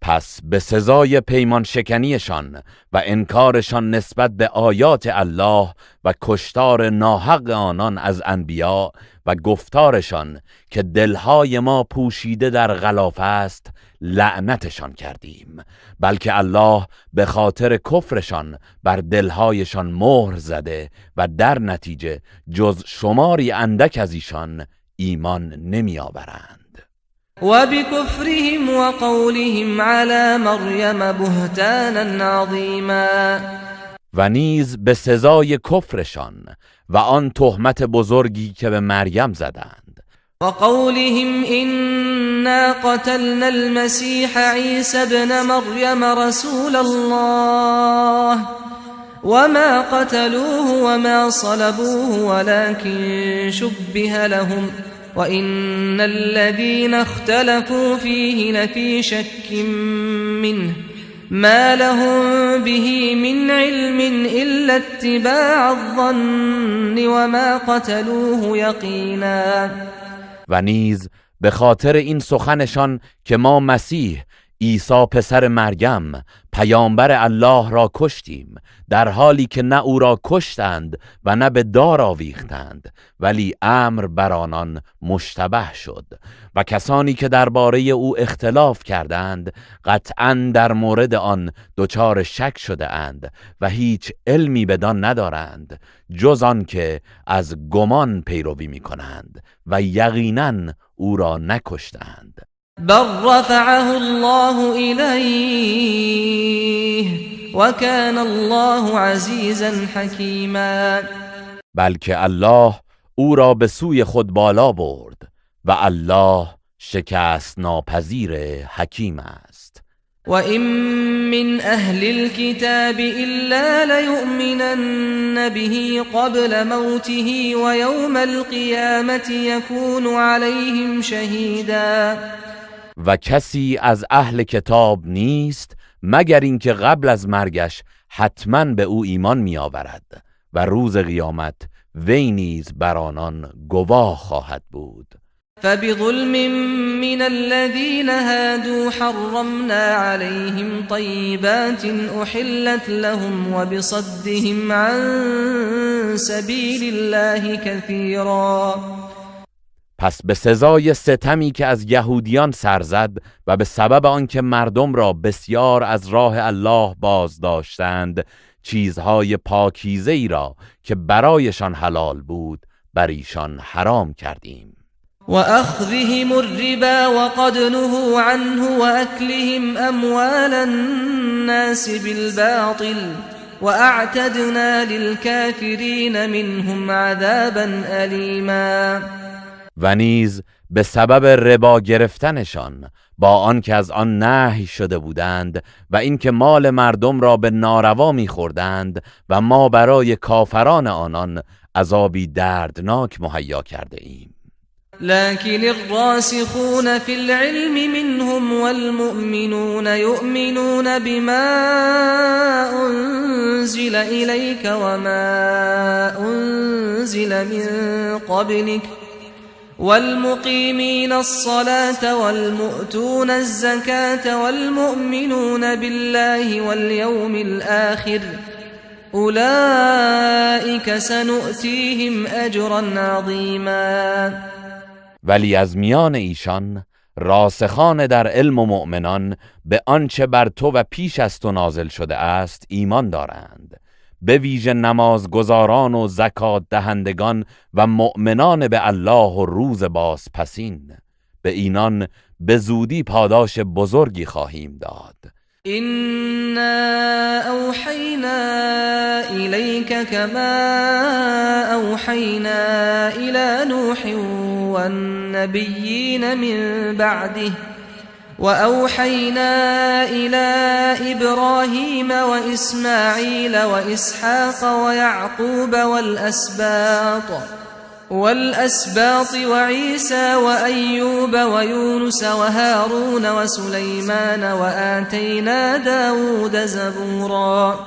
پس به سزای پیمان شکنیشان و انکارشان نسبت به آیات الله و کشتار ناحق آنان از انبیا و گفتارشان که دلهای ما پوشیده در غلاف است لعنتشان کردیم، بلکه الله به خاطر کفرشان بر دلهایشان مهر زده و در نتیجه جز شماری اندک از ایشان ایمان نمی آورند.
وبكفرهم وقولهم على مريم بهتانا عظيما.
و نیز به سزای کفرشان و آن تهمت بزرگی که به مریم زدند.
وقولهم إنا قتلنا المسيح عيسى ابن مريم رسول الله وما قتلوه وما صلبوه ولكن شبه لهم وإن الذين اختلفوا فيه لفي شك منه ما لهم به من علم إلا اتباع الظن وما قتلوه یقینا.
و نیز به خاطر این سخنشان که ما مسیح عیسی پسر مریم پیامبر الله را کشتیم، در حالی که نه او را کشتند و نه به دار آویختند، ولی امر بر آنان مشتبه شد و کسانی که درباره او اختلاف کردند قطعاً در مورد آن دچار شک شده اند و هیچ علمی بدان ندارند جز آن که از گمان پیروی می کنند و یقیناً او را نکشتند.
بل رفعه الله إليه وكان الله عزیزا حکیما.
بلکه الله او را به سوی خود بالا برد و الله شکست ناپذیر حکیم است.
وَإِن مِّنْ أَهْلِ الْكِتَابِ إِلَّا لَيُؤْمِنَنَّ بِهِ قَبْلَ مَوْتِهِ وَيَوْمَ الْقِيَامَةِ يَكُونُ عَلَيْهِمْ شَهِيدًا.
و کسی از اهل کتاب نیست مگر اینکه قبل از مرگش حتما به او ایمان می آورد و روز قیامت وی نیز بر آنان گواه خواهد بود.
فبظلم من الذين هادوا حرمنا عليهم طيبات أحلت لهم وبصدهم عن سبيل الله كثيرا.
پس به سزای ستمی که از یهودیان سر زد و به سبب آنکه مردم را بسیار از راه الله باز داشتند، چیزهای پاکیزه‌ای را که برایشان حلال بود بر ایشان حرام کردیم.
وأخذهم الربا وقد نهوا عنه وأكلهم أموال الناس بالباطل وأعتدنا للكافرين منهم عذابا أليما.
و نیز به سبب ربا گرفتنشان با آنکه از آن نهی شده بودند و اینکه مال مردم را به ناروا می‌خوردند و ما برای کافران آنان عذابی دردناک مهیا کرده ایم.
لكن الراسخون في العلم منهم والمؤمنون يؤمنون بما أنزل إليك وما أنزل من قبلك والمقيمين الصلاة والمؤتون الزكاة والمؤمنون بالله واليوم الآخر أولئك سنؤتيهم أجرا عظيما.
ولی از میان ایشان راسخان در علم و مؤمنان به آنچه بر تو و پیش از تو نازل شده است ایمان دارند، به ویژه نمازگزاران و زکات دهندگان و مؤمنان به الله و روز بازپسین، به اینان به زودی پاداش بزرگی خواهیم داد.
إنا أوحينا إليك كما أوحينا إلى نوح والنبيين من بعده وأوحينا إلى إبراهيم وإسماعيل وإسحاق ويعقوب والأسباط وعيسى وأيوب ويونس وهارون وسليمان وآتينا داود زبورا.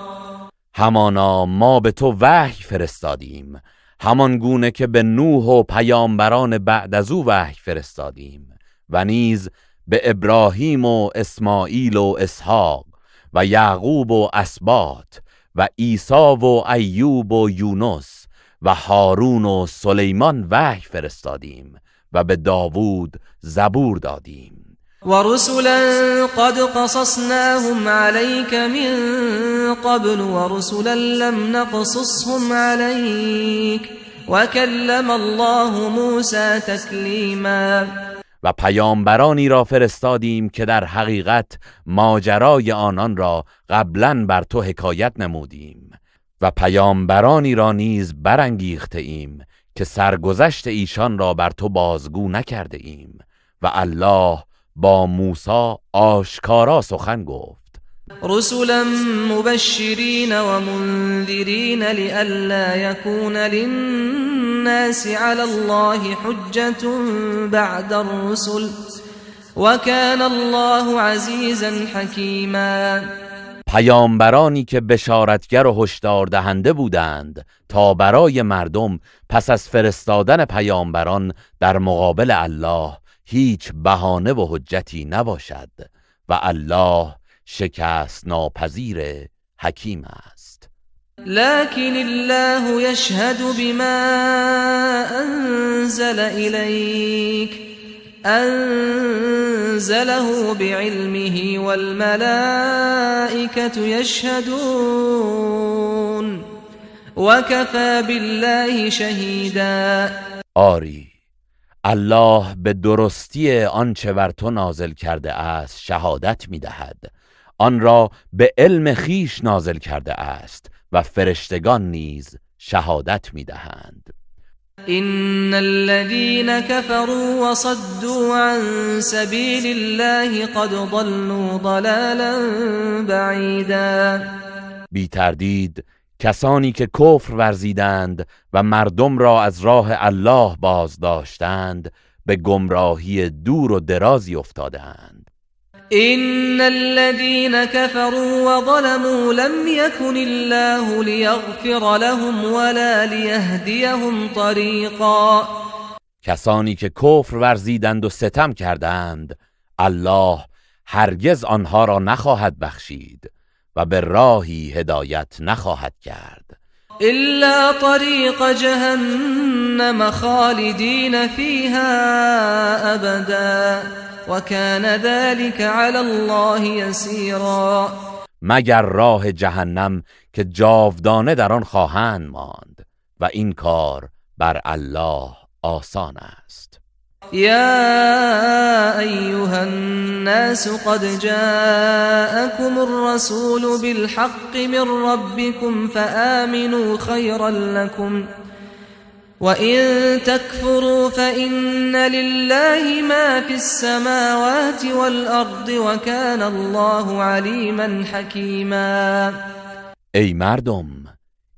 همانا ما به تو وحی فرستادیم، همان گونه که به نوح و پیامبران بعد از او وحی فرستادیم، و نیز به ابراهیم و اسماعیل و اسحاق و یعقوب و اسباط و عیسی و ایوب و یونس و هارون و سلیمان وحی فرستادیم و به داوود زبور دادیم.
و رسلا قد قصصناهم عليك من قبل و رسلا لم نقصصهم عليك وكلم الله موسى تکلیما.
و پیامبرانی را فرستادیم که در حقیقت ماجرای آنان را قبلا بر تو حکایت نمودیم و پیامبرانی را نیز برانگیخته ایم که سرگذشت ایشان را بر تو بازگو نکرده ایم و الله با موسی آشکارا سخن گفت.
رسلا مبشرين ومنذرين لئلا يكون للناس على الله حجة بعد الرسل وكان الله عزيزا حكيما.
پیامبرانی که بشارتگر و هشدار دهنده بودند تا برای مردم پس از فرستادن پیامبران در مقابل الله هیچ بهانه و حجتی نباشد و الله شکست ناپذیر حکیم است.
لكن الله يشهد بما أنزل إليك أنزله بعلمه والملائكة يشهدون وكفى بالله شهيدا.
آری، الله به درستی آنچه بر تو نازل کرده است شهادت می‌دهد. آن را به علم خیش نازل کرده است و فرشتگان نیز شهادت می‌دهند.
إن الذين كفروا وصدوا عن سبيل الله قد ضلوا ضلالا بعيدا.
بی تردید کسانی که کفر ورزیدند و مردم را از راه الله باز داشتند به گمراهی دور و درازی افتادند.
إن الذين كفروا وظلموا لم يكن الله ليغفر لهم ولا ليهديهم طريقا.
کسانی که کفر ورزیدند و ستم کردند الله هرگز آنها را نخواهد بخشید و به راهی هدایت نخواهد کرد
إلا طريق جهنم خالدين فيها أبدا وكان ذلك على الله يسيرا.
مگر راه جهنم که جاودانه در آن خواهند ماند و این کار بر الله آسان است.
يا أيها الناس قد جاءكم الرسول بالحق من ربكم فآمنوا خيرا لكم وإن تكفروا فإن لله ما في السماوات والأرض وكان الله عليما حكيما.
ای مردم،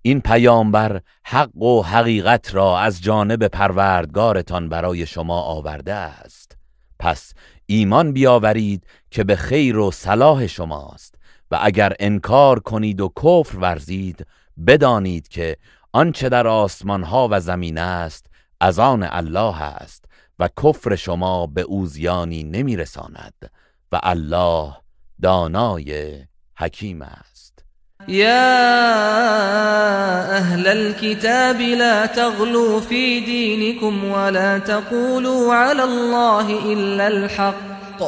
این پیامبر حق و حقیقت را از جانب پروردگارتان برای شما آورده است. پس ایمان بیاورید که به خیر و صلاح شماست و اگر انکار کنید و کفر ورزید بدانید که آنچه در آسمان ها و زمین است از آن الله است و کفر شما به او زیانی نمی رساند و الله دانای حکیم است.
يا أهل الكتاب لا تغلوا في دينكم ولا تقولوا على الله إلا الحق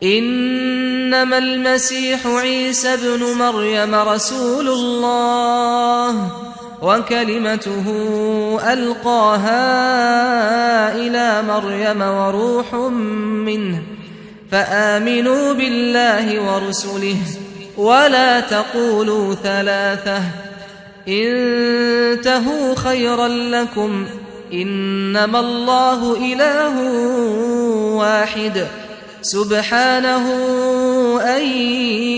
إنما المسيح عيسى ابن مريم رسول الله وكلمته ألقاها إلى مريم وروح منه فآمنوا بالله ورسله ولا تقولوا ثلاثة انتهوا خيرا لكم إنما الله إله واحد سبحانه أن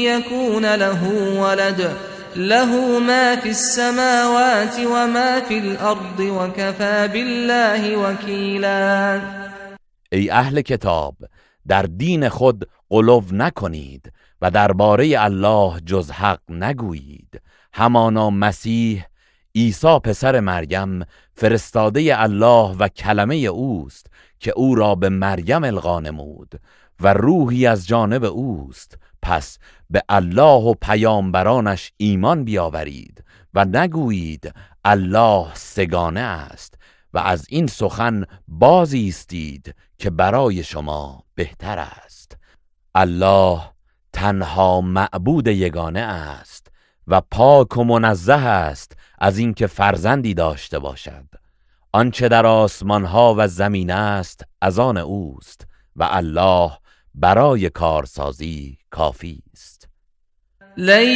يكون له ولد له ما في السماوات وما في الأرض وكفى بالله وكيلا.
ای اهل کتاب، در دین خود غلو نکنید و درباره الله جز حق نگویید. همانا مسیح عیسی پسر مریم فرستاده الله و کلمه اوست که او را به مریم القا نمود و روحی از جانب اوست. پس به الله و پیامبرانش ایمان بیاورید و نگویید الله سگانه است و از این سخن بازی ایستید که برای شما بهتر است. الله تنها معبود یگانه است و پاک و منزه است از اینکه فرزندی داشته باشد. آنچه در آسمان ها و زمین است از آن اوست و الله برای کارسازی کافی است.
لن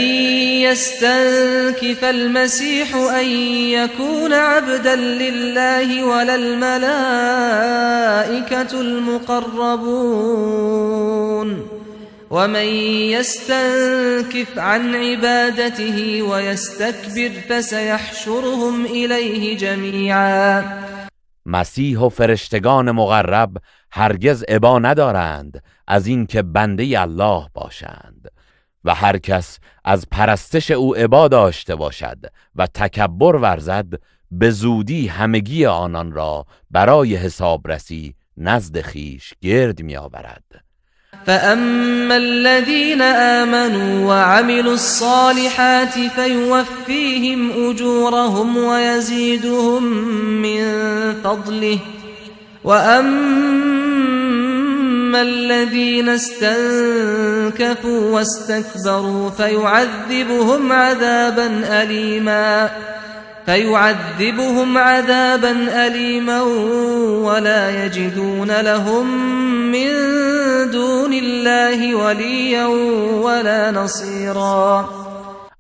يستنكف المسيح أن يكون عبدا لله ولا الملائكة المقربون ومن يستنكف عن عبادته ويستكبر فسيحشرهم إليه جميعا.
مسیح و فرشتگان مقرب هرگز ابا ندارند از این که بنده الله باشند و هر کس از پرستش او ابا داشته باشد و تکبر ورزد به زودی همگی آنان را برای حسابرسی نزد خویش گرد می آورد.
فأما الذين آمنوا وعملوا الصالحات فيوفيهم أجورهم ويزيدهم من فضله وأما الذين استنكفوا واستكبروا فيعذبهم عذابا أليما ولا يجدون لهم من دون الله وليا ولا نصيرا.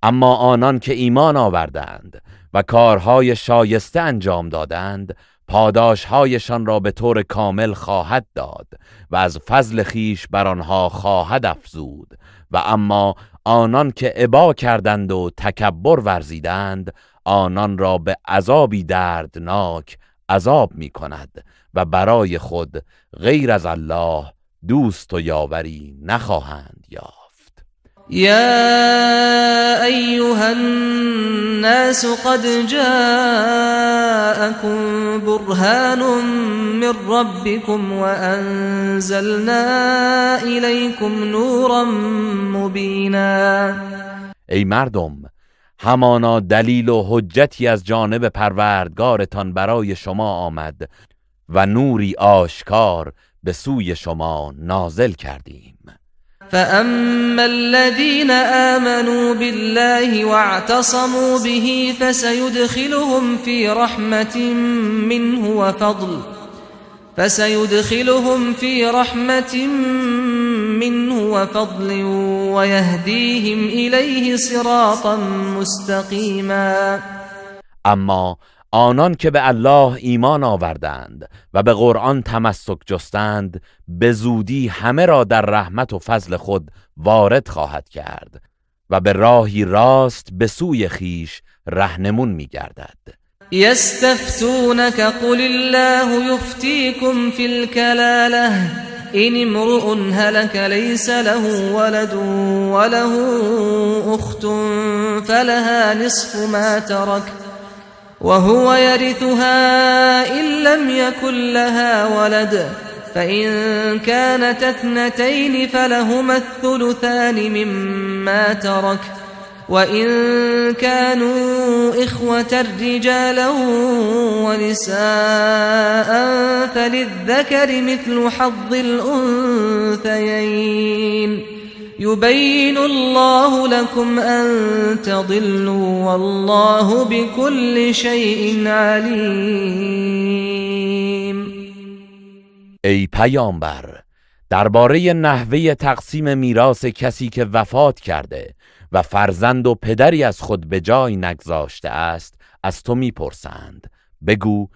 اما آنان که ایمان آوردند و کارهای شایسته انجام دادند پاداشهایشان را به طور کامل خواهد داد و از فضل خیش بر آنها خواهد افزود. و اما آنان که ابا کردند و تکبر ورزیدند آنان را به عذابی دردناک عذاب می کند و برای خود غیر از الله دوست و یاوری نخواهند یافت.
یا ایها الناس قد جاءكم برهان من ربكم وانزلنا الیکم نورا مبینا.
ای مردم، همانا دلیل و حجتی از جانب پروردگارتان برای شما آمد و نوری آشکار به سوی شما نازل کردیم.
فأما الذين آمنوا بالله واعتصموا به فسيدخلهم في رحمة منه وفضل ويهديهم إليه صراطا مستقيما.
اما آنان که به الله ایمان آوردند و به قرآن تمسک جستند به زودی همه را در رحمت و فضل خود وارد خواهد کرد و به راهی راست به سوی خیش رهنمون می گردد.
يستفتونك قل الله يفتيكم في الكلالة إن امرؤ هلك ليس له ولد وله أخت فلها نصف ما ترك وهو يرثها إن لم يكن لها ولد فإن كانت اثنتين فلهما الثلثان مما ترك وإن كانوا إخوة رجالا ونساء فللذكر مثل حظ الأنثيين يبين الله لكم أن تضلوا والله بكل شيء عليم.
ای پیامبر، درباره نحوه تقسیم میراث کسی که وفات کرده و فرزند و پدری از خود به جای نگذاشته است از تو میپرسند. بگو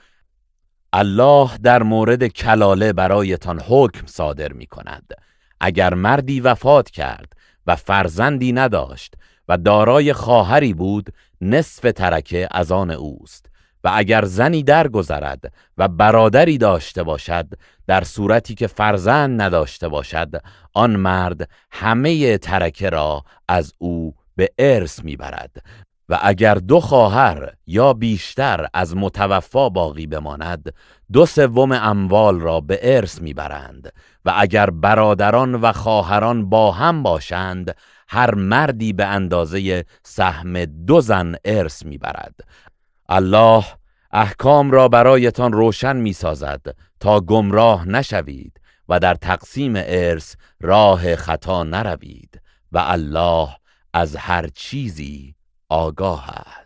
الله در مورد کلاله برایتان حکم صادر می کند. اگر مردی وفات کرد و فرزندی نداشت و دارای خواهری بود نصف ترکه از آن اوست و اگر زنی درگذرد و برادری داشته باشد در صورتی که فرزند نداشته باشد آن مرد همه ترکه را از او به ارث میبرد و اگر دو خواهر یا بیشتر از متوفا باقی بماند 2/3 اموال را به ارث میبرند و اگر برادران و خواهران با هم باشند هر مردی به اندازه سهم 2 زن ارث میبرد. الله احکام را برایتان روشن میسازد تا گمراه نشوید و در تقسیم ارث راه خطا نروید و الله از هر چیزی آگاه است.